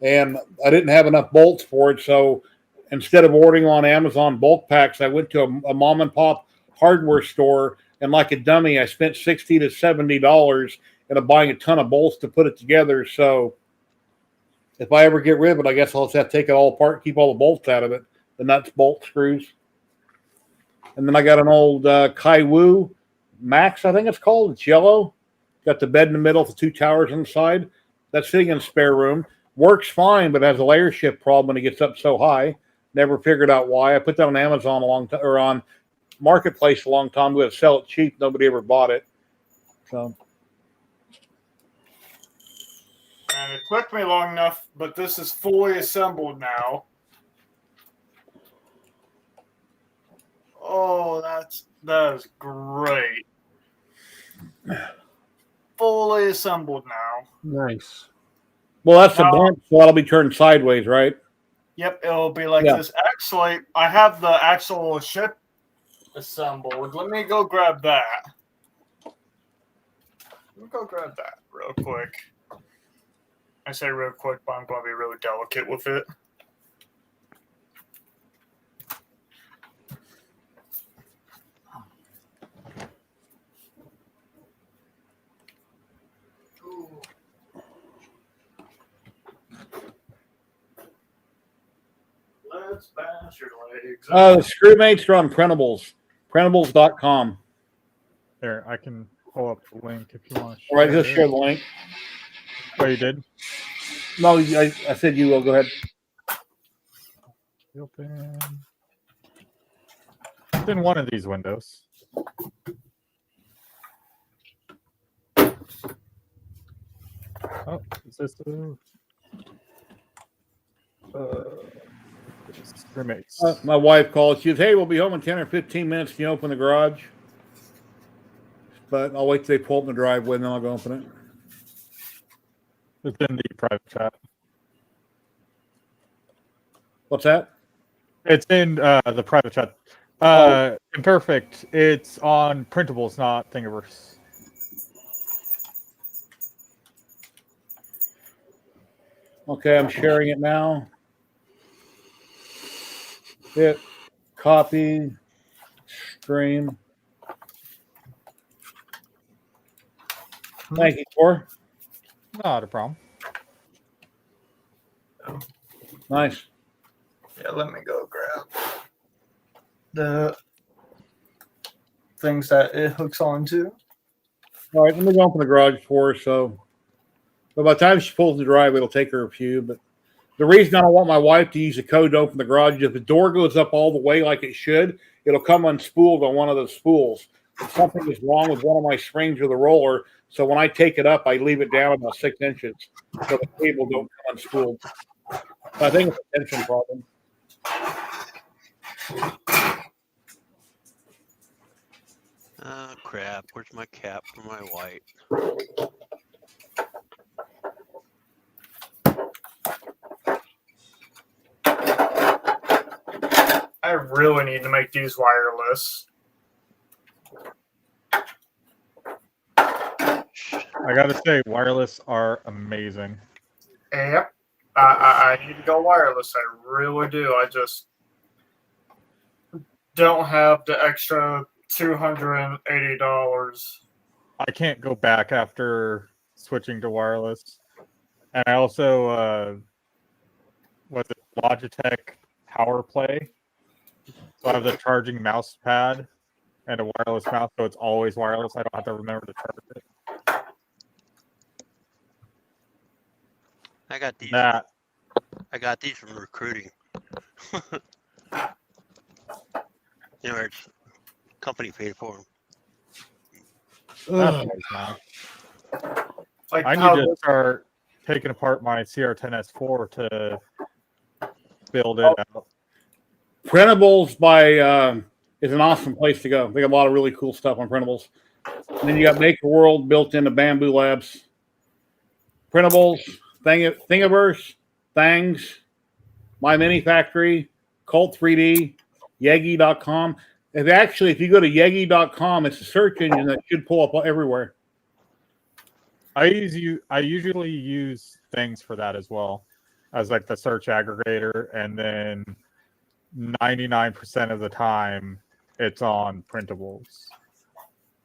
and I didn't have enough bolts for it. So instead of ordering on Amazon bulk packs, I went to a mom and pop hardware store, and like a dummy, I spent $60 to $70 and buying a ton of bolts to put it together. So if I ever get rid of it, I guess I'll just have to take it all apart, keep all the bolts out of it, the nuts, bolts, screws. And then I got an old Kaiwu Max, I think it's called. It's yellow. Got the bed in the middle with 2 towers on the side. That's sitting in the spare room. Works fine, but has a layer shift problem when it gets up so high. Never figured out why. I put that on Amazon or on Marketplace a long time ago to sell it cheap. Nobody ever bought it. So. And it took me long enough, but this is fully assembled now. Oh, that is great. Fully assembled now. Nice. Well, that's the blunt, so that'll be turned sideways, right? Yep, it'll be like this. Actually, I have the actual ship assembled. Let me go grab that. Let me go grab that real quick. I say real quick, but I'm going to be really delicate with it. Let's bash your legs. The screwmates are on printables. Printables.com. There, I can pull up the link if you want to share. All right, just share the link. Oh, you did? No, I said you will. Go ahead. Open. It's in one of these windows. Oh, is this roommates? My wife called. She says, "Hey, we'll be home in 10 or 15 minutes. Can you open the garage?" But I'll wait till they pull up in the driveway, and then I'll go open it. It's in the private chat. What's that? It's in the private chat. Imperfect. It's on printables, not Thingiverse. Okay, I'm sharing it now. Hit copy, stream. Thank you, Tor. Not a problem. Nice. Yeah, let me go grab the things that it hooks onto. All right, let me go open the garage door. So, but by the time she pulls the driveway, it'll take her a few. But the reason I don't want my wife to use the code to open the garage is if the door goes up all the way like it should, it'll come unspooled on one of the spools. If something is wrong with one of my springs or the roller, so when I take it up, I leave it down about 6 inches so the cable don't come unspooled. So I think it's a tension problem. Oh, crap. Where's my cap for my white? I really need to make these wireless. I gotta say, wireless are amazing. Yep. I need to go wireless. I really do. I just don't have the extra $280. I can't go back after switching to wireless. And I also, was it Logitech Power Play? So I have the charging mouse pad and a wireless mouse, so it's always wireless. I don't have to remember to charge it. I got these. That. I got these from recruiting. You know, it's company paid for them. That's always nice. Like I need to start taking apart my CR10S4 to build it out. Printables by is an awesome place to go. They got a lot of really cool stuff on printables. And then you got Maker World built into Bamboo Labs. Printables, Thingiverse, Thangs, My Mini Factory, Cult 3D, Yegi.com. If you go to Yegi.com, it's a search engine that should pull up everywhere. I usually use things for that as well, as like the search aggregator, and then 99% of the time it's on printables.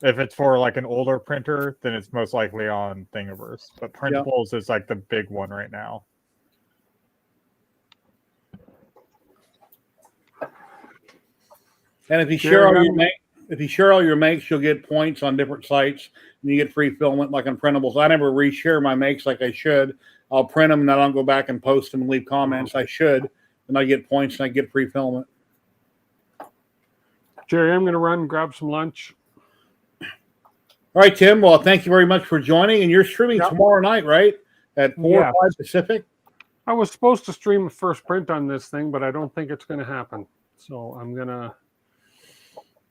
If it's for like an older printer, then it's most likely on Thingiverse. But printables is like the big one right now. And if you share all your makes, you'll get points on different sites, and you get free filament like on printables. I never reshare my makes like I should. I'll print them and I don't go back and post them and leave comments. I should, and I get points and I get free filament. Jerry, I'm going to run and grab some lunch. All right, Tim. Well, thank you very much for joining. And you're streaming tomorrow night, right? At 4 or 5 Pacific? I was supposed to stream a first print on this thing, but I don't think it's going to happen. So I'm going to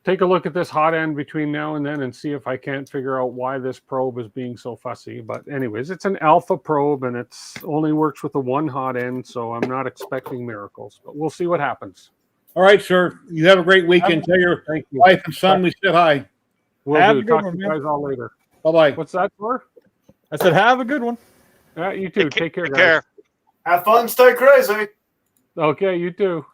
take a look at this hot end between now and then and see if I can't figure out why this probe is being so fussy. But anyways, it's an alpha probe and it's only works with the one hot end, so I'm not expecting miracles. But we'll see what happens. All right, sir. You have a great weekend. Tell your wife and son we said hi. We'll do. Talk to you guys all later. Bye-bye. What's that for? I said have a good one. You too. Take care, guys. Care. Have fun, stay crazy. Okay, you too.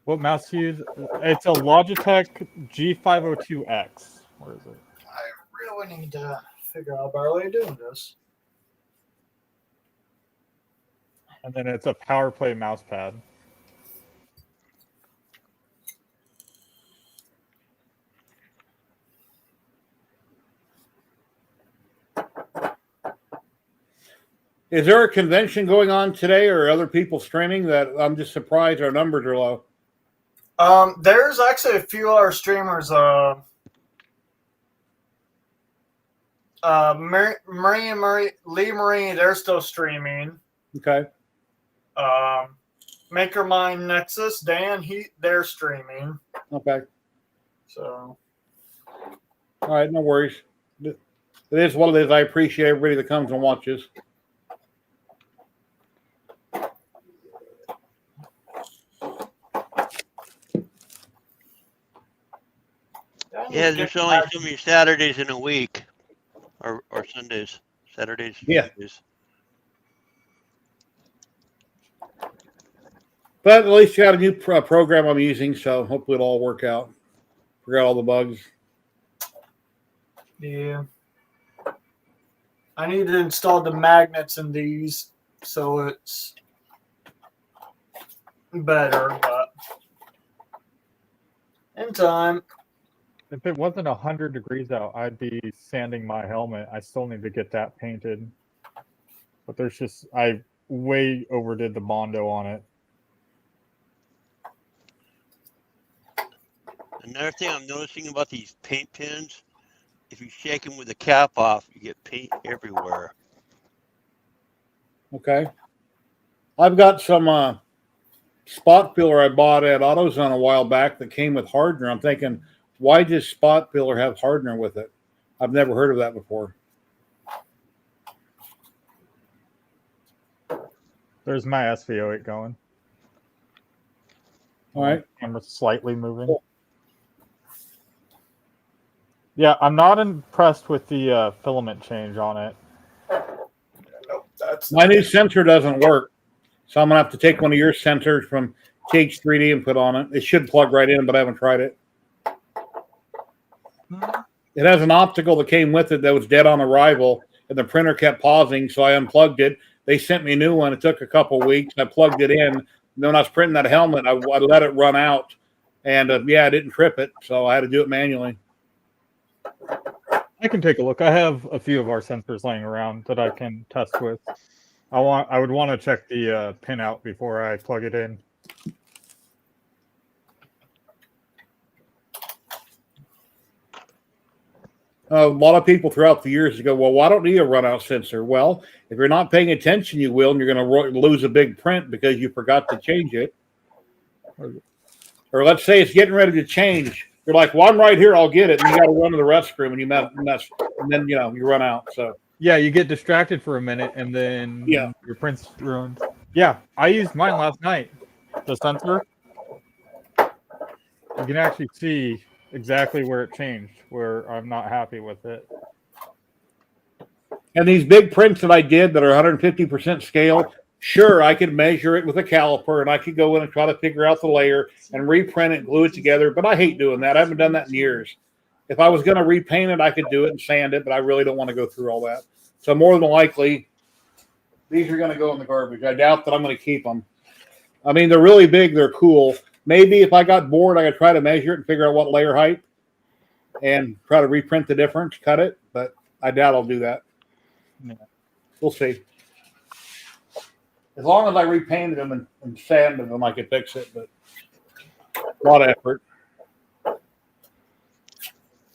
What mouse do you use? It's a Logitech G502X. Where is it? I really need to figure out a better way of doing this. And then it's a PowerPlay mouse pad. Is there a convention going on today or other people streaming that I'm just surprised our numbers are low? There's actually a few other streamers. Lee Marie, they're still streaming. Okay. Makermind Nexus, Dan, they're streaming. Okay. So. All right, no worries. It is what it is. I appreciate everybody that comes and watches. Yeah, there's only so many Saturdays in a week, or Sundays. Saturdays. Yeah. Tuesdays. But at least you got a new program I'm using, so hopefully it'll all work out. Forgot all the bugs. Yeah. I need to install the magnets in these so it's better, but in time. If it wasn't 100 degrees out, I'd be sanding my helmet. I still need to get that painted. But there's just, I way overdid the Bondo on it. Another thing I'm noticing about these paint pins, if you shake them with the cap off, you get paint everywhere. Okay. I've got some spot filler I bought at AutoZone a while back that came with hardener. I'm thinking, why does spot filler have hardener with it? I've never heard of that before. There's my SV08 going. All right. Camera's slightly moving. Cool. Yeah, I'm not impressed with the filament change on it. Nope, that's my new sensor doesn't work, so I'm gonna have to take one of your sensors from TH3D and put on it. It should plug right in, but I haven't tried it. It has an optical that came with it that was dead on arrival, and the printer kept pausing, so I unplugged it. They sent me a new one. It took a couple weeks. I plugged it in. And then when I was printing that helmet, I let it run out, and yeah, I didn't trip it, so I had to do it manually. I can take a look. I have a few of our sensors laying around that I can test with. I would want to check the pin out before I plug it in. A lot of people throughout the years go, well, why don't you need a runout sensor? Well, if you're not paying attention, you will, and you're going to lose a big print because you forgot to change it. Or let's say it's getting ready to change. You're like, well, I'm right here. I'll get it. And you got to run to the restroom, and you mess, and then you run out. So yeah, you get distracted for a minute, and then your print's ruined. Yeah, I used mine last night. The sensor. You can actually see exactly where it changed, where I'm not happy with it. And these big prints that I did that are 150% scale, sure, I could measure it with a caliper, and I could go in and try to figure out the layer and reprint it and glue it together, but I hate doing that. I haven't done that in years. If I was going to repaint it, I could do it and sand it, but I really don't want to go through all that. So more than likely, these are going to go in the garbage. I doubt that I'm going to keep them. I mean, they're really big. They're cool. Maybe if I got bored, I could try to measure it and figure out what layer height and try to reprint the difference, cut it, but I doubt I'll do that. Yeah. We'll see. As long as I repainted them and sanded them, I could fix it, but a lot of effort.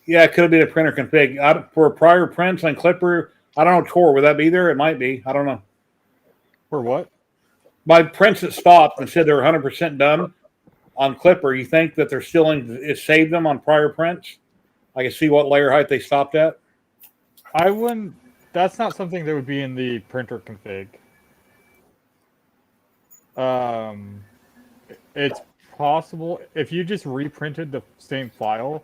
Yeah, it could have been a printer config. For prior prints on Clipper, I don't know, Tor, would that be there? It might be. I don't know. For what? My prints that stopped and said they're 100% done on Clipper, you think that they're still it saved them on prior prints? I can see what layer height they stopped at. I wouldn't. That's not something that would be in the printer config. It's possible if you just reprinted the same file,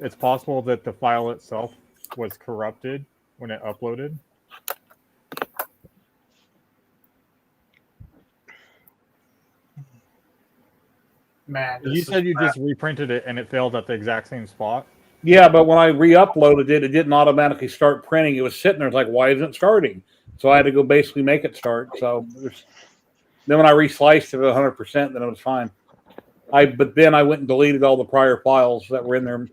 it's possible that the file itself was corrupted when it uploaded. Man, you said you just reprinted it and it failed at the exact same spot. Yeah, but when I re-uploaded it, it didn't automatically start printing. It was sitting there. It's like, why isn't it starting? So I had to go basically make it start. So then when I resliced it at 100%, then it was fine. But then I went and deleted all the prior files that were in there.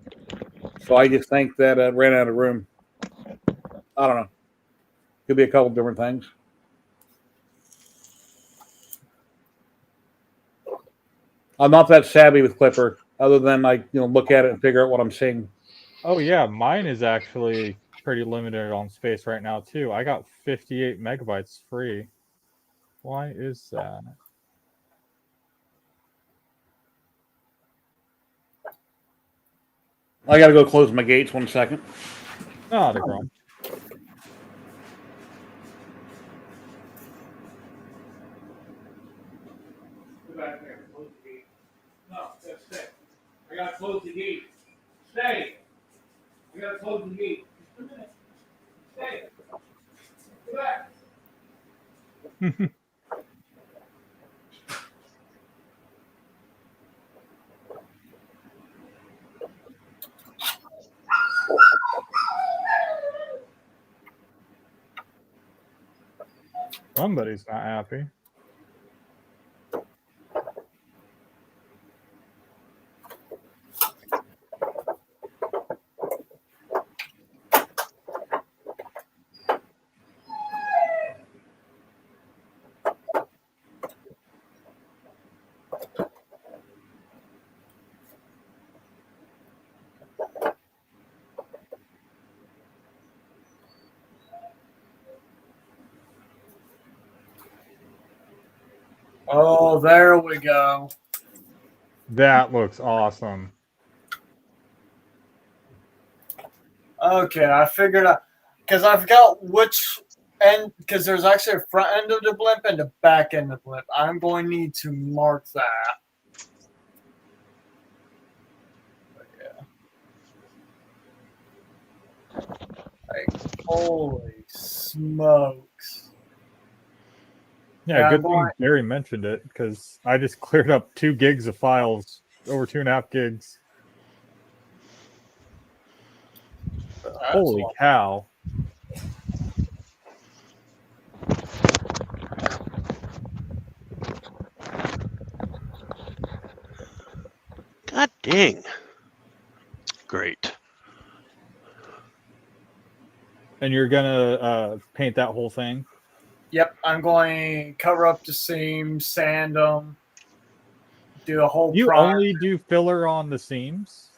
So I just think that it ran out of room. I don't know. Could be a couple different things. I'm not that savvy with Clipper, other than I look at it and figure out what I'm seeing. Oh yeah, mine is actually pretty limited on space right now too. I got 58 megabytes free. Why is that? I got to go close my gates 1 second. Not a problem. Go back there. Close the gate. No, that's stay. I got to close the gate. Stay. I got to close the gate. Just a minute. Stay. Somebody's not happy. Oh, there we go. That looks awesome. Okay, I figured out because I forgot which end, because there's actually a front end of the blimp and a back end of the blimp. I'm going to need to mark that. But yeah. Like, holy smokes. Yeah, good thing Gary mentioned it because I just cleared up 2 gigs of files, over 2.5 gigs. Holy cow. God dang. Great. And you're gonna paint that whole thing? Yep, I'm going to cover up the seams, sand them, do a whole You primer. only do filler on the seams?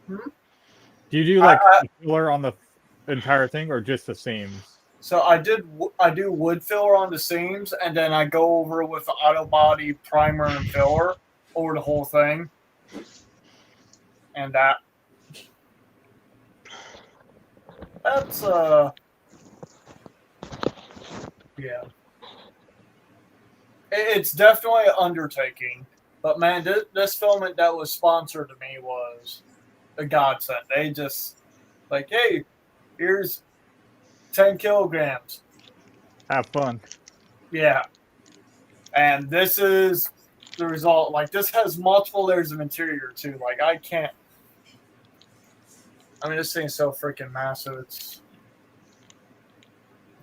Hmm? Do you do like filler on the entire thing or just the seams? So I do wood filler on the seams, and then I go over with the auto body primer and filler over the whole thing, and that's yeah, it's definitely an undertaking. But man, this filament that was sponsored to me was a godsend. They just like, hey, here's 10 kilograms. Have fun. Yeah. And this is the result. Like, this has multiple layers of interior, too. Like, I mean, this thing's so freaking massive. Let's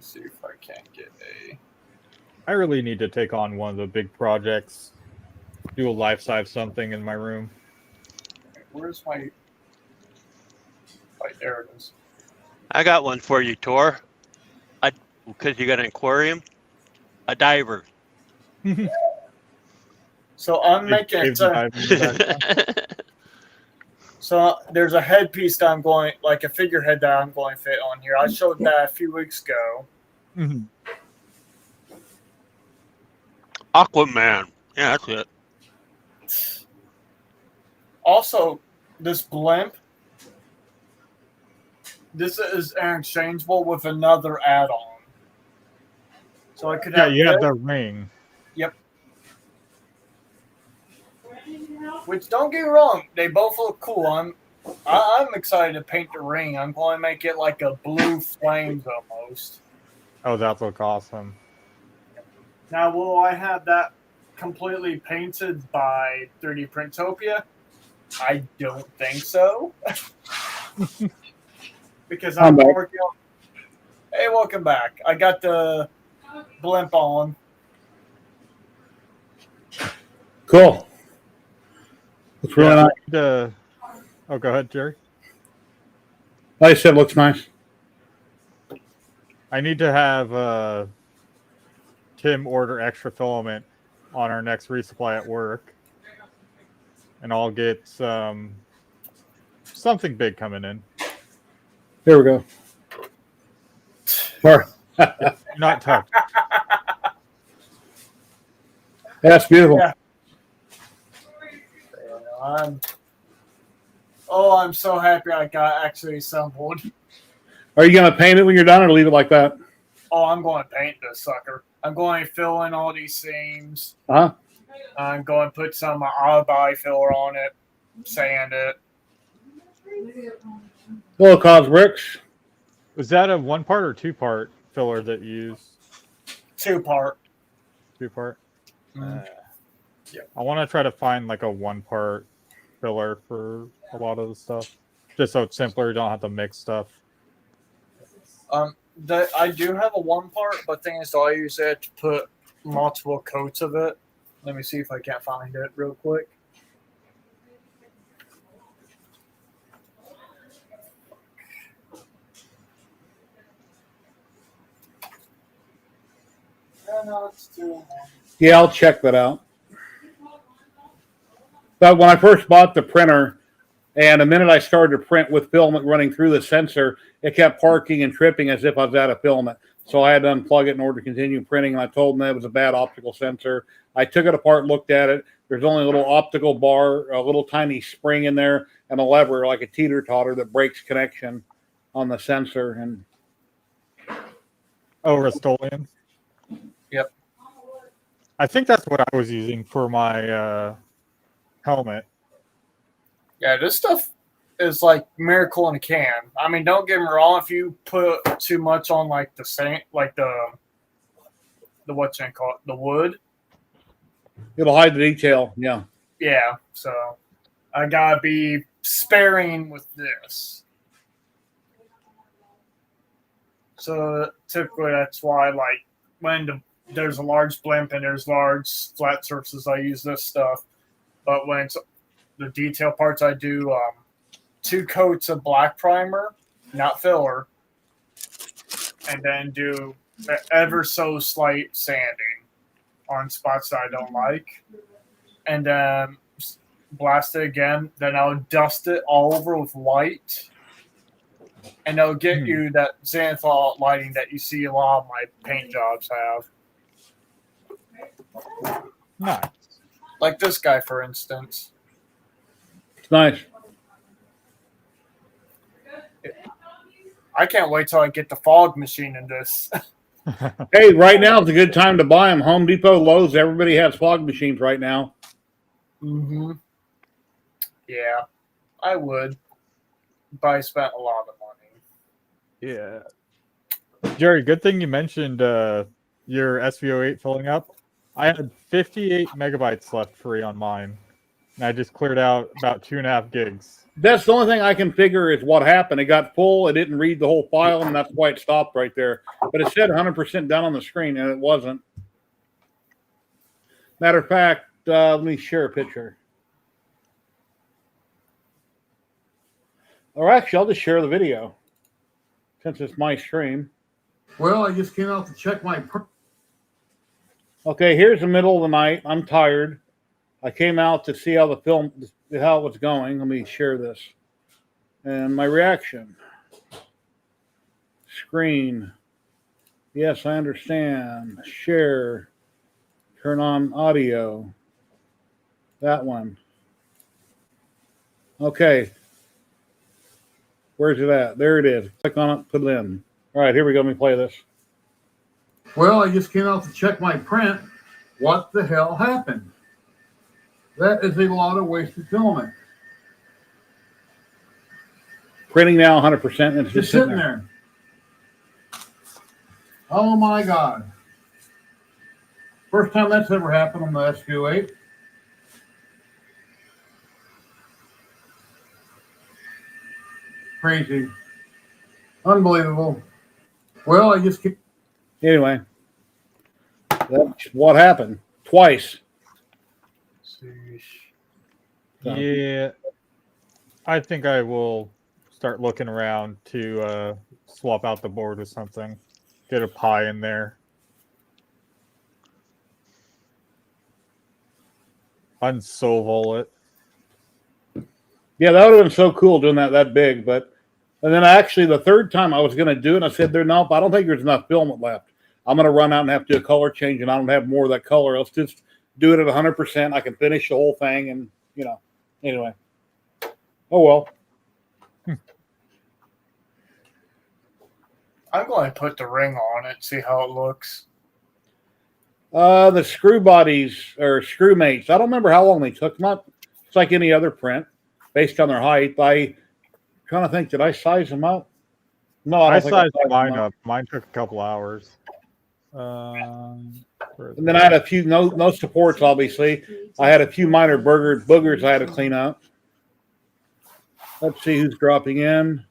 see if I can't get a... I really need to take on one of the big projects. Do a life-size something in my room. Where's my... Right, there it is. I got one for you, Tor. Because you got an aquarium. A diver. So I'm making So there's a headpiece that I'm going, like a figurehead that I'm going to fit on here. I showed that a few weeks ago. Mm-hmm. Aquaman. Yeah, that's it. Also, this blimp, this is interchangeable with another add-on. So I could have... Yeah, you have the ring. Yep. Which, don't get me wrong, they both look cool. I'm excited to paint the ring. I'm going to make it like a blue flames almost. Oh, that look awesome. Now, will I have that completely painted by 3D Printopia? I don't think so. Because I'm working on... Hey, welcome back. I got the blimp on. Cool. It's really nice. Oh, go ahead, Jerry. Like I said, looks nice. I need to have Tim order extra filament on our next resupply at work. And I'll get something big coming in. Here we go. Not touched. That's beautiful. Yeah. I'm so happy I got actually assembled. Are you going to paint it when you're done or leave it like that? Oh, I'm going to paint this sucker. I'm going to fill in all these seams. Uh-huh. I'm going to put some auto-body filler on it, sand it. Hello, Cosbricks. Was that a 1-part or 2-part filler that you use? 2-part. 2-part? Mm. Yeah. I want to try to find like a 1-part filler for a lot of the stuff. Just so it's simpler, you don't have to mix stuff. I do have a 1-part, but thing is, I use it to put multiple coats of it. Let me see if I can't find it real quick. Yeah, I'll check that out. But when I first bought the printer, and the minute I started to print with filament running through the sensor, it kept parking and tripping as if I was out of filament. So I had to unplug it in order to continue printing, and I told them that it was a bad optical sensor. I took it apart, looked at it. There's only a little optical bar, a little tiny spring in there, and a lever like a teeter-totter that breaks connection on the sensor. And oh, Rust-Oleum? Yep. I think that's what I was using for my helmet. Yeah, this stuff is like miracle in a can. I mean, don't get me wrong. If you put too much on like the what's it called, the wood, it'll hide the detail. Yeah. Yeah. So I gotta be sparing with this. So typically that's why, like, when there's a large blimp and there's large flat surfaces, I use this stuff. But when it's the detail parts, I do 2 coats of black primer, not filler, and then do ever so slight sanding on spots that I don't like, and then blast it again. Then I'll dust it all over with white, and it'll get you that xanthol lighting that you see a lot of my paint jobs have. Nice. Like this guy, for instance. It's nice. I can't wait till I get the fog machine in this. Hey, right now is a good time to buy them. Home Depot, Lowe's, everybody has fog machines right now. Mm-hmm. Yeah, I would. But I spent a lot of money. Yeah. Jerry, good thing you mentioned your SVO8 filling up. I had 58 megabytes left free on mine, and I just cleared out about 2.5 gigs. That's the only thing I can figure is what happened. It got full. It didn't read the whole file, and that's why it stopped right there. But it said 100% down on the screen, and it wasn't. Matter of fact, let me share a picture. Or actually, I'll just share the video since it's my stream. Well, I just came out to check my... Okay, here's the middle of the night. I'm tired. I came out to see how how it was going. Let me share this. And my reaction. Screen. Yes, I understand. Share. Turn on audio. That one. Okay. Where's it at? There it is. Click on it, put it in. All right, here we go. Let me play this. Well, I just came out to check my print. What the hell happened? That is a lot of wasted filament. Printing now 100%, and it's just sitting there. Oh my God. First time that's ever happened on the SVO8. Crazy. Unbelievable. Well, I just keep... Anyway, that's what happened. Twice. Yeah. I think I will start looking around to swap out the board with something. Get a Pi in there. Unsolvol it. Yeah, that would have been so cool doing that big, but and then actually the third time I was going to do it, I said, nope, I don't think there's enough filament left. I'm going to run out and have to do a color change, and I don't have more of that color. Let's just do it at 100%. I can finish the whole thing, and anyway. Oh well. I'm going to put the ring on it, see how it looks. The screw bodies or screw mates. I don't remember how long they took. It's like any other print, based on their height. I trying to think, did I size them up? No, I don't think sized sized mine them up. Mine took a couple hours. And then I had a few no supports. Obviously, I had a few minor boogers I had to clean up. Let's see who's dropping in.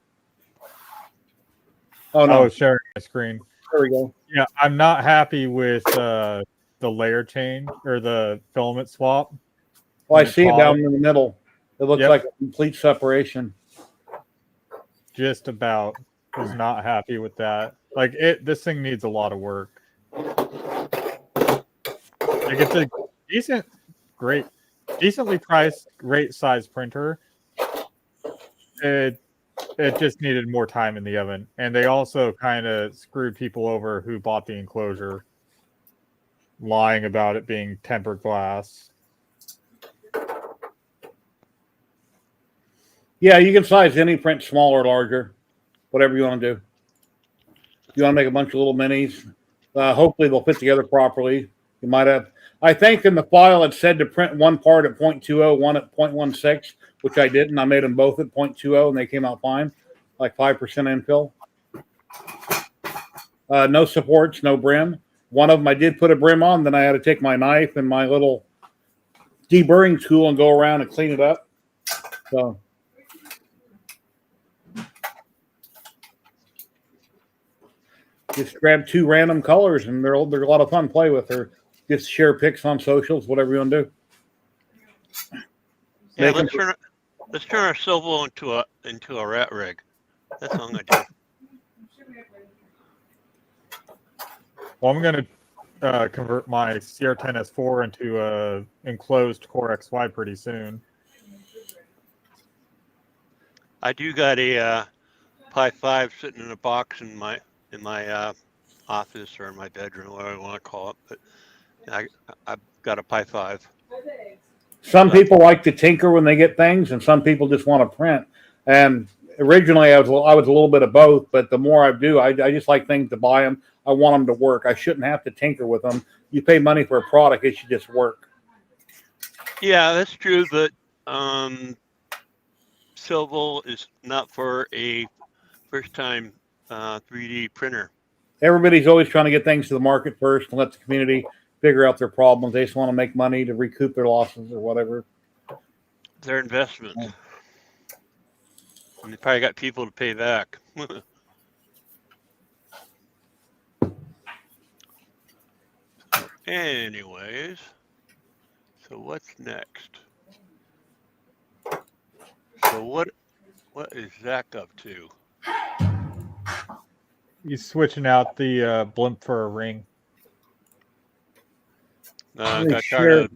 Oh no! I was sharing my screen. There we go. Yeah, I'm not happy with the layer change or the filament swap. Well, I see it down in the middle. It looks Yep. like a complete separation. Just about was not happy with that. Like this thing needs a lot of work. Like it's a decently priced, great size printer. It just needed more time in the oven, and they also kind of screwed people over who bought the enclosure, lying about it being tempered glass. Yeah, you can size any print smaller or larger, whatever you want to do. If you want to make a bunch of little minis, hopefully they'll fit together properly. You might have. I think in the file it said to print one part at 0.20, one at 0.16, which I didn't. I made them both at 0.20, and they came out fine, like 5% infill. No supports, no brim. One of them I did put a brim on, then I had to take my knife and my little deburring tool and go around and clean it up. So. Just grab two random colors, and they're a lot of fun to play with, or just share pics on socials, whatever you want to do. Yeah, let's turn our Silvo into a rat rig. That's all I'm gonna do. Well, I'm gonna convert my CR10S4 into a enclosed Core XY pretty soon. I do got a Pi 5 sitting in a box in my office or in my bedroom, whatever you want to call it. But I've got a Pi 5. Some people like to tinker when they get things, and some people just want to print. And originally, I was a little bit of both, but the more I do, I just like things to buy them. I want them to work. I shouldn't have to tinker with them. You pay money for a product; it should just work. Yeah, that's true, but Silvo is not for a first-time 3D printer. Everybody's always trying to get things to the market first and let the community figure out their problems. They just want to make money to recoup their losses or whatever. Their investment. And they probably got people to pay back. Anyways, so what's next? So what is Zach up to? He's switching out the blimp for a ring. Got tired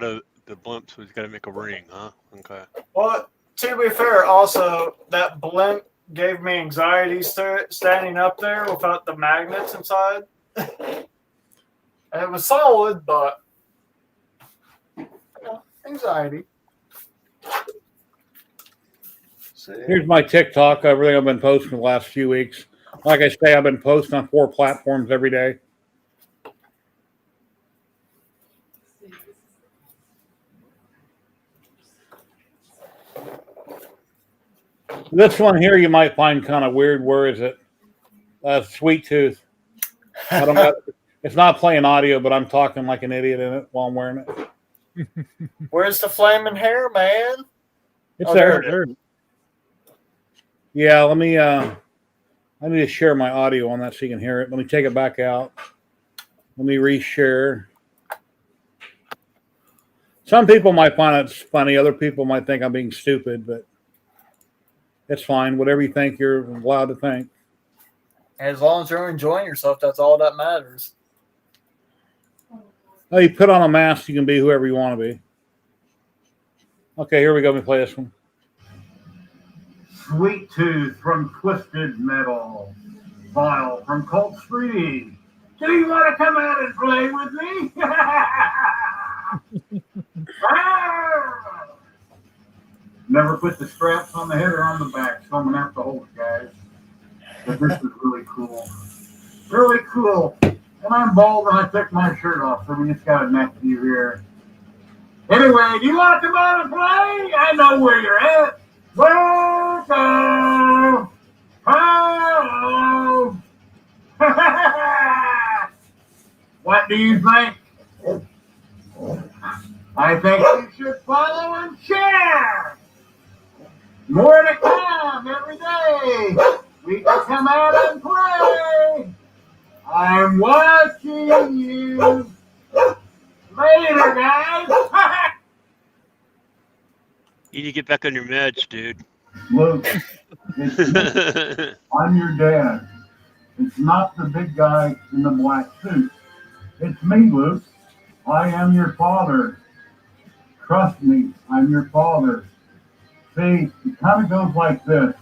of the blimp, so he's got to make a ring, huh? Okay. Well, to be fair, also that blimp gave me anxiety standing up there without the magnets inside. It was solid, but anxiety. Here's my TikTok. Everything I've been posting the last few weeks. Like I say, I've been posting on 4 platforms every day. This one here you might find kind of weird. Where is it? Sweet Tooth. I don't know. It's not playing audio, but I'm talking like an idiot in it while I'm wearing it. Where's the flaming hair, man? It's there. Yeah, let me. I need to share my audio on that so you can hear it. Let me take it back out. Let me reshare. Some people might find it funny. Other people might think I'm being stupid, but it's fine. Whatever you think, you're allowed to think. As long as you're enjoying yourself, that's all that matters. Oh, you put on a mask, you can be whoever you want to be. Okay, here we go. Let me play this one. Sweet Tooth from Twisted Metal. Vile from Colt 3D. Do you want to come out and play with me? Never put the straps on the head or on the back, so I'm going to have to hold it, guys. But this is really cool. Really cool. And I'm bald and I took my shirt off, so we just got a neck view here. Anyway, do you want to come out and play? I know where you're at. Welcome What do you think? I think you should follow and share. More to come every day. We can come out and play. I'm watching you. Later, guys. You need to get back on your meds, dude. Luke, I'm your dad. It's not the big guy in the black suit. It's me, Luke. I am your father. Trust me, I'm your father. See, it kind of goes like this.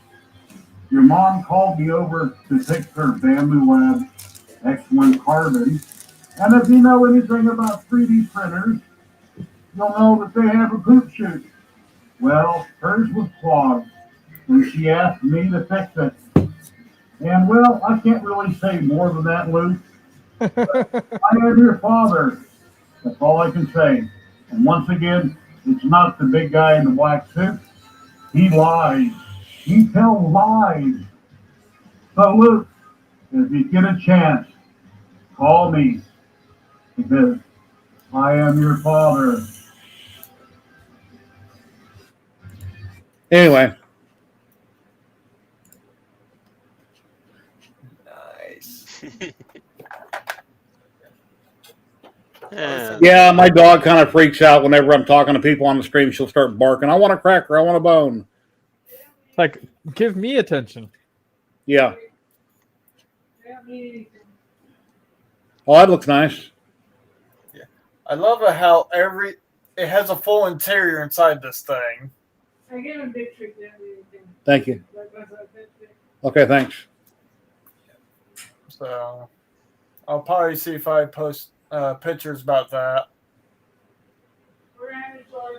Your mom called me over to fix her Bamboo Lab X1 Carbon. And if you know anything about 3D printers, you'll know that they have a poop chute. Well, hers was clogged, and she asked me to fix it. And, well, I can't really say more than that, Luke. I am your father. That's all I can say. And once again, it's not the big guy in the black suit. He lies. He tells lies. So, Luke, if you get a chance, call me, because I am your father. Anyway. Nice. Yeah, my dog kind of freaks out whenever I'm talking to people on the stream. She'll start barking. I want a cracker. I want a bone. Like, give me attention. Yeah. Oh, that looks nice. Yeah. I love it how it has a full interior inside this thing. I gave him big trick. Thank you. Okay, thanks. So I'll probably see if I post pictures about that.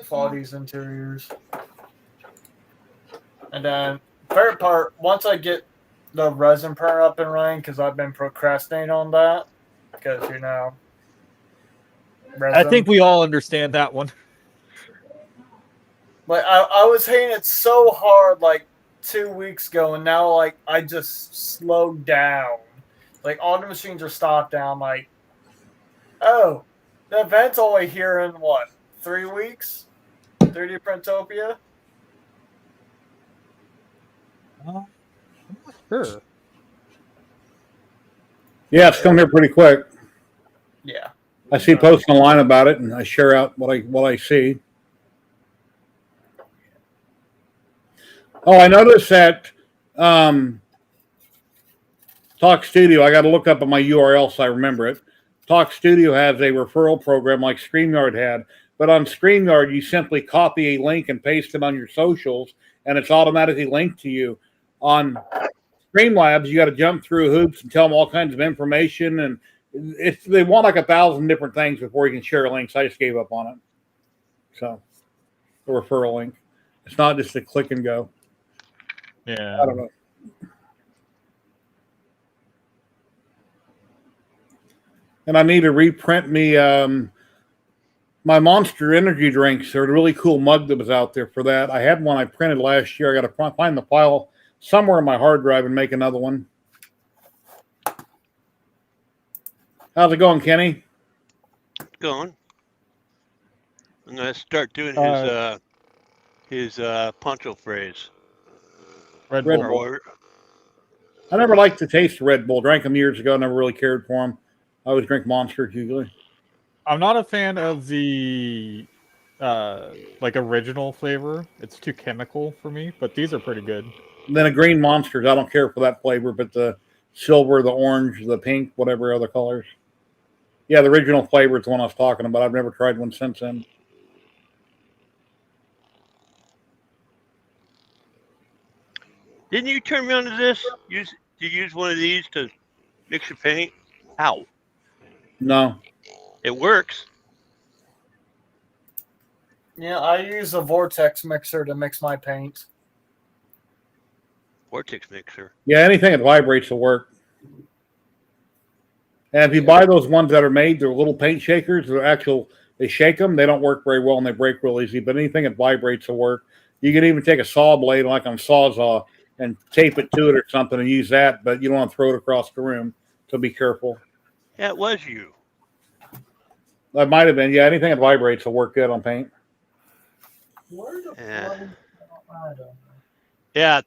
For these interiors. And then third part, once I get the resin printer up and running, because I've been procrastinating on that. Because, resin. I think we all understand that one. Like I was hitting it so hard like 2 weeks ago, and now like I just slowed down. Like all the machines are stopped down. Like, oh, the event's only here in what, 3 weeks? 3D Printopia. I'm not sure. Yeah, it's coming here pretty quick. Yeah. I see posting online about it, and I share out what I see. Oh, I noticed that Talk Studio, I got to look up at my URL so I remember it. Talk Studio has a referral program like StreamYard had, but on StreamYard, you simply copy a link and paste it on your socials, and it's automatically linked to you. On Streamlabs, you got to jump through hoops and tell them all kinds of information, and they want like 1,000 different things before you can share links. I just gave up on it. So, the referral link. It's not just a click and go. Yeah. I don't know. And I need to reprint me my Monster Energy drinks. There's a really cool mug that was out there for that. I had one I printed last year. I got to find the file somewhere in my hard drive and make another one. How's it going, Kenny? Going. I'm gonna start doing his poncho phrase. Red Bull. I never liked the taste of Red Bull. Drank them years ago. Never really cared for them. I always drink Monsters usually. I'm not a fan of the original flavor. It's too chemical for me, but these are pretty good. And then a green Monsters, I don't care for that flavor, but the silver, the orange, the pink, whatever other colors. Yeah, the original flavor is the one I was talking about. I've never tried one since then. Didn't you turn me on to this? You use one of these to mix your paint? Ow. No. It works. Yeah, I use a vortex mixer to mix my paint. Vortex mixer. Yeah, anything that vibrates will work. And if you buy those ones that are made, they're little paint shakers. They shake them. They don't work very well and they break real easy. But anything that vibrates will work. You can even take a saw blade like on a Sawzall and tape it to it or something and use that. But you don't want to throw it across the room. So be careful. Yeah, it was you. That might have been. Yeah, anything that vibrates will work good on paint. Where the Yeah. bloody I don't know. Yeah,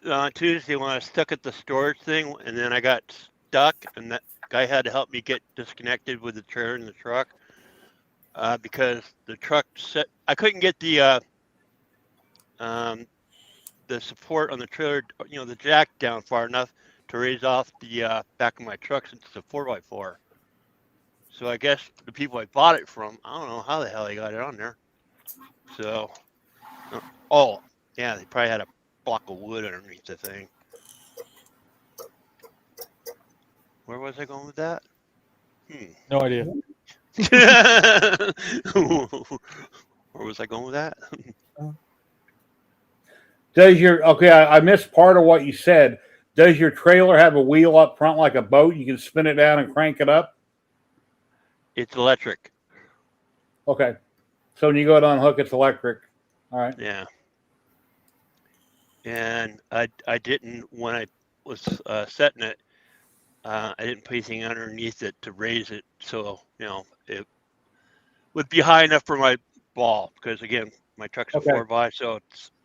on Tuesday when I was stuck at the storage thing, and then I got stuck, and that guy had to help me get disconnected with the trailer in the truck because the truck set. I couldn't get the support on the trailer, the jack down far enough to raise off the back of my truck since it's a 4x4. So I guess the people I bought it from, I don't know how the hell they got it on there. So, oh yeah, they probably had a block of wood underneath the thing. Where was I going with that? No idea. Where was I going with that? I missed part of what you said. Does your trailer have a wheel up front like a boat? You can spin it down and crank it up? It's electric. Okay. So when you go to unhook, it's electric. All right. Yeah. And I didn't, when I was setting it, I didn't put anything underneath it to raise it. So, it would be high enough for my ball because, again, my truck's a 4x, so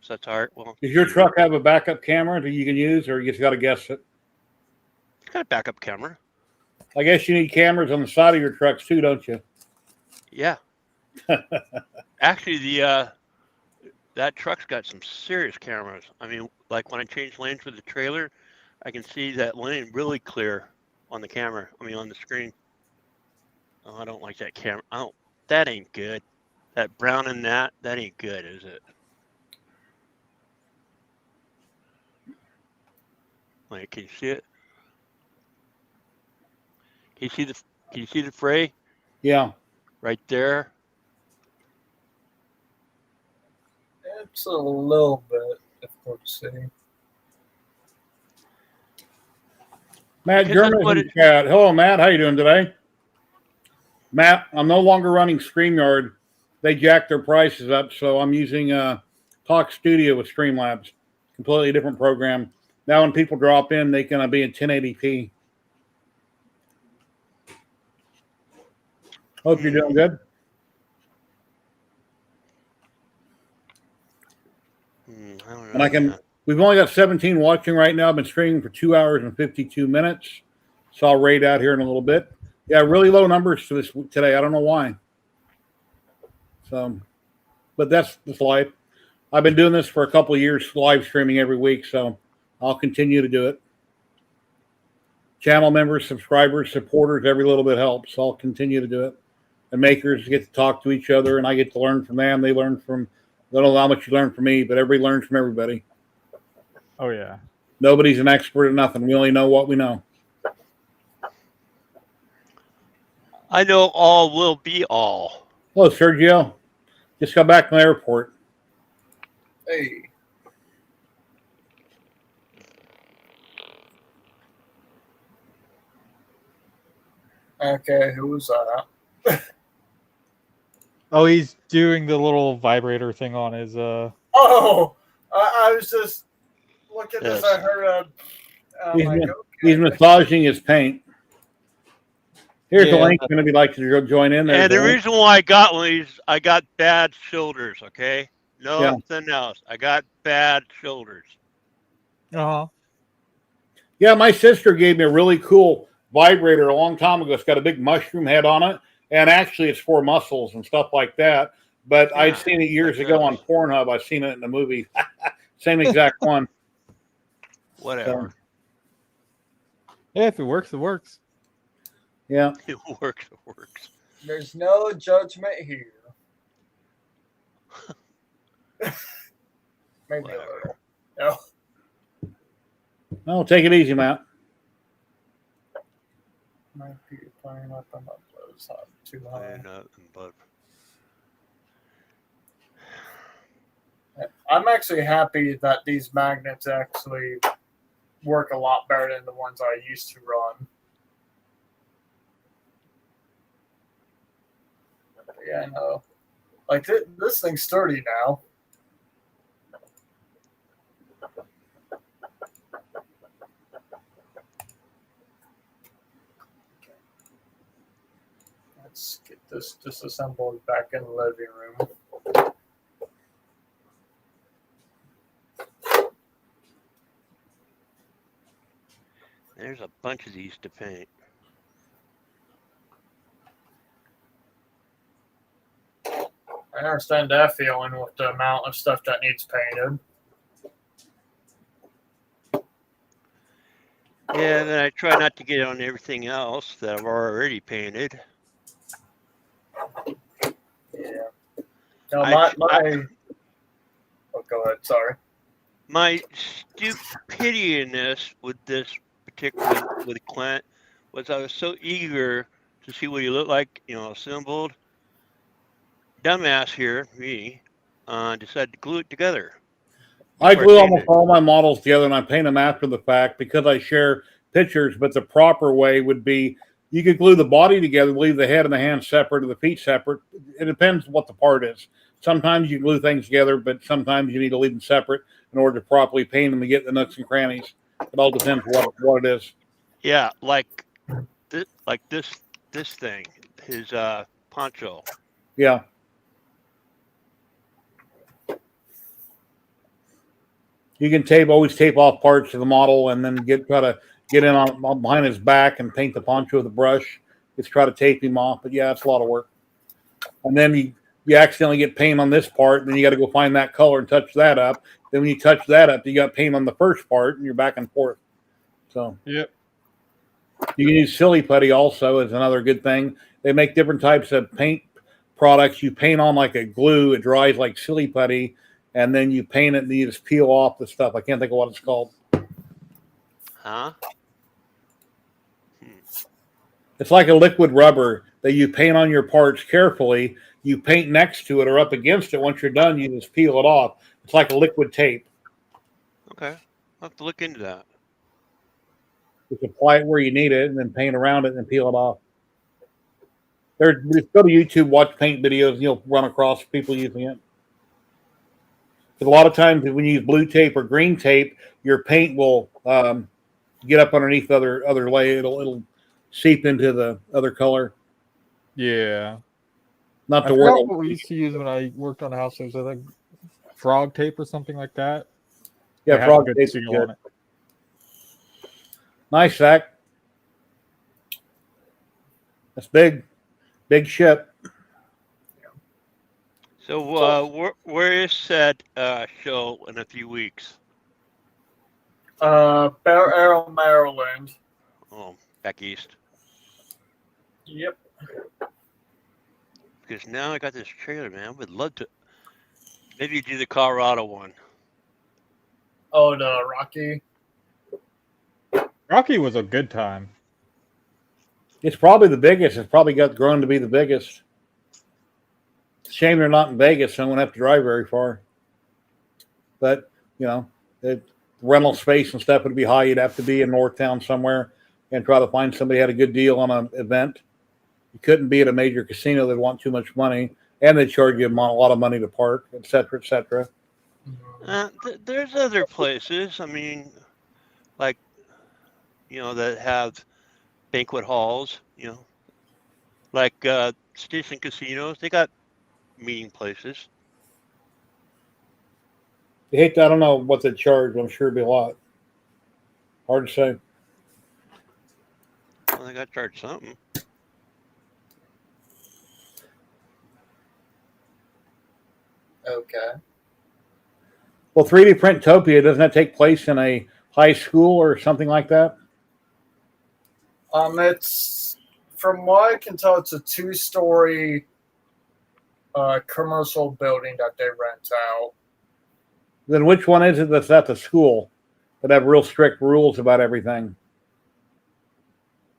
that's hard. Well, does your truck have a backup camera that you can use, or you just got to guess it? It's got a backup camera. I guess you need cameras on the side of your trucks too, don't you? Yeah. Actually, that truck's got some serious cameras. I mean, like when I change lanes with the trailer, I can see that lane really clear on the camera. I mean, on the screen. Oh, I don't like that camera. That ain't good. That brown and that ain't good, is it? Like, can you see it? Can you see the fray? Yeah. Right there. It's a little bit difficult to see. Matt German's in the chat. Hello, Matt. How you doing today? Matt, I'm no longer running StreamYard. They jacked their prices up, so I'm using Talk Studio with Streamlabs. Completely different program. Now when people drop in, they can be in 1080p. Hope you're doing good. And we've only got 17 watching right now. I've been streaming for 2 hours and 52 minutes. So I'll rate out here in a little bit. Yeah, really low numbers for this today. I don't know why. So, but that's life. I've been doing this for a couple of years, live streaming every week. So I'll continue to do it. Channel members, subscribers, supporters, every little bit helps. So I'll continue to do it. And makers get to talk to each other, and I get to learn from them. They learn from. I don't know how much you learn from me, but everybody learns from everybody. Oh yeah. Nobody's an expert at nothing. We only know what we know. I know all will be all. Hello, Sergio. Just got back from the airport. Hey. Okay, who was that? Oh, he's doing the little vibrator thing on his Oh, I was just looking as I heard He's massaging his paint. Here's the link. Going to be like to join in there. And the reason why I got one of these, I got bad shoulders. Okay, nothing else. I got bad shoulders. Uh-huh. Yeah, my sister gave me a really cool vibrator a long time ago. It's got a big mushroom head on it, and actually it's for muscles and stuff like that. But I'd seen it years ago on Pornhub. I've seen it in the movie. Same exact one. Whatever. Yeah, if it works, it works. Yeah. It works. It works. There's no judgment here. Maybe a little. No. No, take it easy, Matt. Might be playing up on those too high. I'm actually happy that these magnets actually work a lot better than the ones I used to run. Yeah, I know. Like this thing's sturdy now. Let's get this disassembled back in the living room. There's a bunch of these to paint. I understand that feeling with the amount of stuff that needs painted. Yeah, then I try not to get on everything else that I've already painted. Yeah. No, oh, go ahead. Sorry. My stupidity with this particular with Clint was I was so eager to see what he looked like, assembled. Dumbass here, me, decided to glue it together. I glue almost all my models together and I paint them after the fact because I share pictures, but the proper way would be you could glue the body together, leave the head and the hands separate or the feet separate. It depends what the part is. Sometimes you glue things together, but sometimes you need to leave them separate in order to properly paint them to get the nooks and crannies. It all depends what it is. Yeah, like this thing, his poncho. Yeah. You can always tape off parts of the model and then try to get in on behind his back and paint the poncho with a brush. Just try to tape him off. But yeah, it's a lot of work. And then you accidentally get paint on this part, and then you got to go find that color and touch that up. Then when you touch that up, you got paint on the first part, and you're back and forth. So yep. You can use silly putty also is another good thing. They make different types of paint products. You paint on like a glue. It dries like silly putty. And then you paint it and you just peel off the stuff. I can't think of what it's called. Huh? It's like a liquid rubber that you paint on your parts carefully. You paint next to it or up against it. Once you're done, you just peel it off. It's like a liquid tape. Okay. I'll have to look into that. Just apply it where you need it and then paint around it and then peel it off. Just go to YouTube, watch paint videos, and you'll run across people using it. Because a lot of times when you use blue tape or green tape, your paint will get up underneath other layer. It'll seep into the other color. Yeah. Not I to forgot worry. what we used to use when I worked on a house. It was like frog tape or something like that. Yeah, frog tape is seal good. on it. Nice, Zach. That's big. Big ship. So where is that show in a few weeks? Bear Arrow, Maryland. Oh, back east. Yep. Because now I got this trailer, man. I would love to maybe do the Colorado one. Oh, the Rocky. Rocky was a good time. It's probably the biggest. It's probably grown to be the biggest. Shame they're not in Vegas, so I won't have to drive very far. But, the rental space and stuff would be high. You'd have to be in Northtown somewhere and try to find somebody who had a good deal on an event. You couldn't be at a major casino. They'd want too much money, and they'd charge you a lot of money to park, et cetera, et cetera. There's other places. I mean, like, that have banquet halls, like Station Casinos. They got meeting places. I don't know what they charge. I'm sure it'd be a lot. Hard to say. Well, they got to charge something. Okay. Well, 3D Printopia, doesn't that take place in a high school or something like that? It's, from what I can tell, it's a 2-story commercial building that they rent out. Then which one is it that's at the school that have real strict rules about everything?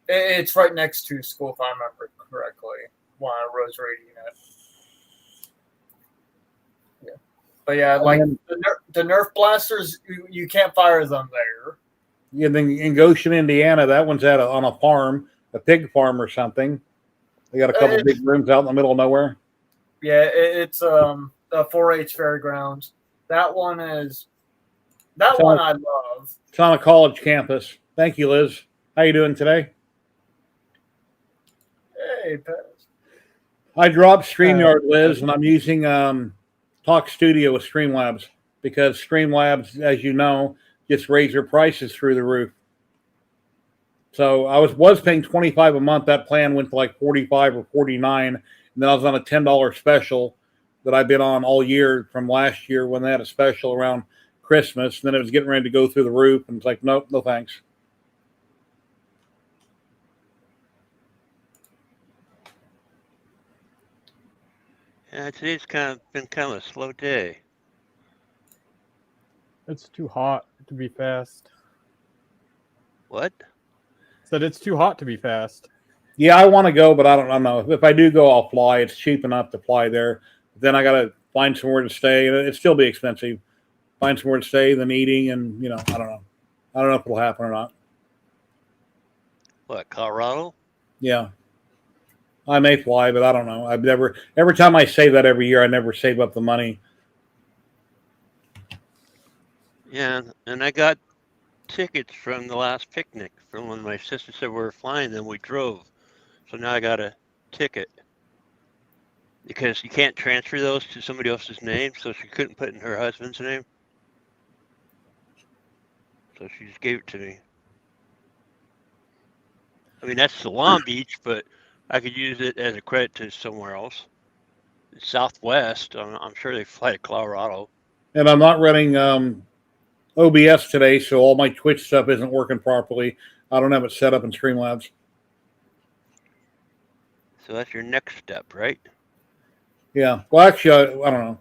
It's right next to school, if I remember correctly, when I was reading it. Yeah. But yeah, like the Nerf blasters, you can't fire them there. Yeah, then in Goshen, Indiana, that one's on a farm, a pig farm or something. They got a couple big rooms out in the middle of nowhere. Yeah, it's the 4-H fairgrounds. That one I love. It's on a college campus. Thank you, Liz. How you doing today? Hey, Pez. I dropped StreamYard, Liz, and I'm using Talk Studio with Streamlabs because Streamlabs, as you know, just raised their prices through the roof. So I was paying $25 a month. That plan went to like $45 or $49, and then I was on a $10 special that I've been on all year from last year when they had a special around Christmas. And then it was getting ready to go through the roof, and it's like, nope, no thanks. Yeah, today's been kind of a slow day. It's too hot to be fast. What? Said it's too hot to be fast. Yeah, I want to go, but I don't know. If I do go, I'll fly. It's cheap enough to fly there. Then I got to find somewhere to stay. It'd still be expensive. Find somewhere to stay, then eating, and I don't know. I don't know if it'll happen or not. What, Colorado? Yeah. I may fly, but I don't know. Every time I say that every year, I never save up the money. Yeah, and I got tickets from the last picnic from when my sister said we were flying, then we drove. So now I got a ticket because you can't transfer those to somebody else's name, so she couldn't put in her husband's name. So she just gave it to me. I mean, that's Long Beach, but I could use it as a credit to somewhere else. Southwest, I'm sure they fly to Colorado. And I'm not running OBS today, so all my Twitch stuff isn't working properly. I don't have it set up in Streamlabs. So that's your next step, right? Yeah. Well, actually, I don't know.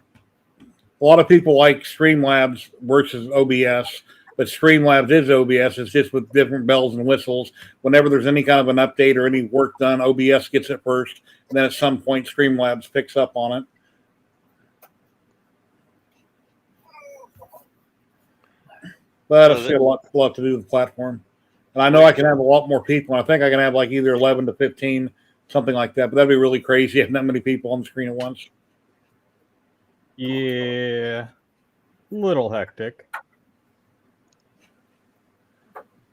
A lot of people like Streamlabs versus OBS, but Streamlabs is OBS. It's just with different bells and whistles. Whenever there's any kind of an update or any work done, OBS gets it first, and then at some point, Streamlabs picks up on it. But it's still a lot to do with the platform. And I know I can have a lot more people. I think I can have like either 11 to 15, something like that. But that'd be really crazy having that many people on the screen at once. Yeah. Little hectic.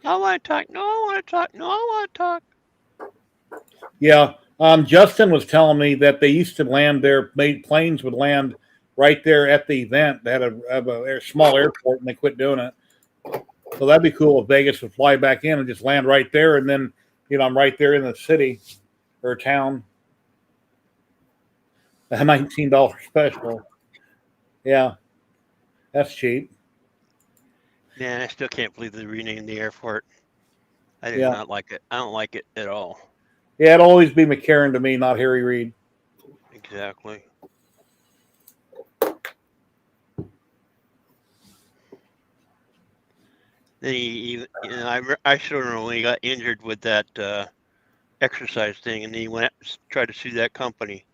I want to talk. No, I want to talk. No, I want to talk. Yeah. Justin was telling me that they used to land there, planes would land right there at the event. They had a small airport and they quit doing it. So that'd be cool if Vegas would fly back in and just land right there. And then, I'm right there in the city or town. A $19 special. Yeah. That's cheap. Man, I still can't believe they renamed the airport. I do not like it. I don't like it at all. Yeah, it'll always be McCarran to me, not Harry Reid. Exactly. Then I still remember when he got injured with that exercise thing, and then he went tried to sue that company.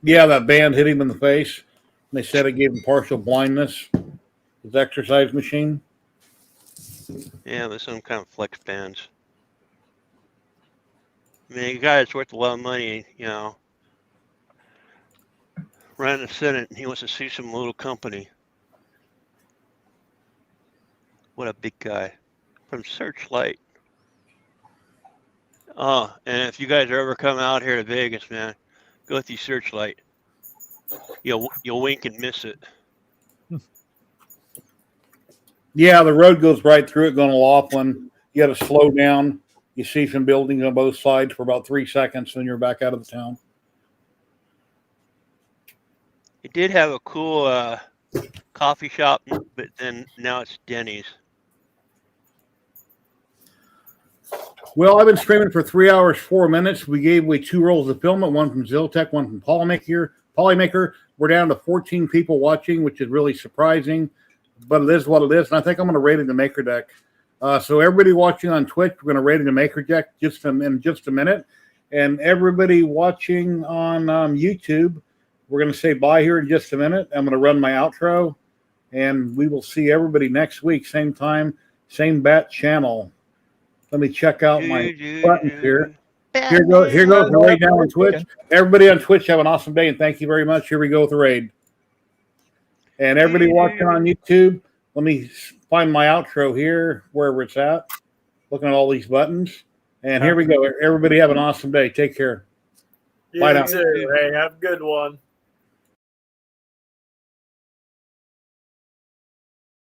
Yeah, that band hit him in the face. And they said it gave him partial blindness. His exercise machine. Yeah, there's some kind of flex bands. I mean, a guy that's worth a lot of money, ran the Senate, and he wants to sue some little company. What a big guy. From Searchlight. Oh, and if you guys are ever come out here to Vegas, man, go with the Searchlight. You'll wink and miss it. Yeah, the road goes right through it going to Laughlin. You got to slow down. You see some buildings on both sides for about 3 seconds, then you're back out of the town. It did have a cool coffee shop, but then now it's Denny's. Well, I've been streaming for 3 hours, 4 minutes. We gave away 2 rolls of filament, one from Ziltech, one from Polymaker. We're down to 14 people watching, which is really surprising, but it is what it is. And I think I'm going to rate it in the Maker Deck. So everybody watching on Twitch, we're going to rate it in the Maker Deck in just a minute. And everybody watching on YouTube, we're going to say bye here in just a minute. I'm going to run my outro, and we will see everybody next week, same time, same bat channel. Let me check out my buttons here. Here goes the raid down on Twitch. Everybody on Twitch, have an awesome day, and thank you very much. Here we go with the raid. And everybody watching on YouTube, let me find my outro here, wherever it's at. Looking at all these buttons. And here we go. Everybody have an awesome day. Take care. Bye now. too. Hey, have a good one.